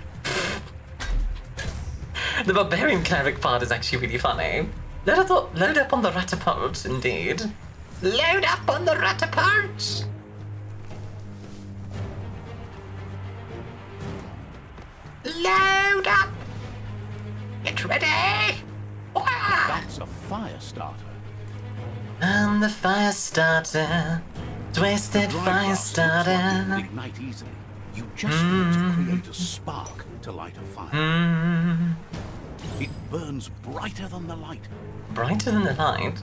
The barbarian cleric part is actually really funny. Load up on the ratapult, indeed. Load up on the ratapult! Load up! Get ready! That's a fire starter. I'm the fire starter. Twisted fire starter. Ignite easily. You just need to create a spark to light a fire. It burns brighter than the light. Brighter than the light?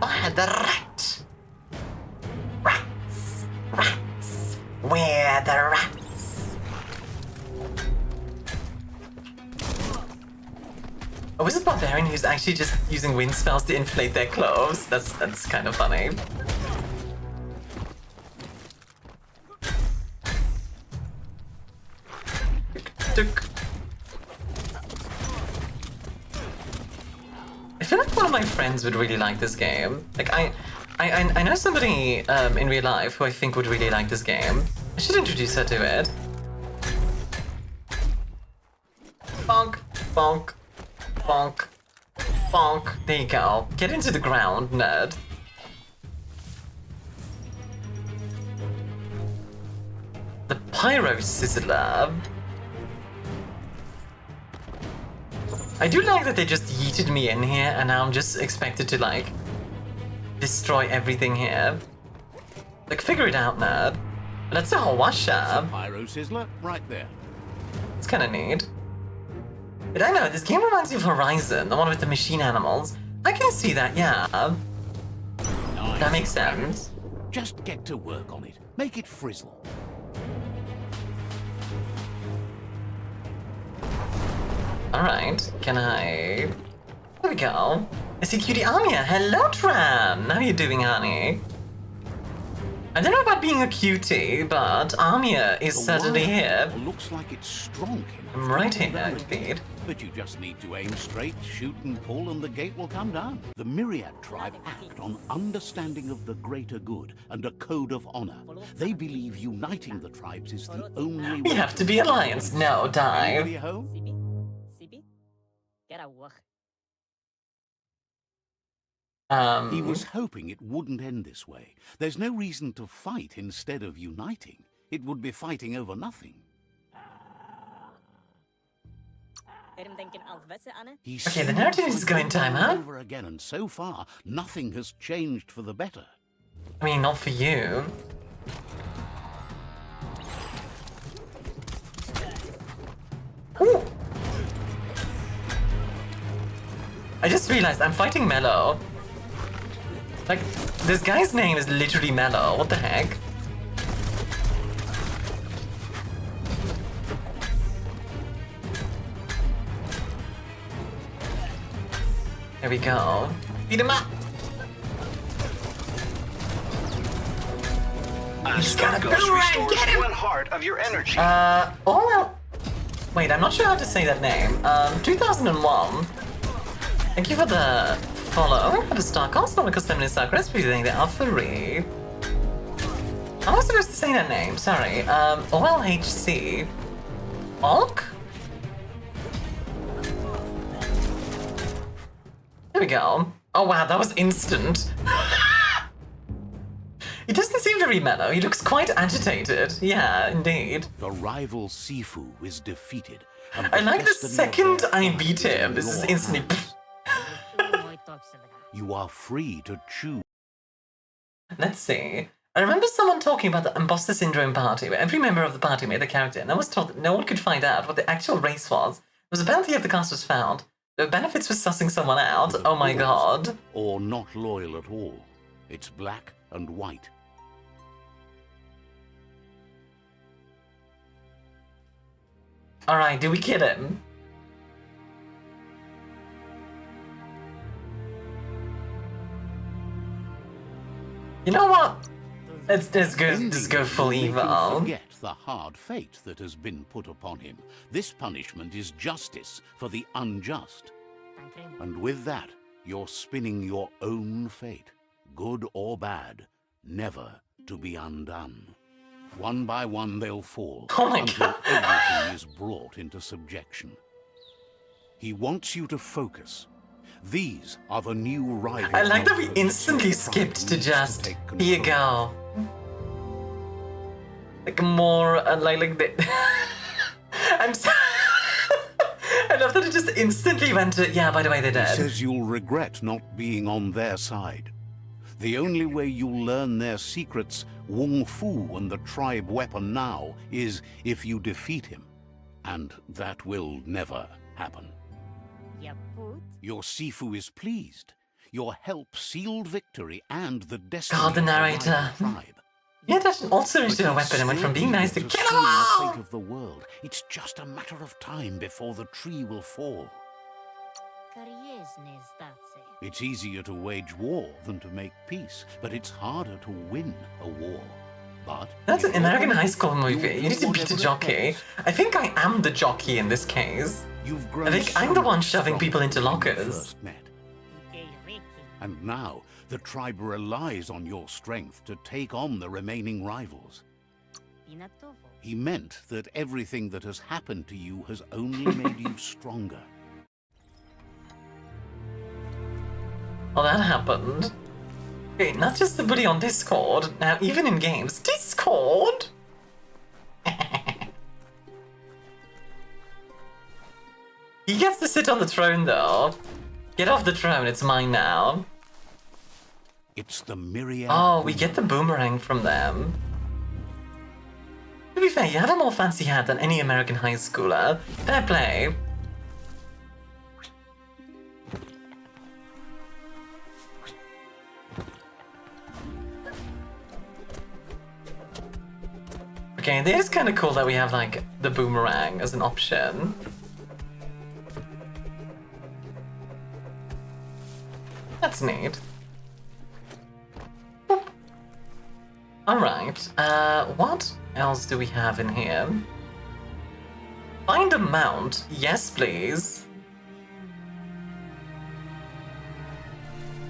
Ah, the rat! Rats! Rats! Where the rats? Oh, is it Barbarian who's actually just using wind spells to inflate their clothes? That's kind of funny. I feel like one of my friends would really like this game. Like I know somebody in real life who I think would really like this game. I should introduce her to it. Bonk, bonk, bonk, bonk. There you go. Get into the ground, nerd. The Pyro Sizzler. I do like that they just yeeted me in here and now I'm just expected to, like, destroy everything here. Like, figure it out, nerd. That's a whole washer. Pyro Sizzler, right there. It's kind of neat. But I know, this game reminds me of Horizon, the one with the machine animals. I can see that, yeah. Nice. That makes sense. Just get to work on it. Make it frizzle. Alright, can I... There we go. I see cutie Armia. Hello, Tran! How are you doing, honey? I don't know about being a cutie, but Armia is certainly here. Looks like it's strong enough. I'm right here, indeed. But you just need to aim straight, shoot and pull, and the gate will come down. The Myriad tribe act on understanding of the greater good and a code of honor. They believe uniting the tribes is the only way. We have to be alliance. No, die. Anybody home? Get a work. He was hoping it wouldn't end this way. There's no reason to fight instead of uniting. It would be fighting over nothing. Okay, the narrative is going time, huh? Over again, and so far, nothing has changed for the better. I mean, not for you. Ooh. I just realized I'm fighting Mellow. Like, this guy's name is literally Mellow. What the heck? There we go. Beat him up! He's gotta boomerang! Get him! 1 heart of your energy. Oh, wait, I'm not sure how to say that name. 2001. Thank you for the follow. For the Starkos, not because feminist Starkos, presenting the Alpha-Re. How am I supposed to say that name? Sorry. OLHC. Olk? There we go. Oh wow, that was instant. He doesn't seem very mellow. He looks quite agitated. Yeah, indeed. The rival Sifu is defeated. I like the second I beat him, this is instantly... You are free to choose. Let's see. I remember someone talking about the imposter syndrome party, where every member of the party made a character, and I was told that no one could find out what the actual race was. It was a bounty of the cast was found. The benefits for sussing someone out. Oh my god. Or not loyal at all. It's black and white. Alright, do we kill him? You know what? Let's go full evil. Forget the hard fate that has been put upon him. This punishment is justice for the unjust. And with that, you're spinning your own fate, good or bad, never to be undone. One by one they'll fall until everything is brought into subjection. He wants you to focus. These are the new rivals. I like that we instantly skipped to just, here you go. Like more, like the... I'm so... I love that it just instantly went to, yeah, by the way, they're dead. He says you'll regret not being on their side. The only way you'll learn their secrets, Wung Fu and the tribe weapon now, is if you defeat him. And that will never happen. Ya put? Your Sifu is pleased. Your help sealed victory and the destiny God, the of narrator. rival tribe. Yeah, that also into a weapon and went from being nice to kill seal him the all! fate of the world. It's just a matter of time before the tree will fall. Kariesne zdace. It's easier to wage war than to make peace, but it's harder to win a war. But That's an if American you're high school ready, movie. you'll You need to do beat a whatever it jockey. takes. I think I am the jockey in this case. You've grown I think I'm so the one much shoving stronger people into than when you lockers. first met. Ide reki. And now, the tribe relies on your strength to take on the remaining rivals. Pinatovo. He meant that everything that has happened to you has only made you stronger. Well, that happened. Okay, not just the bully on Discord, now even in games. Discord? He gets to sit on the throne, though. Get off the throne, it's mine now. It's the myriad. Oh, we get the boomerang from them. To be fair, you have a more fancy hat than any American high schooler. Fair play. Okay, it is kind of cool that we have, like, the boomerang as an option. That's neat. Boop. Alright, what else do we have in here? Find a mount. Yes, please.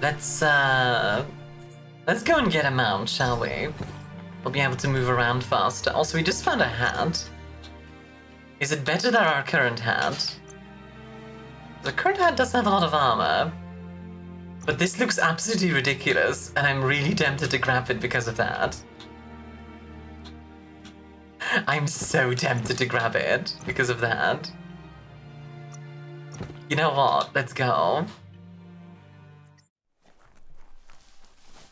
Let's go and get a mount, shall we? We'll be able to move around faster. Also, we just found a hat. Is it better than our current hat? The current hat doesn't have a lot of armor. But this looks absolutely ridiculous, and I'm really tempted to grab it because of that. I'm so tempted to grab it because of that. You know what? Let's go.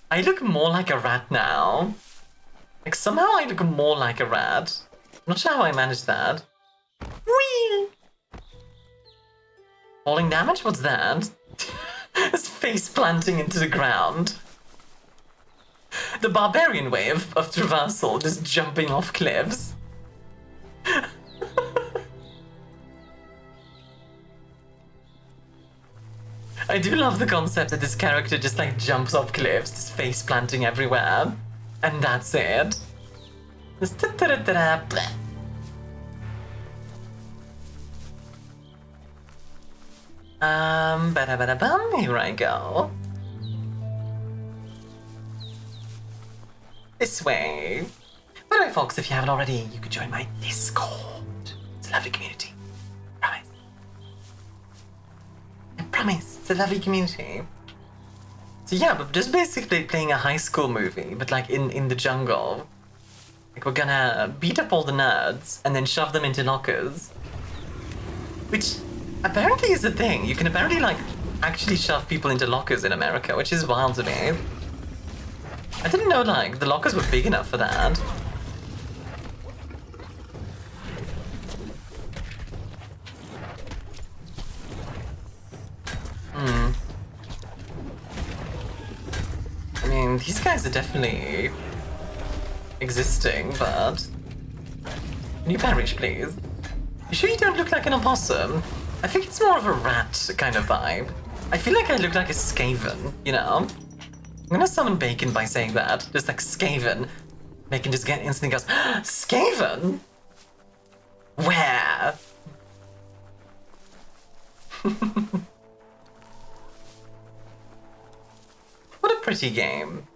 I look more like a rat now. Like, somehow I look more like a rat. I'm not sure how I managed that. Whee! Falling damage? What's that? It's face planting into the ground. The barbarian way of traversal, just jumping off cliffs. I do love the concept that this character just like jumps off cliffs, just face planting everywhere. And that's it. Just ta-ta-da-da-da, bleh. Ba-da-ba-da-bum, here I go. This way. By the way, folks, if you haven't already, you could join my Discord. It's a lovely community. Promise. I promise, it's a lovely community. So yeah, we're just basically playing a high school movie, but like in the jungle. Like, we're gonna beat up all the nerds and then shove them into lockers. Which apparently is a thing. You can apparently like actually shove people into lockers in America, which is wild to me. I didn't know like the lockers were big enough for that. I mean, these guys are definitely existing, but... Can you perish, please? You sure you don't look like an opossum? I think it's more of a rat kind of vibe. I feel like I look like a Skaven, you know? I'm gonna summon Bacon by saying that. Just like Skaven. Bacon just get instantly goes, Skaven? Where? What a pretty game.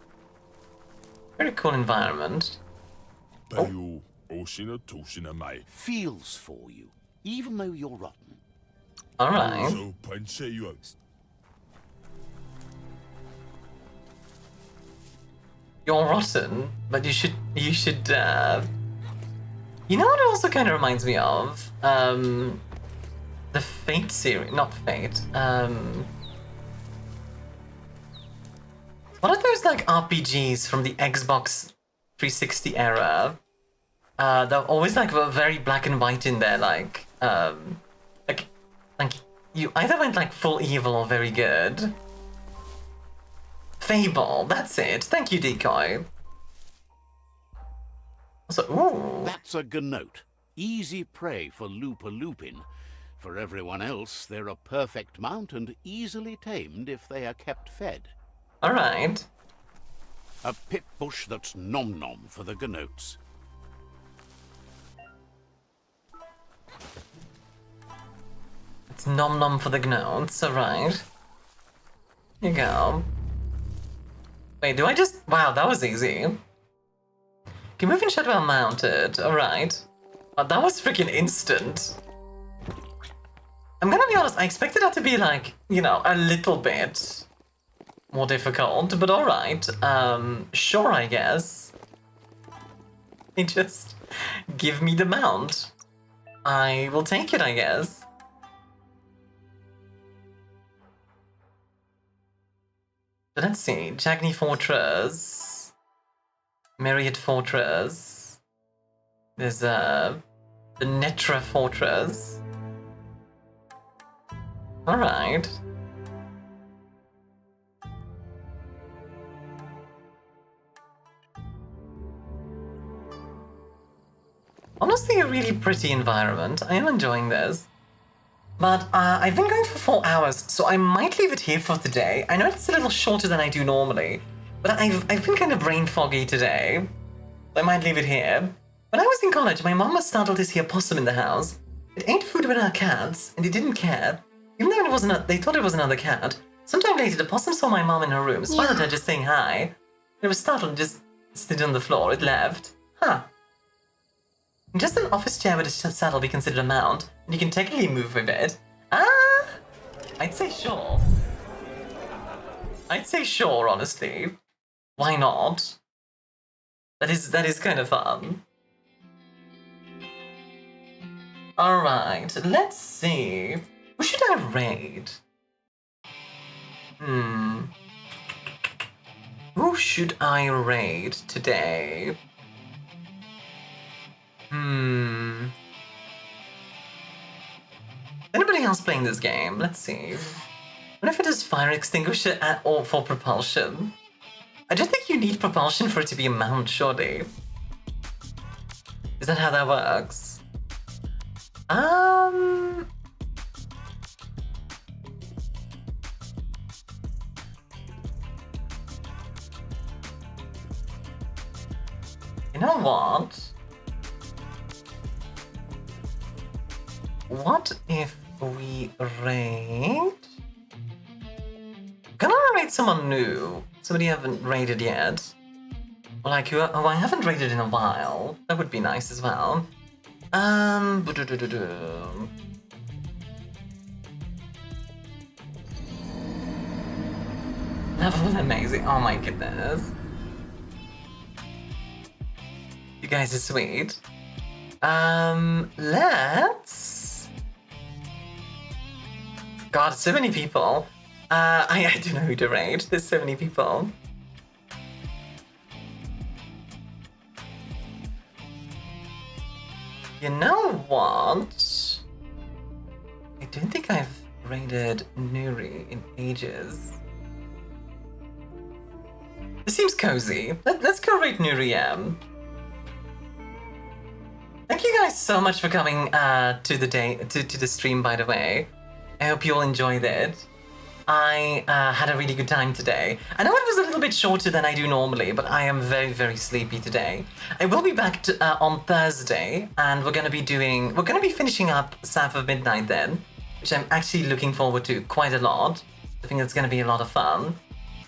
Very cool environment. Feels for you, even though you're rotten. Alright. You're rotten, but you should, you know what it also kind of reminds me of? The Fate series, not Fate, what are those like RPGs from the Xbox 360 era? they're always like very black and white in there, like you either went like full evil or very good. Fable, that's it. Thank you, Decoy. So, ooh. That's a Gnote. Easy prey for Looper Lupin. For everyone else, they're a perfect mount and easily tamed if they are kept fed. Alright. A pip bush that's nom-nom for the Gnotes. It's nom-nom for the Gnotes, alright. Here you go. Wait, do I just... Wow, that was easy. Can move in shadow while mounted, alright. That was freaking instant. I'm gonna be honest, I expected that to be like, you know, a little bit more difficult, but alright. Sure, I guess. Just give me the mount. I will take it, I guess. So let's see, Jagni Fortress, Myriad Fortress, there's the Netra Fortress. Alright. Honestly, a really pretty environment. I am enjoying this. But I've been going for 4 hours, so I might leave it here for today. I know it's a little shorter than I do normally, but I've been kind of brain foggy today. So I might leave it here. When I was in college, my mom was startled to see a possum in the house. It ate food with our cats, and it didn't care. Even though it wasn't they thought it was another cat. Sometime later, the possum saw my mom in her room, smiled at her just saying hi. It was startled and just stood on the floor. It left. Huh. Just an office chair with a saddle be considered a mount, and you can technically move with it. Ah! I'd say sure. I'd say sure, honestly. Why not? That is kind of fun. Alright, let's see. Who should I raid? Who should I raid today? Anybody else playing this game? Let's see. What if it is fire extinguisher or for propulsion? I don't think you need propulsion for it to be a mount, surely. Is that how that works? You know what? What if we raid? Can I raid someone new? Somebody I haven't raided yet? Or like who I haven't raided in a while. That would be nice as well. That was amazing. Oh my goodness. You guys are sweet. Let's... God, so many people. I don't know who to raid. There's so many people. You know what? I don't think I've raided Nuri in ages. This seems cozy. Let's go raid Nuri. Thank you guys so much for coming to the stream, by the way. I hope you all enjoyed it. I had a really good time today. I know it was a little bit shorter than I do normally, but I am very, very sleepy today. I will be back on Thursday, and we're gonna be finishing up South of Midnight then, which I'm actually looking forward to quite a lot. I think it's gonna be a lot of fun.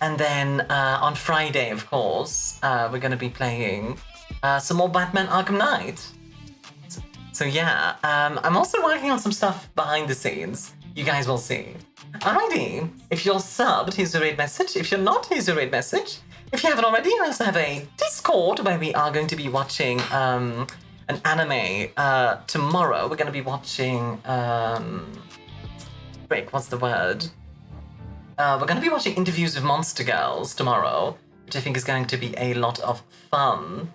And then on Friday, of course, we're gonna be playing some more Batman Arkham Knight. So yeah, I'm also working on some stuff behind the scenes. You guys will see. Alrighty, if you're subbed, here's a raid message. If you're not, here's a raid message. If you haven't already, I also have a Discord where we are going to be watching an anime tomorrow. We're going to be watching... what's the word? We're going to be watching interviews with Monster Girls tomorrow, which I think is going to be a lot of fun.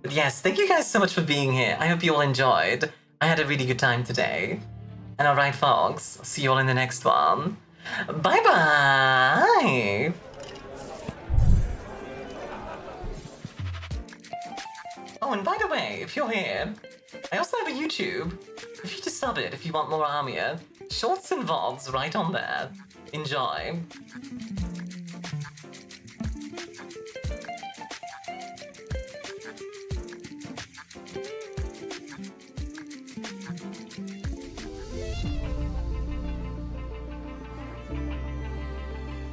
But yes, thank you guys so much for being here. I hope you all enjoyed. I had a really good time today. And alright, folks, see you all in the next one. Bye-bye! Oh, and by the way, if you're here, I also have a YouTube. If you just sub it if you want more Armia. Shorts and VODs right on there. Enjoy.